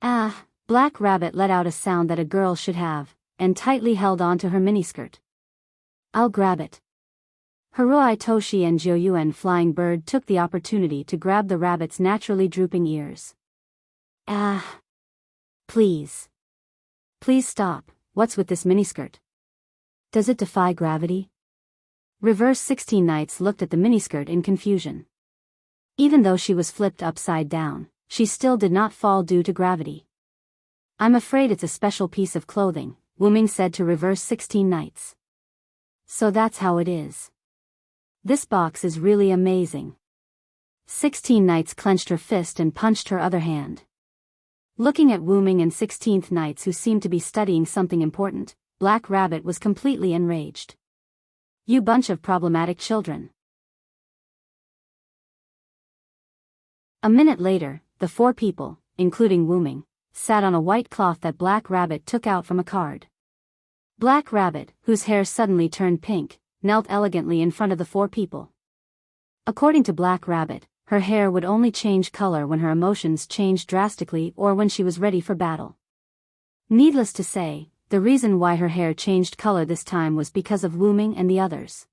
Ah! Black Rabbit let out a sound that a girl should have, and tightly held on to her miniskirt. I'll grab it. Hiroi Toshi and Jiuyuan Flying Bird took the opportunity to grab the rabbit's naturally drooping ears. Ah! Please. Please stop, what's with this miniskirt? Does it defy gravity? Reverse 16 Knights looked at the miniskirt in confusion. Even though she was flipped upside down, she still did not fall due to gravity. I'm afraid it's a special piece of clothing, Wu-Ming said to Reverse 16 Knights. So that's how it is. This box is really amazing. 16 Knights clenched her fist and punched her other hand. Looking at Wu-Ming and 16th Knights who seemed to be studying something important, Black Rabbit was completely enraged. You bunch of problematic children. A minute later, the 4 people, including Wu-Ming, sat on a white cloth that Black Rabbit took out from a card. Black Rabbit, whose hair suddenly turned pink, knelt elegantly in front of the 4 people. According to Black Rabbit, her hair would only change color when her emotions changed drastically or when she was ready for battle. Needless to say, the reason why her hair changed color this time was because of Wu-Ming and the others.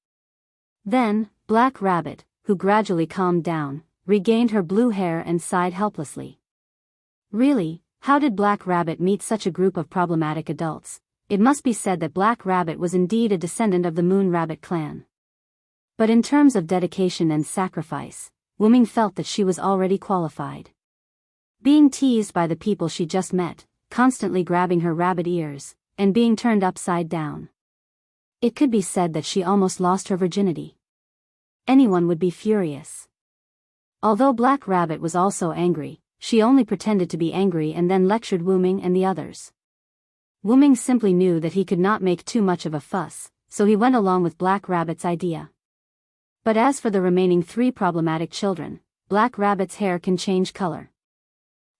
Then, Black Rabbit, who gradually calmed down, regained her blue hair and sighed helplessly. Really, how did Black Rabbit meet such a group of problematic adults? It must be said that Black Rabbit was indeed a descendant of the Moon Rabbit clan. But in terms of dedication and sacrifice, Wu-Ming felt that she was already qualified. Being teased by the people she just met, constantly grabbing her rabbit ears, and being turned upside down. It could be said that she almost lost her virginity. Anyone would be furious. Although Black Rabbit was also angry, she only pretended to be angry and then lectured Wu-Ming and the others. Wu-Ming simply knew that he could not make too much of a fuss, so he went along with Black Rabbit's idea. But as for the remaining 3 problematic children, Black Rabbit's hair can change color.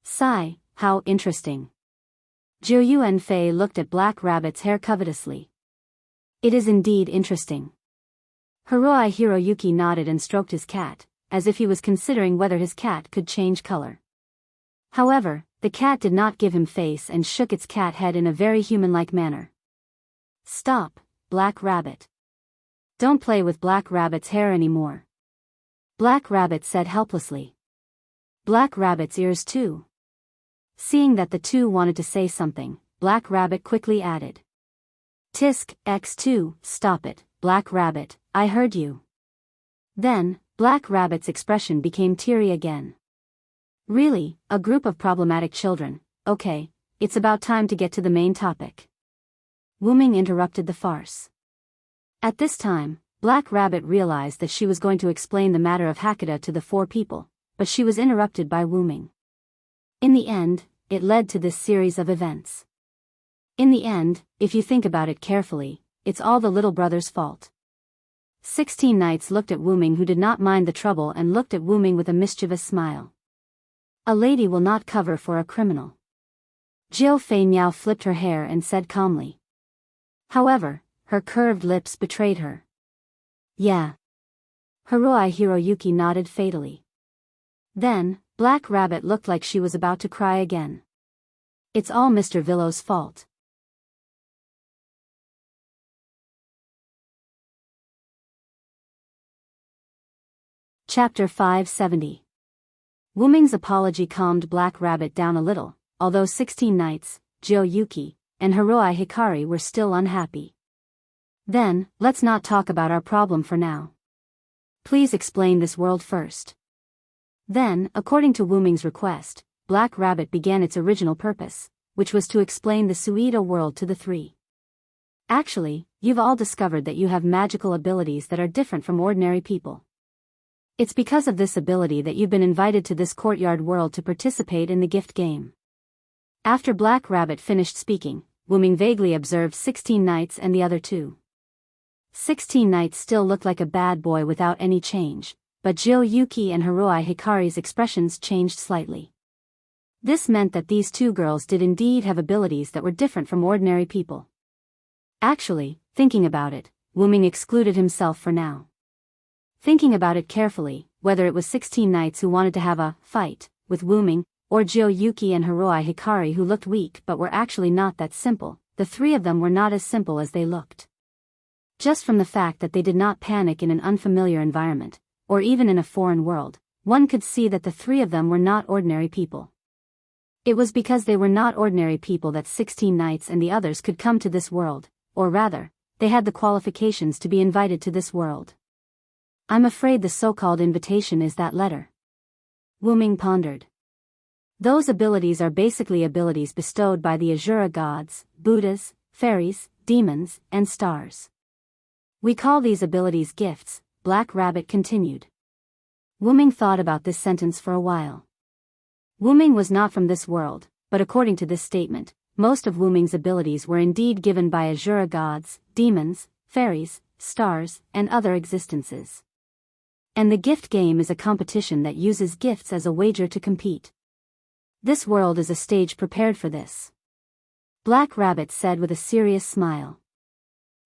Sigh, how interesting. Jiuyuan Fei looked at Black Rabbit's hair covetously. It is indeed interesting. Hiroi Hiroyuki nodded and stroked his cat, as if he was considering whether his cat could change color. However, the cat did not give him face and shook its cat head in a very human-like manner. Stop, Black Rabbit. Don't play with Black Rabbit's hair anymore. Black Rabbit said helplessly. Black Rabbit's ears too. Seeing that the 2 wanted to say something, Black Rabbit quickly added. Tisk, X2, stop it, Black Rabbit, I heard you. Then, Black Rabbit's expression became teary again. Really, a group of problematic children. Okay, it's about time to get to the main topic. Wu-Ming interrupted the farce. At this time, Black Rabbit realized that she was going to explain the matter of Hakata to the four people, but she was interrupted by Wu-Ming. In the end, it led to this series of events. In the end, if you think about it carefully, it's all the little brother's fault. 16 knights looked at Wu-Ming, who did not mind the trouble, and looked at Wu-Ming with a mischievous smile. A lady will not cover for a criminal. Jiao Fei Miao flipped her hair and said calmly. However, her curved lips betrayed her. Yeah. Hiroi Hiroyuki nodded fatally. Then, Black Rabbit looked like she was about to cry again. It's all Mr. Villow's fault. Chapter 570. Wu-Ming's apology calmed Black Rabbit down a little, although 16 knights, Jiao-Yuki, and Hiroi Hikari were still unhappy. Then, let's not talk about our problem for now. Please explain this world first. Then, according to Wu-Ming's request, Black Rabbit began its original purpose, which was to explain the Suido world to the three. Actually, you've all discovered that you have magical abilities that are different from ordinary people. It's because of this ability that you've been invited to this courtyard world to participate in the gift game. After Black Rabbit finished speaking, Wu-Ming vaguely observed 16 knights and the other two. 16 knights still looked like a bad boy without any change, but Jiao-Yuki and Hiroi Hikari's expressions changed slightly. This meant that these two girls did indeed have abilities that were different from ordinary people. Actually, thinking about it, Wu-Ming excluded himself for now. Thinking about it carefully, whether it was 16 knights who wanted to have a fight with Wu-Ming, or Jiao-Yuki and Hiroi Hikari who looked weak but were actually not that simple, the three of them were not as simple as they looked. Just from the fact that they did not panic in an unfamiliar environment, or even in a foreign world, one could see that the three of them were not ordinary people. It was because they were not ordinary people that 16 knights and the others could come to this world, or rather, they had the qualifications to be invited to this world. I'm afraid the so-called invitation is that letter. Wu-Ming pondered. Those abilities are basically abilities bestowed by the Asura gods, Buddhas, fairies, demons, and stars. We call these abilities gifts, Black Rabbit continued. Wu-Ming thought about this sentence for a while. Wu-Ming was not from this world, but according to this statement, most of Wu-Ming's abilities were indeed given by Asura gods, demons, fairies, stars, and other existences. And the gift game is a competition that uses gifts as a wager to compete. This world is a stage prepared for this. Black Rabbit said with a serious smile.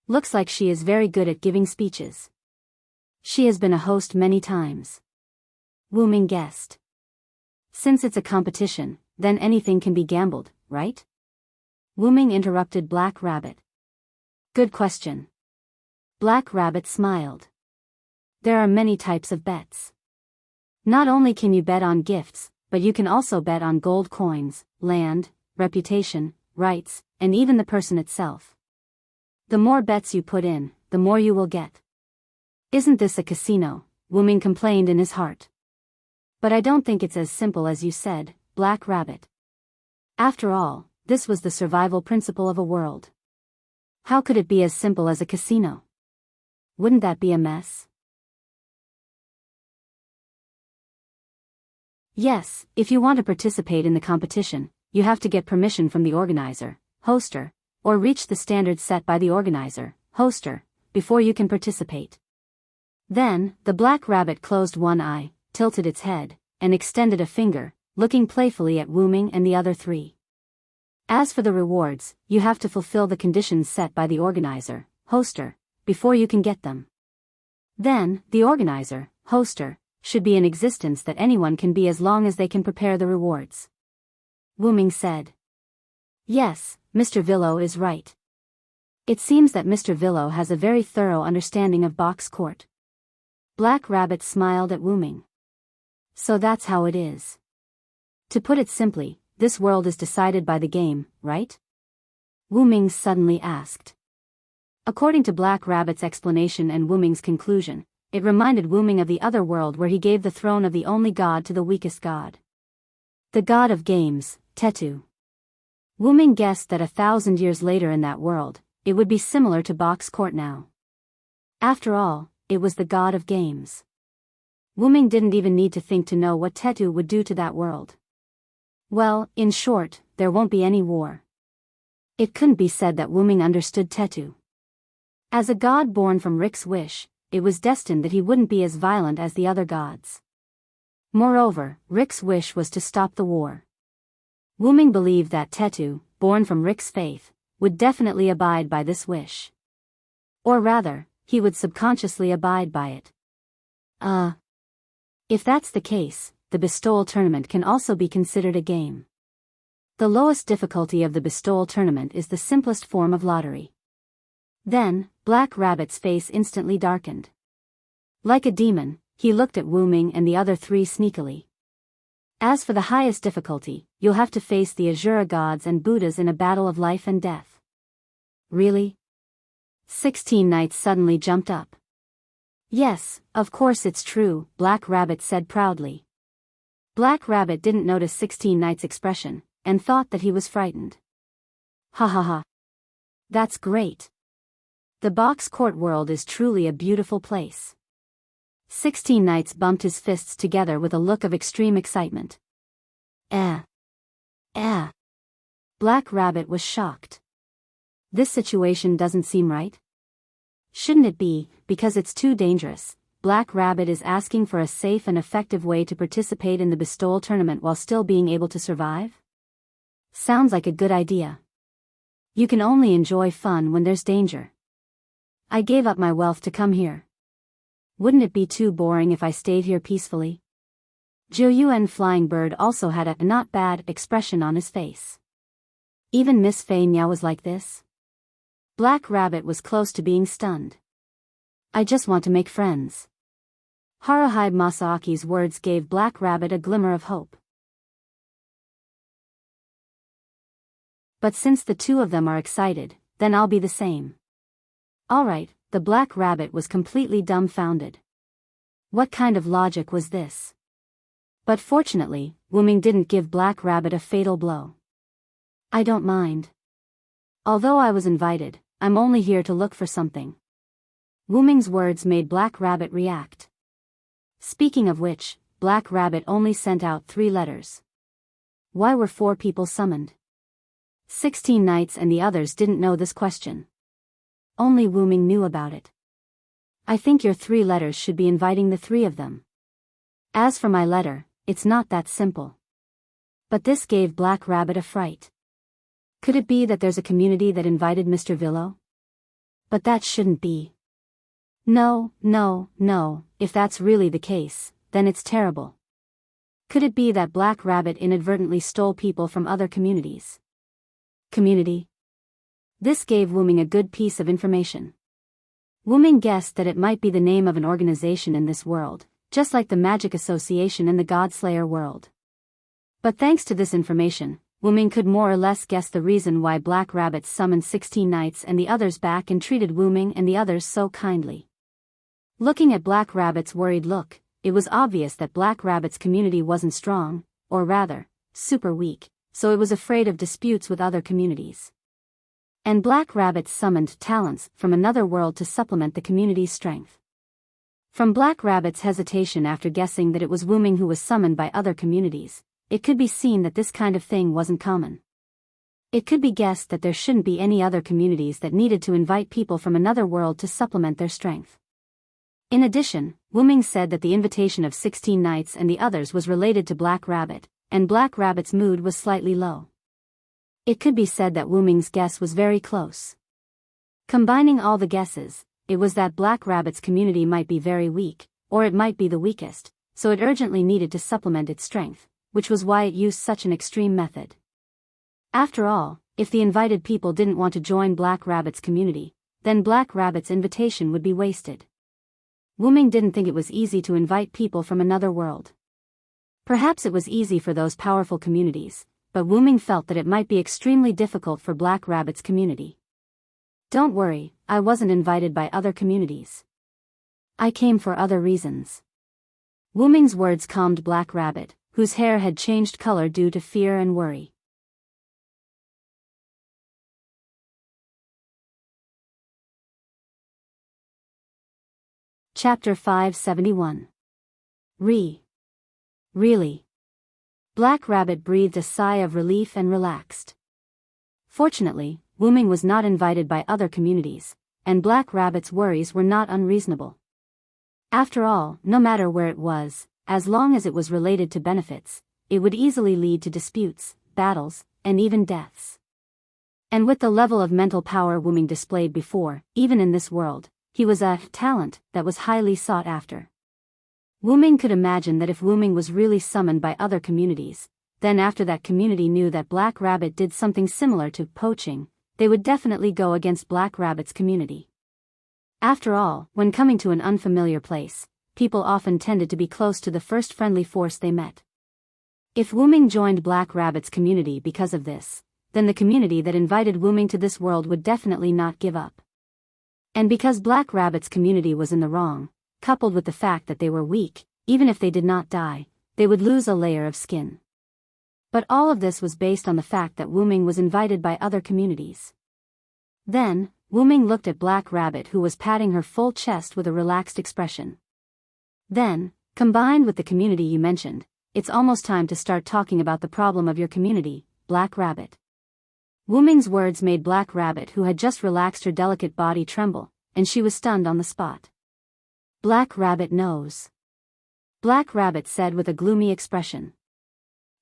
Looks like she is very good at giving speeches. She has been a host many times. Wu-Ming guessed. Since it's a competition, then anything can be gambled, right? Wu-Ming interrupted Black Rabbit. Good question. Black Rabbit smiled. There are many types of bets. Not only can you bet on gifts, but you can also bet on gold coins, land, reputation, rights, and even the person itself. The more bets you put in, the more you will get. Isn't this a casino? Wu-Ming complained in his heart. But I don't think it's as simple as you said, Black Rabbit. After all, this was the survival principle of a world. How could it be as simple as a casino? Wouldn't that be a mess? Yes, if you want to participate in the competition, you have to get permission from the organizer, hoster, or reach the standards set by the organizer, hoster, before you can participate. Then, the Black Rabbit closed one eye, tilted its head, and extended a finger, looking playfully at Wu-Ming and the other three. As for the rewards, you have to fulfill the conditions set by the organizer, hoster, before you can get them. Then, the organizer, hoster, should be in existence that anyone can be as long as they can prepare the rewards. Wu-Ming said. Yes, Mr. Villo is right. It seems that Mr. Villo has a very thorough understanding of box court. Black Rabbit smiled at Wu-Ming. So that's how it is. To put it simply, this world is decided by the game, right? Wu-Ming suddenly asked. According to Black Rabbit's explanation and Wu-Ming's conclusion, it reminded Wu Ming of the other world where he gave the throne of the only god to the weakest god. The god of games, Tetu. Wu Ming guessed that 1,000 years later in that world, it would be similar to Box Court now. After all, it was the god of games. Wu Ming didn't even need to think to know what Tetu would do to that world. Well, in short, there won't be any war. It couldn't be said that Wu Ming understood Tetu. As a god born from Rick's wish, it was destined that he wouldn't be as violent as the other gods. Moreover, Rick's wish was to stop the war. Wu Ming believed that Tetu, born from Rick's faith, would definitely abide by this wish. Or rather, he would subconsciously abide by it. If that's the case, the bestowal tournament can also be considered a game. The lowest difficulty of the bestowal tournament is the simplest form of lottery. Then, Black Rabbit's face instantly darkened. Like a demon, he looked at Wu Ming and the other three sneakily. As for the highest difficulty, you'll have to face the Azura gods and Buddhas in a battle of life and death. Really? 16 Knights suddenly jumped up. Yes, of course it's true, Black Rabbit said proudly. Black Rabbit didn't notice 16 Knights' expression, and thought that he was frightened. Ha ha ha. That's great. The Box Court world is truly a beautiful place. 16 Knights bumped his fists together with a look of extreme excitement. Black Rabbit was shocked. This situation doesn't seem right. Shouldn't it be, because it's too dangerous? Black Rabbit is asking for a safe and effective way to participate in the bestowal tournament while still being able to survive? Sounds like a good idea. You can only enjoy fun when there's danger. I gave up my wealth to come here. Wouldn't it be too boring if I stayed here peacefully? Zhou Yuan Flying Bird also had a not bad expression on his face. Even Miss Fei Niao was like this. Black Rabbit was close to being stunned. I just want to make friends. Haruhi Masaaki's words gave Black Rabbit a glimmer of hope. But since the two of them are excited, then I'll be the same. Alright, the Black Rabbit was completely dumbfounded. What kind of logic was this? But fortunately, Wu Ming didn't give Black Rabbit a fatal blow. I don't mind. Although I was invited, I'm only here to look for something. Wu Ming's words made Black Rabbit react. Speaking of which, Black Rabbit only sent out 3 letters. Why were 4 people summoned? 16 Knights and the others didn't know this question. Only Wu Ming knew about it. I think your 3 letters should be inviting the 3 of them. As for my letter, it's not that simple. But this gave Black Rabbit a fright. Could it be that there's a community that invited Mr. Villo? But that shouldn't be. No, if that's really the case, then it's terrible. Could it be that Black Rabbit inadvertently stole people from other communities? Community? This gave Wu Ming a good piece of information. Wu Ming guessed that it might be the name of an organization in this world, just like the Magic Association in the Godslayer world. But thanks to this information, Wu Ming could more or less guess the reason why Black Rabbit summoned 16 Knights and the others back and treated Wu Ming and the others so kindly. Looking at Black Rabbit's worried look, it was obvious that Black Rabbit's community wasn't strong, or rather, super weak, so it was afraid of disputes with other communities. And Black Rabbit summoned talents from another world to supplement the community's strength. From Black Rabbit's hesitation after guessing that it was Wu Ming who was summoned by other communities, it could be seen that this kind of thing wasn't common. It could be guessed that there shouldn't be any other communities that needed to invite people from another world to supplement their strength. In addition, Wu Ming said that the invitation of 16 Knights and the others was related to Black Rabbit, and Black Rabbit's mood was slightly low. It could be said that Wu Ming's guess was very close. Combining all the guesses, it was that Black Rabbit's community might be very weak, or it might be the weakest, so it urgently needed to supplement its strength, which was why it used such an extreme method. After all, if the invited people didn't want to join Black Rabbit's community, then Black Rabbit's invitation would be wasted. Wu Ming didn't think it was easy to invite people from another world. Perhaps it was easy for those powerful communities, but Wu Ming felt that it might be extremely difficult for Black Rabbit's community. Don't worry, I wasn't invited by other communities. I came for other reasons. Wu Ming's words calmed Black Rabbit, whose hair had changed color due to fear and worry. Chapter 571. Really? Black Rabbit breathed a sigh of relief and relaxed. Fortunately, Wu Ming was not invited by other communities, and Black Rabbit's worries were not unreasonable. After all, no matter where it was, as long as it was related to benefits, it would easily lead to disputes, battles, and even deaths. And with the level of mental power Wu Ming displayed before, even in this world, he was a talent that was highly sought after. Wu Ming could imagine that if Wu Ming was really summoned by other communities, then after that community knew that Black Rabbit did something similar to poaching, they would definitely go against Black Rabbit's community. After all, when coming to an unfamiliar place, people often tended to be close to the first friendly force they met. If Wu Ming joined Black Rabbit's community because of this, then the community that invited Wu Ming to this world would definitely not give up. And because Black Rabbit's community was in the wrong, coupled with the fact that they were weak, even if they did not die, they would lose a layer of skin. But all of this was based on the fact that Wu Ming was invited by other communities. Then, Wu Ming looked at Black Rabbit, who was patting her full chest with a relaxed expression. Then, combined with the community you mentioned, it's almost time to start talking about the problem of your community, Black Rabbit. Wu Ming's words made Black Rabbit, who had just relaxed her delicate body, tremble, and she was stunned on the spot. Black Rabbit knows. Black Rabbit said with a gloomy expression.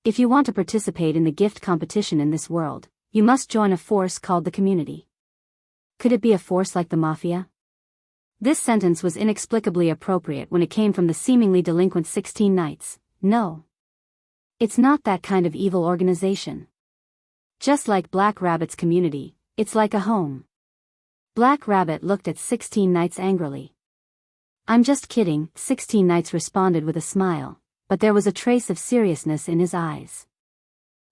If you want to participate in the gift competition in this world, you must join a force called the community. Could it be a force like the mafia? This sentence was inexplicably appropriate when it came from the seemingly delinquent 16 Knights. No. It's not that kind of evil organization. Just like Black Rabbit's community, it's like a home. Black Rabbit looked at 16 Knights angrily. I'm just kidding, 16 Knights responded with a smile, but there was a trace of seriousness in his eyes.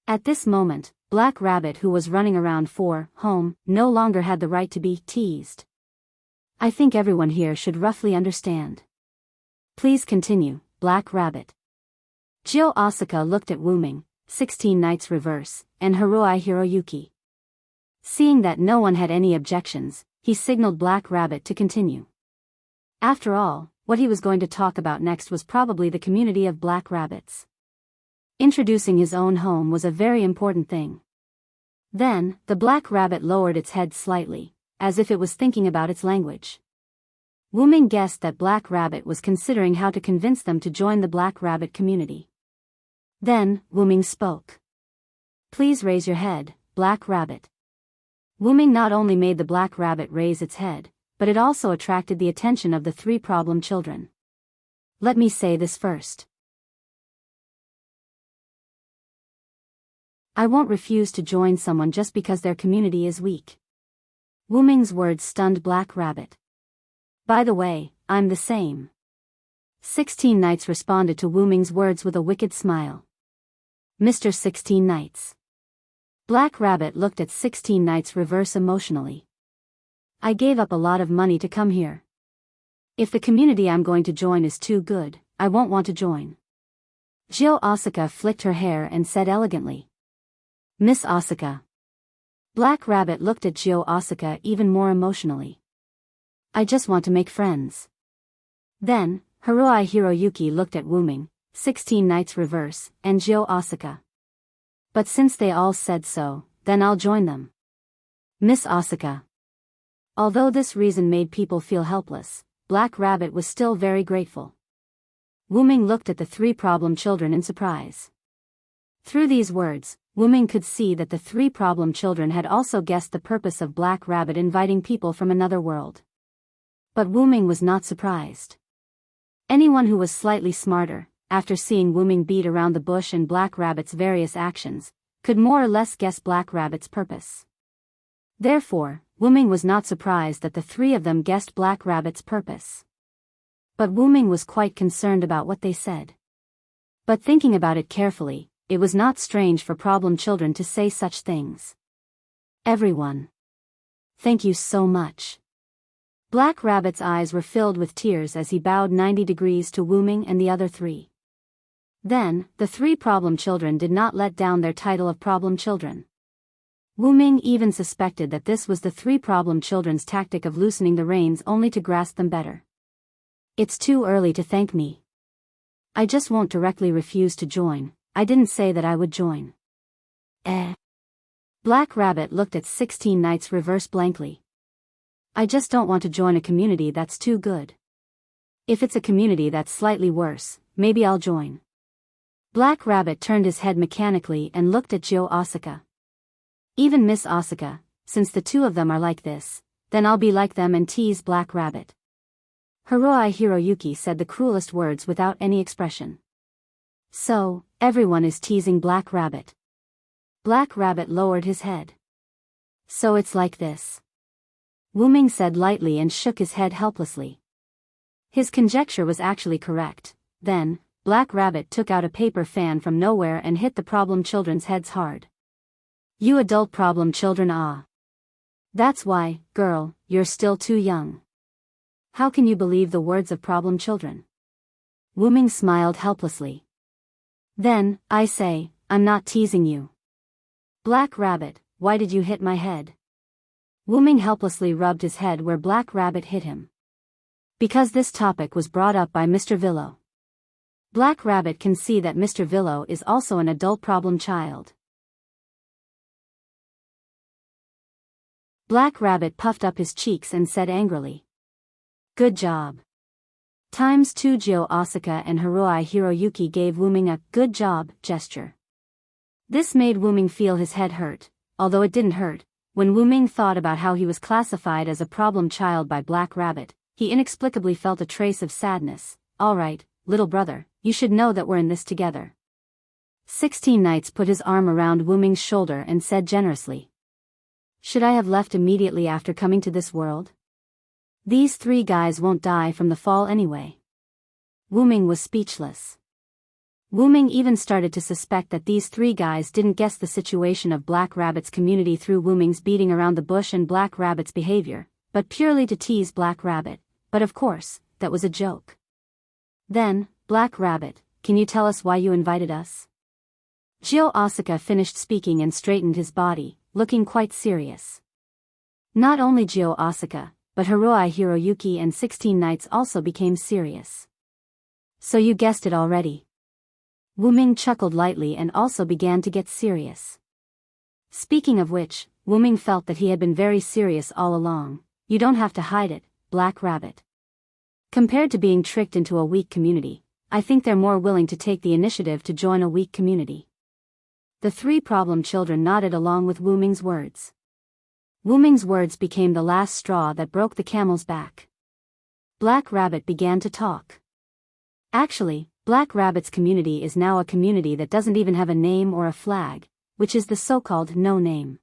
At this moment, Black Rabbit, who was running around for home, no longer had the right to be teased. I think everyone here should roughly understand. Please continue, Black Rabbit. Jio Asuka looked at Wu Ming, 16 Knights Reverse, and Haruai Hiroyuki. Seeing that no one had any objections, he signaled Black Rabbit to continue. After all, what he was going to talk about next was probably the community of Black Rabbits. Introducing his own home was a very important thing. Then, the Black Rabbit lowered its head slightly, as if it was thinking about its language. Wu Ming guessed that Black Rabbit was considering how to convince them to join the Black Rabbit community. Then, Wu Ming spoke. Please raise your head, Black Rabbit. Wu Ming not only made the Black Rabbit raise its head, but it also attracted the attention of the 3 problem children. Let me say this first. I won't refuse to join someone just because their community is weak. Wu Ming's words stunned Black Rabbit. By the way, I'm the same. 16 Knights responded to Wu Ming's words with a wicked smile. Mr. 16 Knights. Black Rabbit looked at 16 Knights Reverse emotionally. I gave up a lot of money to come here. If the community I'm going to join is too good, I won't want to join. Jio Asuka flicked her hair and said elegantly. Miss Asuka. Black Rabbit looked at Jio Asuka even more emotionally. I just want to make friends. Then, Haruai Hiroyuki looked at Wu Ming, 16 Knights Reverse, and Jio Asuka. But since they all said so, then I'll join them. Miss Asuka. Although this reason made people feel helpless, Black Rabbit was still very grateful. Wu Ming looked at the 3 problem children in surprise. Through these words, Wu Ming could see that the 3 problem children had also guessed the purpose of Black Rabbit inviting people from another world. But Wu Ming was not surprised. Anyone who was slightly smarter, after seeing Wu Ming beat around the bush and Black Rabbit's various actions, could more or less guess Black Rabbit's purpose. Therefore, Wu Ming was not surprised that the 3 of them guessed Black Rabbit's purpose. But Wu Ming was quite concerned about what they said. But thinking about it carefully, it was not strange for problem children to say such things. Everyone. Thank you so much. Black Rabbit's eyes were filled with tears as he bowed 90 degrees to Wu Ming and the other three. Then, the three problem children did not let down their title of problem children. Wu Ming even suspected that this was the three problem children's tactic of loosening the reins only to grasp them better. It's too early to thank me. I just won't directly refuse to join. I didn't say that I would join. Black Rabbit looked at 16 Knights Reverse blankly. I just don't want to join a community that's too good. If it's a community that's slightly worse, maybe I'll join. Black Rabbit turned his head mechanically and looked at Joe Asuka. Even Miss Asuka, since the two of them are like this, then I'll be like them and tease Black Rabbit. Hiroi Hiroyuki said the cruelest words without any expression. So, everyone is teasing Black Rabbit. Black Rabbit lowered his head. So it's like this. Wu Ming said lightly and shook his head helplessly. His conjecture was actually correct. Then, Black Rabbit took out a paper fan from nowhere and hit the problem children's heads hard. You adult problem children That's why, girl, you're still too young. How can you believe the words of problem children? Wu Ming smiled helplessly. Then, I say, I'm not teasing you. Black Rabbit, why did you hit my head? Wu Ming helplessly rubbed his head where Black Rabbit hit him. Because this topic was brought up by Mr. Villo. Black Rabbit can see that Mr. Villo is also an adult problem child. Black Rabbit puffed up his cheeks and said angrily. Good job. Times 2 Joe Asuka and Hiroi Hiroyuki gave Wu Ming a good job gesture. This made Wu Ming feel his head hurt, although it didn't hurt. When Wu Ming thought about how he was classified as a problem child by Black Rabbit, he inexplicably felt a trace of sadness. All right, little brother, you should know that we're in this together. 16 Knights put his arm around Wu Ming's shoulder and said generously. Should I have left immediately after coming to this world? These three guys won't die from the fall anyway. Wu Ming was speechless. Wu Ming even started to suspect that these three guys didn't guess the situation of Black Rabbit's community through Wu Ming's beating around the bush and Black Rabbit's behavior, but purely to tease Black Rabbit. But of course, that was a joke. Then, Black Rabbit, can you tell us why you invited us? Joe Asuka finished speaking and straightened his body, looking quite serious. Not only Joe Asuka, but Hiroi Hiroyuki and 16 Knights also became serious. So you guessed it already. Wu Ming chuckled lightly and also began to get serious. Speaking of which, Wu Ming felt that he had been very serious all along. You don't have to hide it, Black Rabbit. Compared to being tricked into a weak community, I think they're more willing to take the initiative to join a weak community. The three problem children nodded along with Wu Ming's words. Wu Ming's words became the last straw that broke the camel's back. Black Rabbit began to talk. Actually, Black Rabbit's community is now a community that doesn't even have a name or a flag, which is the so-called no name.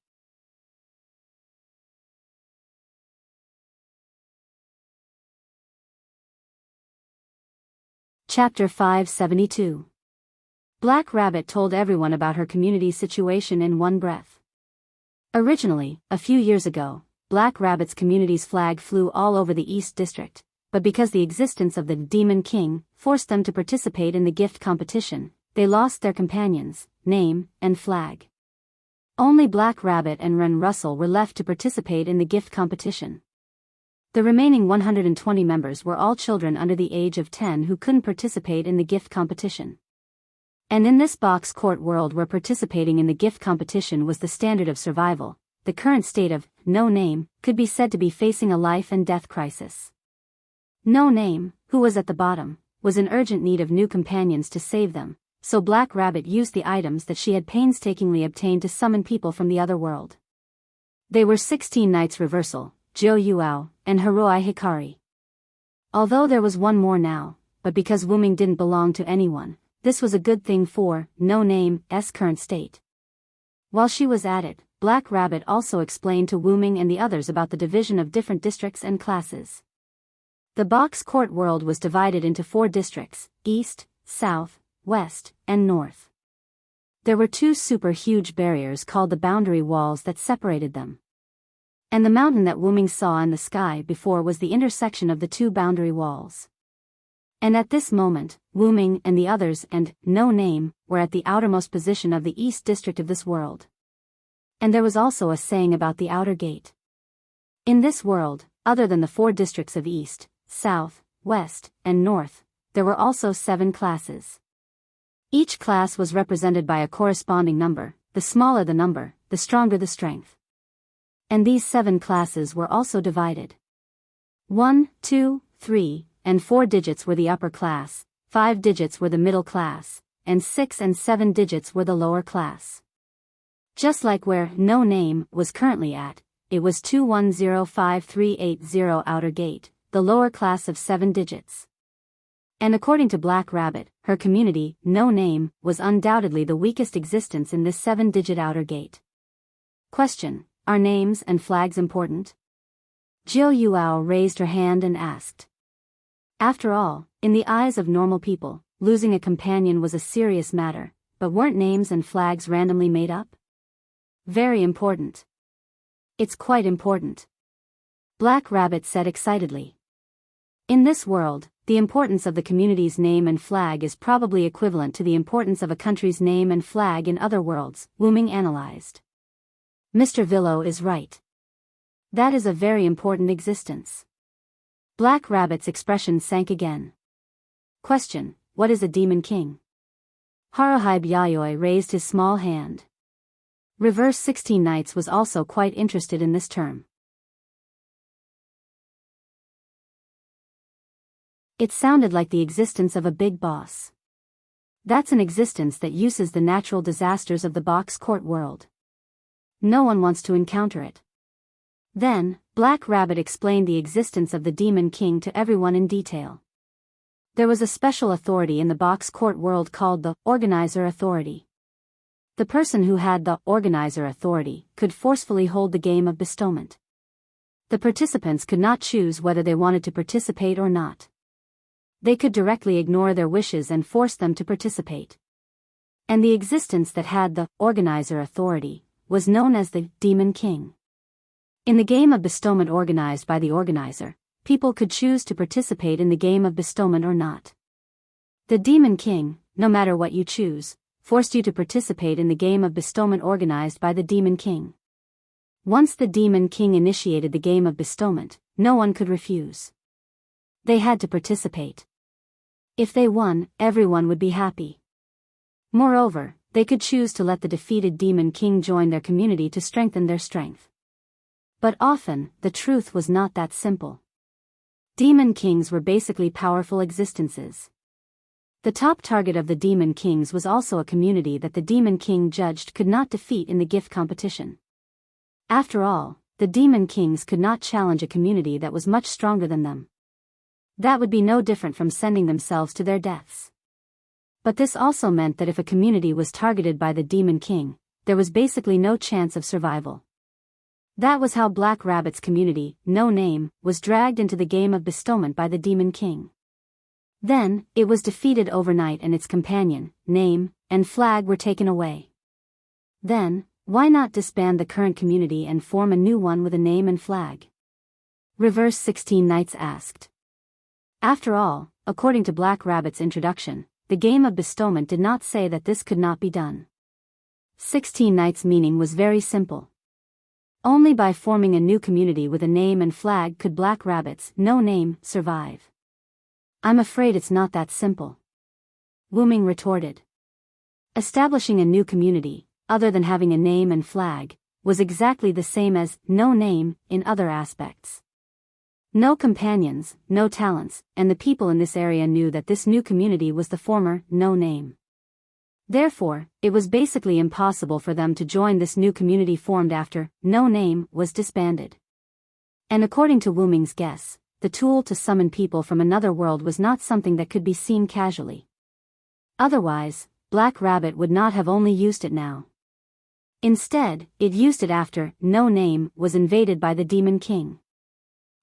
Chapter 572. Black Rabbit told everyone about her community's situation in one breath. Originally, a few years ago, Black Rabbit's community's flag flew all over the East District, but because the existence of the Demon King forced them to participate in the gift competition, they lost their companions, name, and flag. Only Black Rabbit and Ren Russell were left to participate in the gift competition. The remaining 120 members were all children under the age of 10 who couldn't participate in the gift competition. And in this box court world where participating in the gift competition was the standard of survival, the current state of no name could be said to be facing a life and death crisis. No Name, who was at the bottom, was in urgent need of new companions to save them, so Black Rabbit used the items that she had painstakingly obtained to summon people from the other world. They were 16 Knights Reversal, Zhou Yuao, and Hiroi Hikari. Although there was one more now, but because Wu Ming didn't belong to anyone, this was a good thing for No Name's current state. While she was at it, Black Rabbit also explained to Wu Ming and the others about the division of different districts and classes. The box court world was divided into 4 districts, East, South, West, and North. There were 2 super huge barriers called the boundary walls that separated them. And the mountain that Wu Ming saw in the sky before was the intersection of the two boundary walls. And at this moment, Wu Ming and the others and No Name were at the outermost position of the east district of this world. And there was also a saying about the outer gate. In this world, other than the 4 districts of east, south, west, and north, there were also 7 classes. Each class was represented by a corresponding number. The smaller the number, the stronger the strength. And these 7 classes were also divided. 1, 2, 3, and 4 digits were the upper class, 5 digits were the middle class, and 6 and 7 digits were the lower class. Just like where No Name was currently at, it was 2105380 outer gate, the lower class of 7 digits. And according to Black Rabbit, her community, No Name, was undoubtedly the weakest existence in this 7-digit outer gate. Question: are names and flags important? Jiu Yuao raised her hand and asked. After all, in the eyes of normal people, losing a companion was a serious matter, but weren't names and flags randomly made up? Very important. It's quite important. Black Rabbit said excitedly. In this world, the importance of the community's name and flag is probably equivalent to the importance of a country's name and flag in other worlds, Wu Ming analyzed. Mr. Villo is right. That is a very important existence. Black Rabbit's expression sank again. Question: what is a demon king? Haruhide Yayoi raised his small hand. Reverse 16 Knights was also quite interested in this term. It sounded like the existence of a big boss. That's an existence that uses the natural disasters of the box court world. No one wants to encounter it. Then, Black Rabbit explained the existence of the Demon King to everyone in detail. There was a special authority in the box court world called the Organizer Authority. The person who had the Organizer Authority could forcefully hold the game of bestowment. The participants could not choose whether they wanted to participate or not. They could directly ignore their wishes and force them to participate. And the existence that had the Organizer Authority was known as the Demon King. In the game of bestowment organized by the organizer, people could choose to participate in the game of bestowment or not. The Demon King, no matter what you choose, forced you to participate in the game of bestowment organized by the Demon King. Once the Demon King initiated the game of bestowment, no one could refuse. They had to participate. If they won, everyone would be happy. Moreover, they could choose to let the defeated Demon King join their community to strengthen their strength. But often, the truth was not that simple. Demon Kings were basically powerful existences. The top target of the Demon Kings was also a community that the Demon King judged could not defeat in the gift competition. After all, the Demon Kings could not challenge a community that was much stronger than them. That would be no different from sending themselves to their deaths. But this also meant that if a community was targeted by the Demon King, there was basically no chance of survival. That was how Black Rabbit's community, No Name, was dragged into the game of bestowment by the Demon King. Then, it was defeated overnight and its companion, name, and flag were taken away. Then, why not disband the current community and form a new one with a name and flag? Reverse 16 Knights asked. After all, according to Black Rabbit's introduction, the game of bestowment did not say that this could not be done. 16 Knights' meaning was very simple. Only by forming a new community with a name and flag could Black Rabbit's No Name survive. I'm afraid it's not that simple. Wu Ming retorted. Establishing a new community, other than having a name and flag, was exactly the same as No Name in other aspects. No companions, no talents, and the people in this area knew that this new community was the former No Name. Therefore, it was basically impossible for them to join this new community formed after No Name was disbanded. And according to Wu Ming's guess, the tool to summon people from another world was not something that could be seen casually. Otherwise, Black Rabbit would not have only used it now. Instead, it used it after No Name was invaded by the Demon King.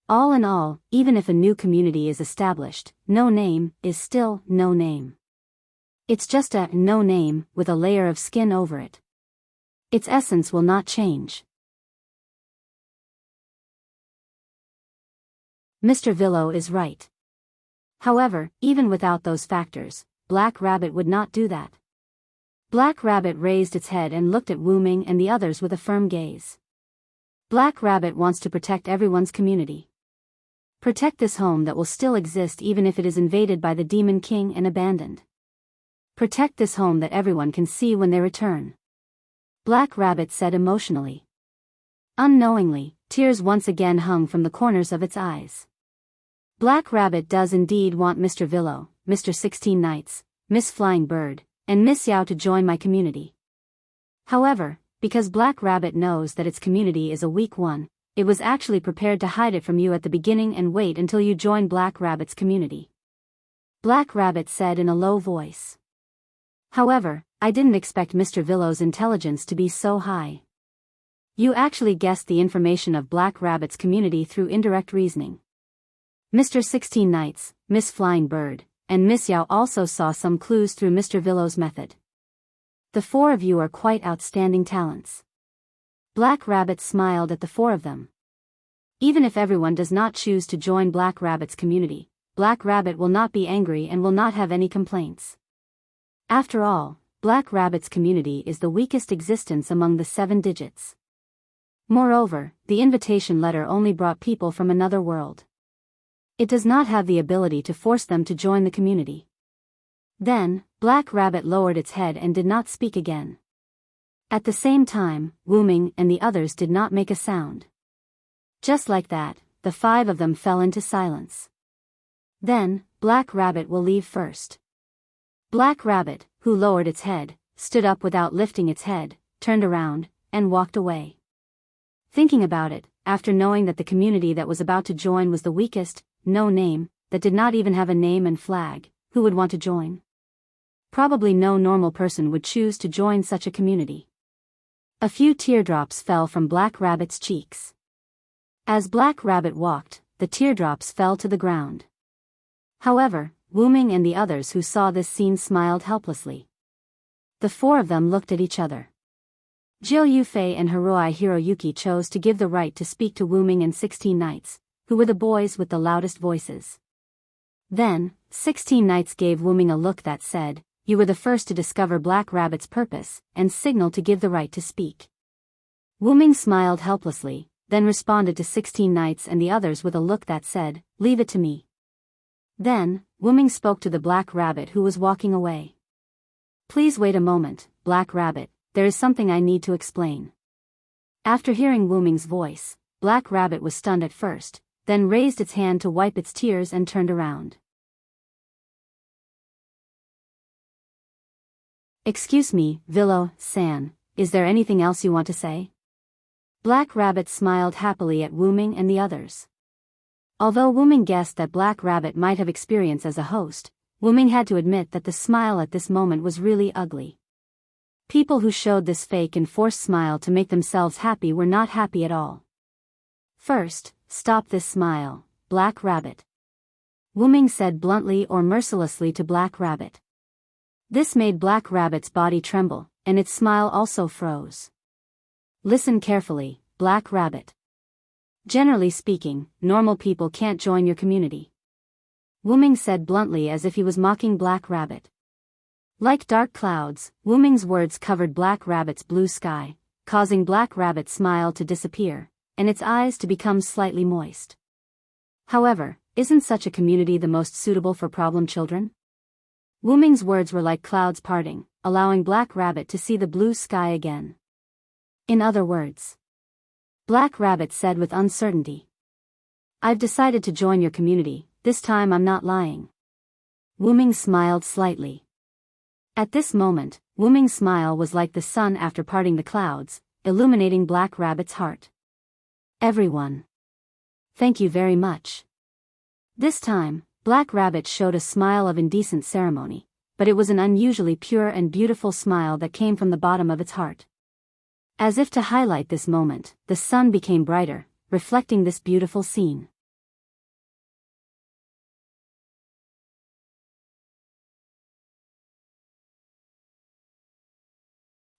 All in all, even if a new community is established, No Name is still No Name. It's just a No Name with a layer of skin over it. Its essence will not change. Mr. Villo is right. However, even without those factors, Black Rabbit would not do that. Black Rabbit raised its head and looked at Wu Ming and the others with a firm gaze. Black Rabbit wants to protect everyone's community. Protect this home that will still exist even if it is invaded by the Demon King and abandoned. Protect this home that everyone can see when they return. Black Rabbit said emotionally. Unknowingly, tears once again hung from the corners of its eyes. Black Rabbit does indeed want Mr. Villo, Mr. 16 Knights, Miss Flying Bird, and Miss Yao to join my community. However, because Black Rabbit knows that its community is a weak one, it was actually prepared to hide it from you at the beginning and wait until you join Black Rabbit's community. Black Rabbit said in a low voice. However, I didn't expect Mr. Villo's intelligence to be so high. You actually guessed the information of Black Rabbit's community through indirect reasoning. Mr. 16 Knights, Miss Flying Bird, and Miss Yao also saw some clues through Mr. Villo's method. The four of you are quite outstanding talents. Black Rabbit smiled at the four of them. Even if everyone does not choose to join Black Rabbit's community, Black Rabbit will not be angry and will not have any complaints. After all, Black Rabbit's community is the weakest existence among the 7 digits. Moreover, the invitation letter only brought people from another world. It does not have the ability to force them to join the community. Then, Black Rabbit lowered its head and did not speak again. At the same time, Wu Ming and the others did not make a sound. Just like that, the 5 of them fell into silence. Then, Black Rabbit will leave first. Black Rabbit, who lowered its head, stood up without lifting its head, turned around, and walked away. Thinking about it, after knowing that the community that was about to join was the weakest, no name, that did not even have a name and flag, who would want to join? Probably no normal person would choose to join such a community. A few teardrops fell from Black Rabbit's cheeks. As Black Rabbit walked, the teardrops fell to the ground. However, Wu Ming and the others who saw this scene smiled helplessly. The 4 of them looked at each other. Jiu Yufei and Hiroi Hiroyuki chose to give the right to speak to Wu Ming and 16 Knights, who were the boys with the loudest voices. Then, 16 Knights gave Wu Ming a look that said, "You were the first to discover Black Rabbit's purpose," and signaled to give the right to speak. Wu Ming smiled helplessly, then responded to 16 Knights and the others with a look that said, "Leave it to me." Then, Wu Ming spoke to the Black Rabbit who was walking away. "Please wait a moment, Black Rabbit, there is something I need to explain." After hearing Wu Ming's voice, Black Rabbit was stunned at first, then raised its hand to wipe its tears and turned around. "Excuse me, Villo-san, is there anything else you want to say?" Black Rabbit smiled happily at Wu Ming and the others. Although Wu Ming guessed that Black Rabbit might have experience as a host, Wu Ming had to admit that the smile at this moment was really ugly. People who showed this fake and forced smile to make themselves happy were not happy at all. "First, stop this smile, Black Rabbit," Wu Ming said bluntly or mercilessly to Black Rabbit. This made Black Rabbit's body tremble, and its smile also froze. "Listen carefully, Black Rabbit. Generally speaking, normal people can't join your community," Wu Ming said bluntly as if he was mocking Black Rabbit. Like dark clouds, Wu Ming's words covered Black Rabbit's blue sky, causing Black Rabbit's smile to disappear, and its eyes to become slightly moist. However, isn't such a community the most suitable for problem children? Wu Ming's words were like clouds parting, allowing Black Rabbit to see the blue sky again. In other words, Black Rabbit said with uncertainty, "I've decided to join your community, this time I'm not lying." Wu Ming smiled slightly. At this moment, Wu Ming's smile was like the sun after parting the clouds, illuminating Black Rabbit's heart. "Everyone. Thank you very much." This time, Black Rabbit showed a smile of indecent ceremony, but it was an unusually pure and beautiful smile that came from the bottom of its heart. As if to highlight this moment, the sun became brighter, reflecting this beautiful scene.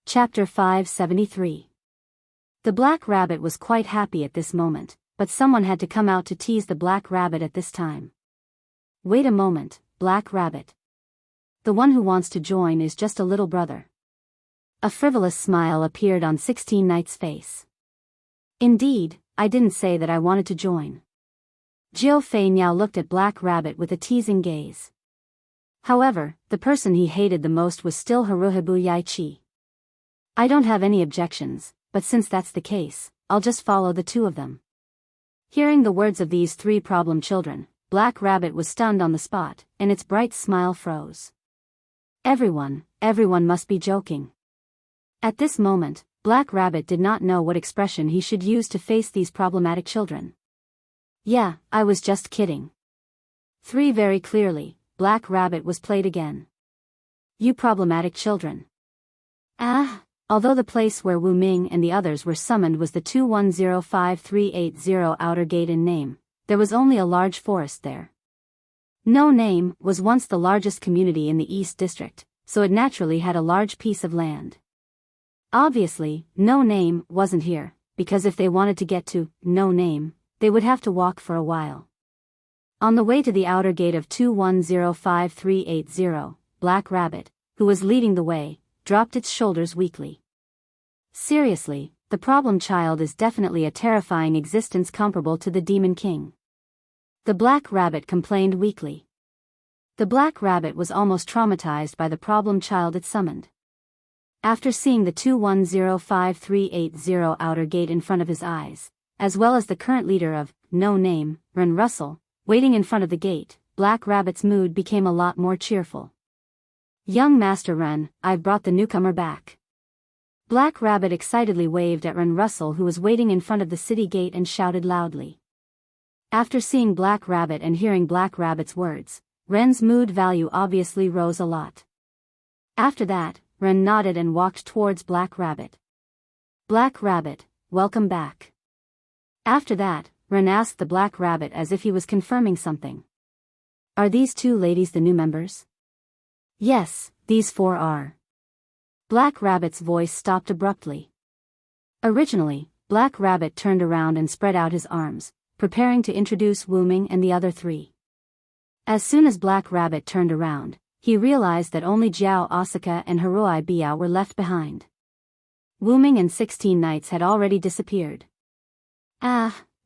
Chapter 573. The Black Rabbit was quite happy at this moment, but someone had to come out to tease the Black Rabbit at this time. Wait a moment, Black Rabbit. The one who wants to join is just a little brother. A frivolous smile appeared on 16 Knight's face. Indeed, I didn't say that I wanted to join. Jiao Fei now looked at Black Rabbit with a teasing gaze. However, the person he hated the most was still Haruhibu Yaichi. I don't have any objections, but since that's the case, I'll just follow the two of them. Hearing the words of these three problem children, Black Rabbit was stunned on the spot, and its bright smile froze. Everyone must be joking. At this moment, Black Rabbit did not know what expression he should use to face these problematic children. Yeah, I was just kidding. Three very clearly, Black Rabbit was played again. You problematic children. Although the place where Wu Ming and the others were summoned was the 2105380 outer gate in name, there was only a large forest there. No Name was once the largest community in the East District, so it naturally had a large piece of land. Obviously, No Name wasn't here, because if they wanted to get to No Name, they would have to walk for a while. On the way to the outer gate of 2105380, Black Rabbit, who was leading the way, dropped its shoulders weakly. Seriously, the problem child is definitely a terrifying existence comparable to the Demon King. The Black Rabbit complained weakly. The Black Rabbit was almost traumatized by the problem child it summoned. After seeing the 2105380 outer gate in front of his eyes, as well as the current leader of No Name, Ren Russell, waiting in front of the gate, Black Rabbit's mood became a lot more cheerful. Young Master Ren, I've brought the newcomer back. Black Rabbit excitedly waved at Ren Russell, who was waiting in front of the city gate, and shouted loudly. After seeing Black Rabbit and hearing Black Rabbit's words, Ren's mood value obviously rose a lot. After that, Ren nodded and walked towards Black Rabbit. Black Rabbit, welcome back. After that, Ren asked the Black Rabbit as if he was confirming something. Are these two ladies the new members? Yes, these four are. Black Rabbit's voice stopped abruptly. Originally, Black Rabbit turned around and spread out his arms, preparing to introduce Wu Ming and the other three. As soon as Black Rabbit turned around, he realized that only Jiao Asuka and Hiroi Biao were left behind. Wu Ming and 16 Knights had already disappeared.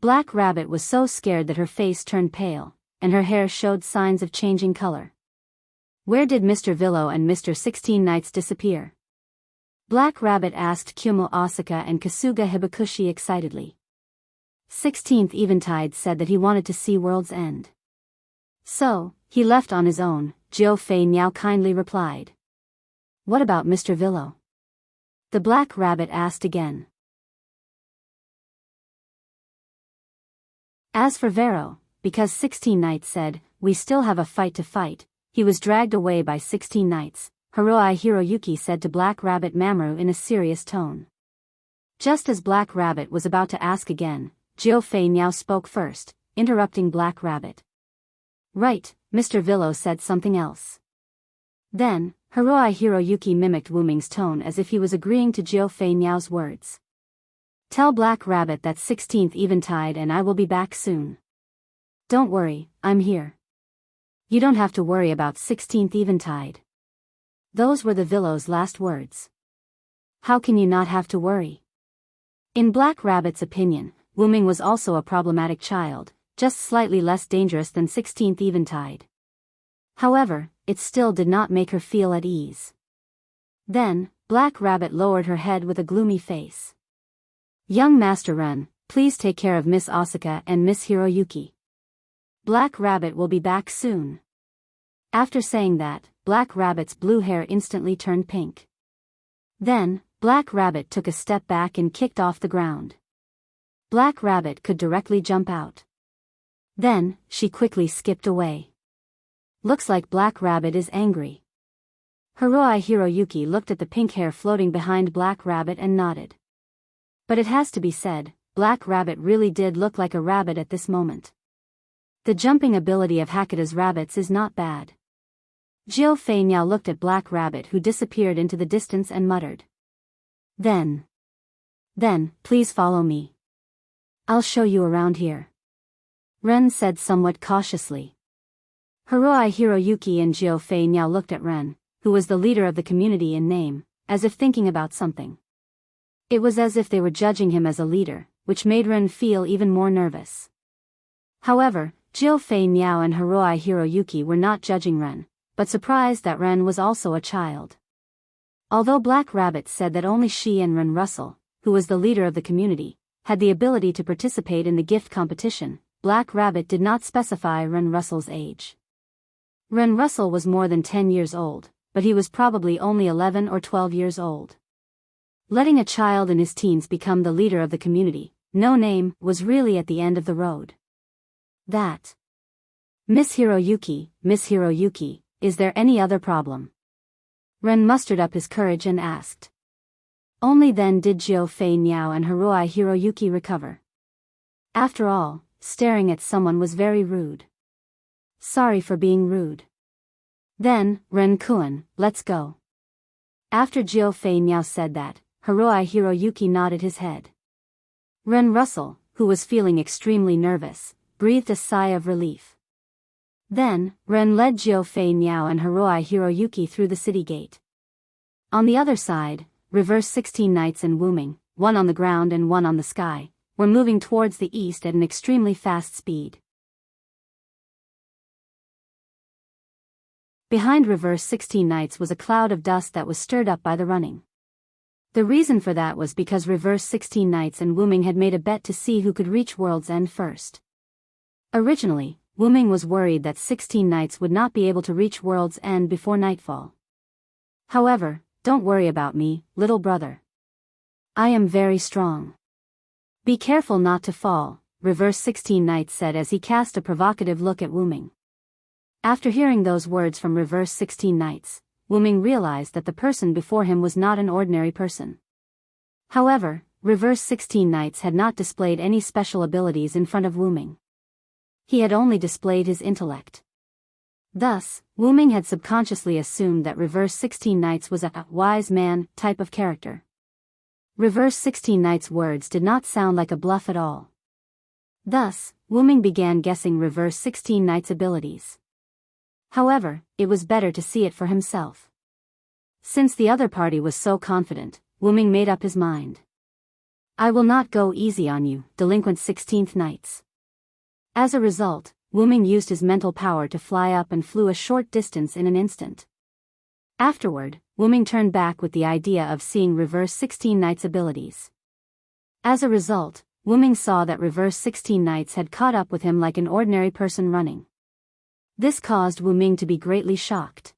Black Rabbit was so scared that her face turned pale, and her hair showed signs of changing color. Where did Mr. Villo and Mr. 16 Knights disappear? Black Rabbit asked Kyumo Asuka and Kasuga Hibakushi excitedly. 16th Eventide said that he wanted to see World's End. So, he left on his own, Jiao Fei Niao kindly replied. What about Mr. Villo? The Black Rabbit asked again. As for Vero, because 16 Knights said, we still have a fight to fight, he was dragged away by 16 Knights, Hiroi Hiroyuki said to Black Rabbit Mamoru in a serious tone. Just as Black Rabbit was about to ask again, Jiao Fei Niao spoke first, interrupting Black Rabbit. Right, Mr. Villo said something else. Then, Hiroi Hiroyuki mimicked Wu Ming's tone as if he was agreeing to Jiao Fei Niao's words. Tell Black Rabbit that 16th Eventide and I will be back soon. Don't worry, I'm here. You don't have to worry about 16th Eventide. Those were the Villo's last words. How can you not have to worry? In Black Rabbit's opinion, Wu Ming was also a problematic child, just slightly less dangerous than 16th Eventide. However, it still did not make her feel at ease. Then, Black Rabbit lowered her head with a gloomy face. Young Master Ren, please take care of Miss Asuka and Miss Hiroyuki. Black Rabbit will be back soon. After saying that, Black Rabbit's blue hair instantly turned pink. Then, Black Rabbit took a step back and kicked off the ground. Black Rabbit could directly jump out. Then, she quickly skipped away. Looks like Black Rabbit is angry. Hiroi Hiroyuki looked at the pink hair floating behind Black Rabbit and nodded. But it has to be said, Black Rabbit really did look like a rabbit at this moment. The jumping ability of Hakuda's rabbits is not bad. Jiao Fei Niao looked at Black Rabbit, who disappeared into the distance, and muttered. Then, please follow me. I'll show you around here, Ren said somewhat cautiously. Hiroi Hiroyuki and Jiao Fei Niao looked at Ren, who was the leader of the community in name, as if thinking about something. It was as if they were judging him as a leader, which made Ren feel even more nervous. However, Jiao Fei Niao and Hiroi Hiroyuki were not judging Ren, but surprised that Ren was also a child. Although Black Rabbit said that only she and Ren Russell, who was the leader of the community, had the ability to participate in the gift competition, Black Rabbit did not specify Ren Russell's age. Ren Russell was more than 10 years old, but he was probably only 11 or 12 years old. Letting a child in his teens become the leader of the community, no name, was really at the end of the road. That. Miss Hiroyuki, is there any other problem? Ren mustered up his courage and asked. Only then did Jiao Fei Niao and Hiroi Hiroyuki recover. After all, staring at someone was very rude. Sorry for being rude. Then, Ren-kun, let's go. After Jiao Fei Niao said that, Hiroi Hiroyuki nodded his head. Ren Russell, who was feeling extremely nervous, breathed a sigh of relief. Then, Ren led Jiao Fei Niao and Hiroi Hiroyuki through the city gate. On the other side, Reverse 16 Knights and Wuming, one on the ground and one on the sky, were moving towards the east at an extremely fast speed. Behind Reverse 16 Knights was a cloud of dust that was stirred up by the running. The reason for that was because Reverse 16 Knights and Wuming had made a bet to see who could reach World's End first. Originally, Wuming was worried that 16 Knights would not be able to reach World's End before nightfall. However, don't worry about me, little brother. I am very strong. Be careful not to fall, Reverse 16 Knights said as he cast a provocative look at Wuming. After hearing those words from Reverse 16 Knights, Wuming realized that the person before him was not an ordinary person. However, Reverse 16 Knights had not displayed any special abilities in front of Wuming. He had only displayed his intellect. Thus, Wuming had subconsciously assumed that Reverse 16 Knights was a wise man type of character. Reverse 16 Knights' words did not sound like a bluff at all. Thus, Wuming began guessing Reverse 16 Knights' abilities. However, it was better to see it for himself. Since the other party was so confident, Wuming made up his mind. I will not go easy on you, delinquent 16th Knights. As a result, Wuming used his mental power to fly up and flew a short distance in an instant. Afterward, Wuming turned back with the idea of seeing Reverse 16 Knights' abilities. As a result, Wuming saw that Reverse 16 Knights had caught up with him like an ordinary person running. This caused Wuming to be greatly shocked.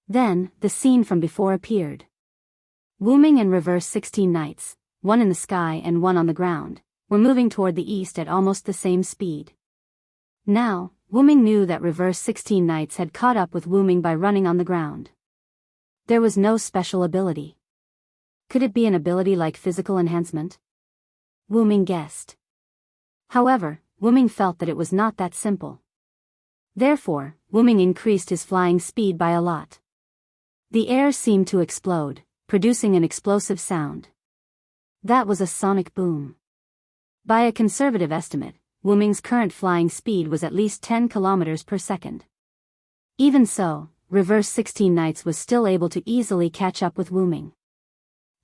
Then, the scene from before appeared. Wuming and Reverse 16 Knights, one in the sky and one on the ground, were moving toward the east at almost the same speed. Now, Wuming knew that Reverse 16 Knights had caught up with Wuming by running on the ground. There was no special ability. Could it be an ability like physical enhancement? Wuming guessed. However, Wuming felt that it was not that simple. Therefore, Wuming increased his flying speed by a lot. The air seemed to explode, producing an explosive sound. That was a sonic boom. By a conservative estimate, Wuming's current flying speed was at least 10 kilometers per second. Even so, Reverse 16 Knights was still able to easily catch up with Wuming.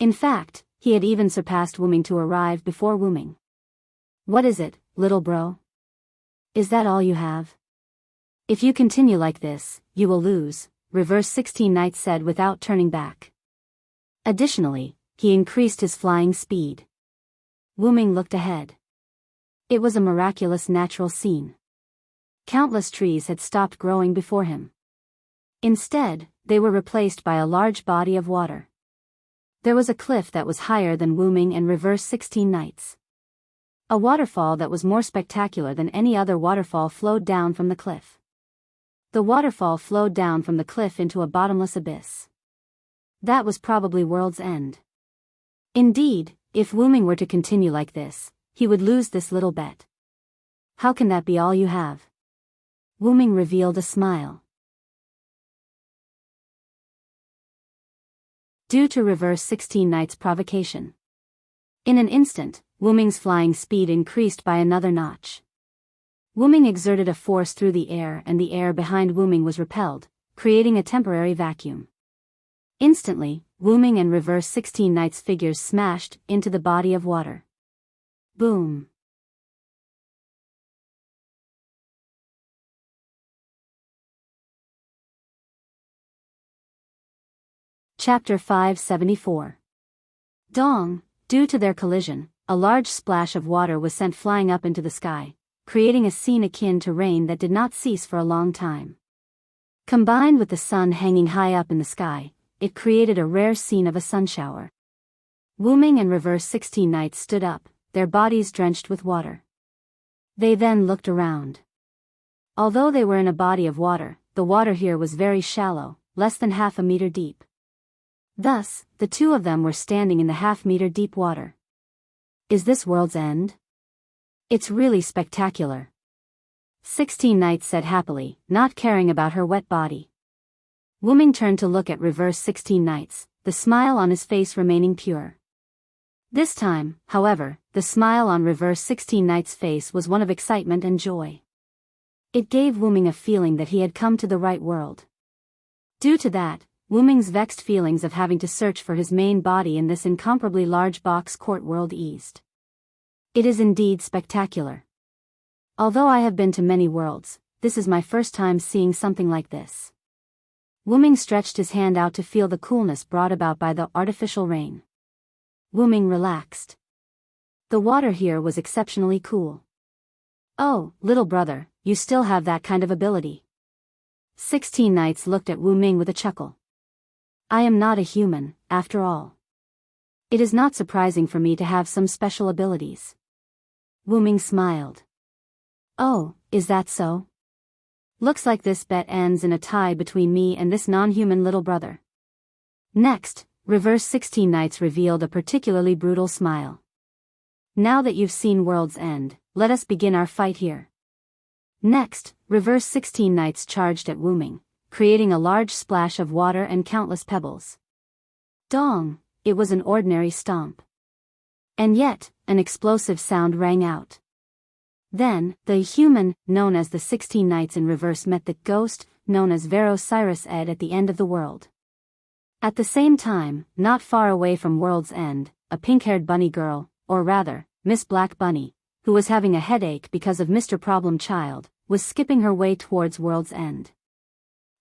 In fact, he had even surpassed Wuming to arrive before Wuming. What is it, little bro? Is that all you have? If you continue like this, you will lose, Reverse 16 Knights said without turning back. Additionally, he increased his flying speed. Wuming looked ahead. It was a miraculous natural scene. Countless trees had stopped growing before him. Instead, they were replaced by a large body of water. There was a cliff that was higher than Wuming and Reverse 16 Knights. A waterfall that was more spectacular than any other waterfall flowed down from the cliff. The waterfall flowed down from the cliff into a bottomless abyss. That was probably World's End. Indeed, if Wuming were to continue like this, he would lose this little bet. How can that be all you have? Wuming revealed a smile. Due to Reverse 16 Knights' provocation. In an instant, Wuming's flying speed increased by another notch. Wuming exerted a force through the air and the air behind Wuming was repelled, creating a temporary vacuum. Instantly, Wuming and Reverse 16 Knights figures smashed into the body of water. Boom. Chapter 574. Dong. Due to their collision, a large splash of water was sent flying up into the sky, creating a scene akin to rain that did not cease for a long time. Combined with the sun hanging high up in the sky, it created a rare scene of a sunshower. Wuming and Reverse 16 Knights stood up, their bodies drenched with water. They then looked around. Although they were in a body of water, the water here was very shallow, less than half a meter deep. Thus, the two of them were standing in the half-meter deep water. Is this world's end? It's really spectacular. 16 Knights said happily, not caring about her wet body. Wuming turned to look at Reverse 16 Knights, the smile on his face remaining pure. This time, however, the smile on Reverse 16 Knights' face was one of excitement and joy. It gave Wuming a feeling that he had come to the right world. Due to that, Wuming's vexed feelings of having to search for his main body in this incomparably large box court world eased. It is indeed spectacular. Although I have been to many worlds, this is my first time seeing something like this. Wuming stretched his hand out to feel the coolness brought about by the artificial rain. Wuming relaxed. The water here was exceptionally cool. Oh, little brother, you still have that kind of ability. 16 Knights looked at Wuming with a chuckle. I am not a human, after all. It is not surprising for me to have some special abilities. Wuming smiled. Oh, is that so? Looks like this bet ends in a tie between me and this non-human little brother. Next, Reverse 16 Knights revealed a particularly brutal smile. Now that you've seen World's End, let us begin our fight here. Next, Reverse 16 Knights charged at Wuming, creating a large splash of water and countless pebbles. Dong! It was an ordinary stomp. And yet, an explosive sound rang out. Then, the human, known as the 16 Knights in reverse met the ghost, known as Cyrus Ed at the end of the world. At the same time, not far away from World's End, a pink-haired bunny girl, or rather, Miss Black Bunny, who was having a headache because of Mr. Problem Child, was skipping her way towards World's End.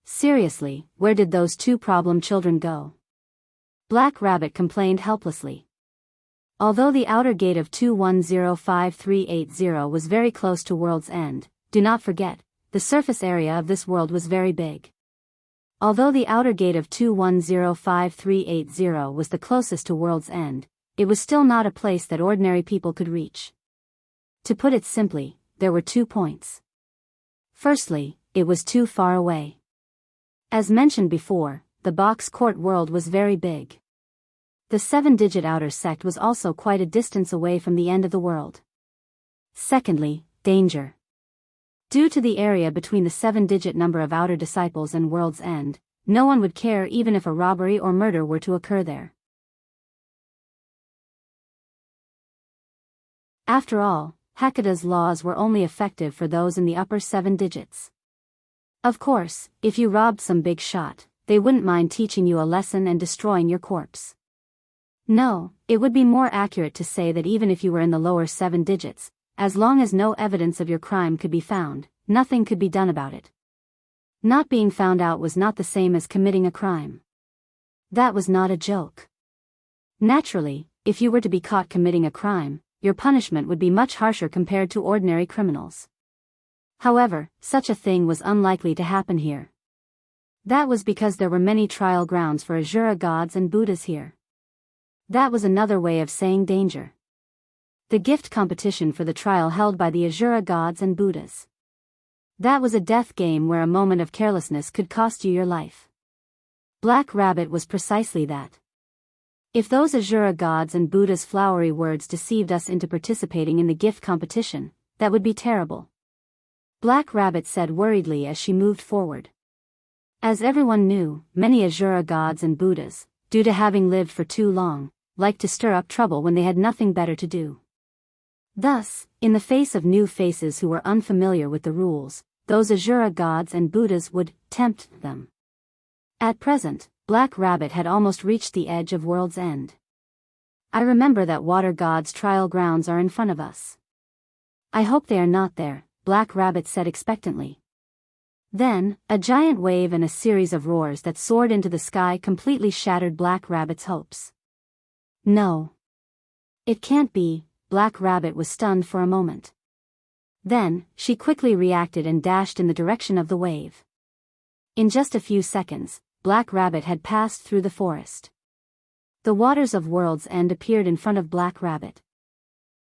Seriously, where did those two problem children go? Black Rabbit complained helplessly. Although the outer gate of 2105380 was very close to World's End, do not forget, the surface area of this world was very big. Although the outer gate of 2105380 was the closest to World's End, it was still not a place that ordinary people could reach. To put it simply, there were 2 points. Firstly, it was too far away. As mentioned before, the box court world was very big. The 7-digit outer sect was also quite a distance away from the end of the world. Secondly, danger. Due to the area between the 7-digit number of outer disciples and World's End, no one would care even if a robbery or murder were to occur there. After all, Hakuda's laws were only effective for those in the upper 7 digits. Of course, if you robbed some big shot, they wouldn't mind teaching you a lesson and destroying your corpse. No, it would be more accurate to say that even if you were in the lower 7 digits, as long as no evidence of your crime could be found, nothing could be done about it. Not being found out was not the same as committing a crime. That was not a joke. Naturally, if you were to be caught committing a crime, your punishment would be much harsher compared to ordinary criminals. However, such a thing was unlikely to happen here. That was because there were many trial grounds for Asura gods and Buddhas here. That was another way of saying danger. The gift competition for the trial held by the Asura gods and Buddhas. That was a death game where a moment of carelessness could cost you your life. Black Rabbit was precisely that. If those Asura gods and Buddha's flowery words deceived us into participating in the gift competition, that would be terrible. Black Rabbit said worriedly as she moved forward. As everyone knew, many Asura gods and Buddhas, due to having lived for too long, liked to stir up trouble when they had nothing better to do. Thus, in the face of new faces who were unfamiliar with the rules, those Azura gods and Buddhas would tempt them. At present, Black Rabbit had almost reached the edge of World's End. I remember that water gods' trial grounds are in front of us. I hope they are not there, Black Rabbit said expectantly. Then, a giant wave and a series of roars that soared into the sky completely shattered Black Rabbit's hopes. No. It can't be. Black Rabbit was stunned for a moment. Then, she quickly reacted and dashed in the direction of the wave. In just a few seconds, Black Rabbit had passed through the forest. The waters of World's End appeared in front of Black Rabbit,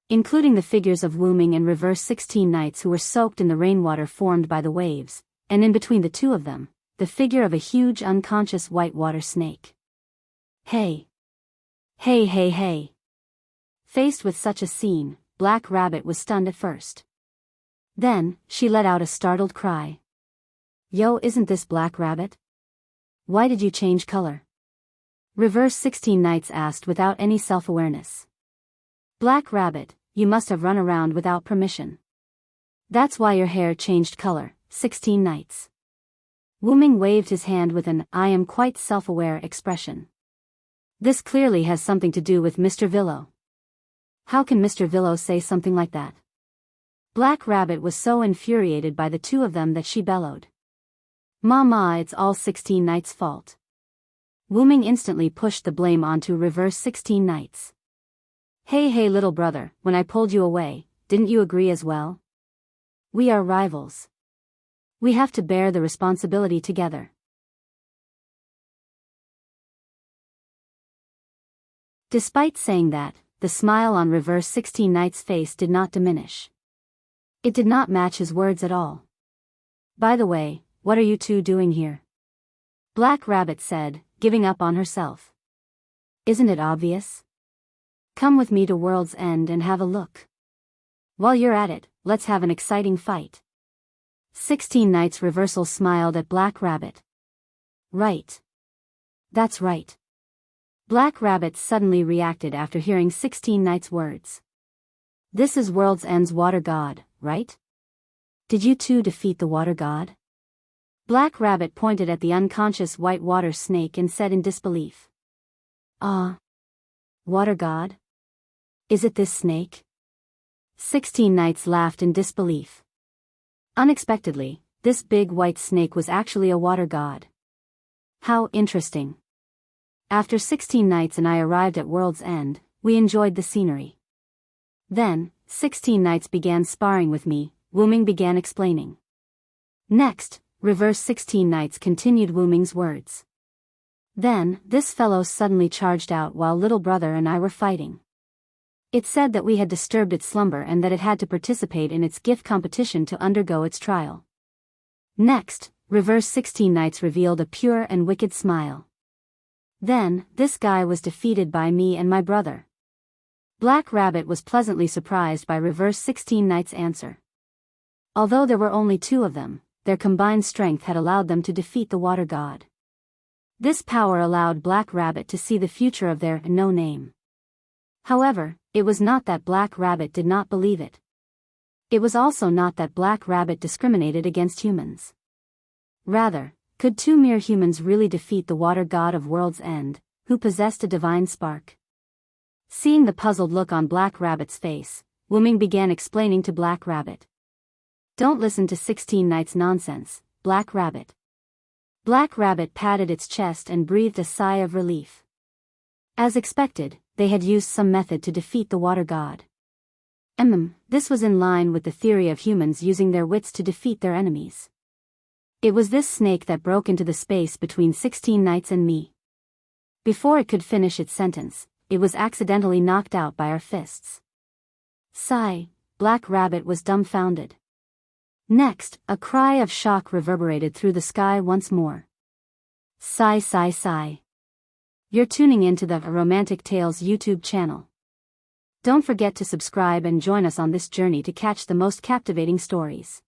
including the figures of Wooming and Reverse 16 knights who were soaked in the rainwater formed by the waves, and in between the two of them, the figure of a huge unconscious white water snake. Hey! Hey hey hey! Faced with such a scene, Black Rabbit was stunned at first. Then, she let out a startled cry. Yo, isn't this Black Rabbit? Why did you change color? Reverse 16 knights asked without any self-awareness. Black Rabbit, you must have run around without permission. That's why your hair changed color, 16 knights. Wooming waved his hand with an "I am quite self-aware" expression. This clearly has something to do with Mr. Villo. How can Mr. Villo say something like that? Black Rabbit was so infuriated by the two of them that she bellowed. Mama, it's all 16 knights' fault. Wooming instantly pushed the blame onto Reverse 16 knights. Hey little brother, when I pulled you away, didn't you agree as well? We are rivals. We have to bear the responsibility together. Despite saying that, the smile on Reverse 16 Knight's face did not diminish. It did not match his words at all. By the way, what are you two doing here? Black Rabbit said, giving up on herself. Isn't it obvious? Come with me to World's End and have a look. While you're at it, let's have an exciting fight. 16 Knights Reversal smiled at Black Rabbit. Right. That's right. Black Rabbit suddenly reacted after hearing 16 Knights' words. This is World's End's water god, right? Did you two defeat the water god? Black Rabbit pointed at the unconscious white water snake and said in disbelief. Water god? Is it this snake? 16 Knights laughed in disbelief. Unexpectedly, this big white snake was actually a water god. How interesting. After 16 Knights and I arrived at World's End, we enjoyed the scenery. Then, 16 Knights began sparring with me, Wooming began explaining. Next, Reverse 16 Knights continued Wooming's words. Then, this fellow suddenly charged out while little brother and I were fighting. It said that we had disturbed its slumber and that it had to participate in its gift competition to undergo its trial. Next, Reverse 16 Knights revealed a pure and wicked smile. Then, this guy was defeated by me and my brother. Black Rabbit was pleasantly surprised by Reverse 16 Knights' answer. Although there were only two of them, their combined strength had allowed them to defeat the water god. This power allowed Black Rabbit to see the future of their no name. However, it was not that Black Rabbit did not believe it. It was also not that Black Rabbit discriminated against humans. Rather, could two mere humans really defeat the water god of World's End, who possessed a divine spark? Seeing the puzzled look on Black Rabbit's face, Wooming began explaining to Black Rabbit. Don't listen to 16 Knights' nonsense, Black Rabbit. Black Rabbit patted its chest and breathed a sigh of relief. As expected, they had used some method to defeat the water god. This was in line with the theory of humans using their wits to defeat their enemies. It was this snake that broke into the space between 16 Knights and me. Before it could finish its sentence, it was accidentally knocked out by our fists. Sigh, Black Rabbit was dumbfounded. Next, a cry of shock reverberated through the sky once more. Sigh sigh sigh. You're tuning into the Romantic Tales YouTube channel. Don't forget to subscribe and join us on this journey to catch the most captivating stories.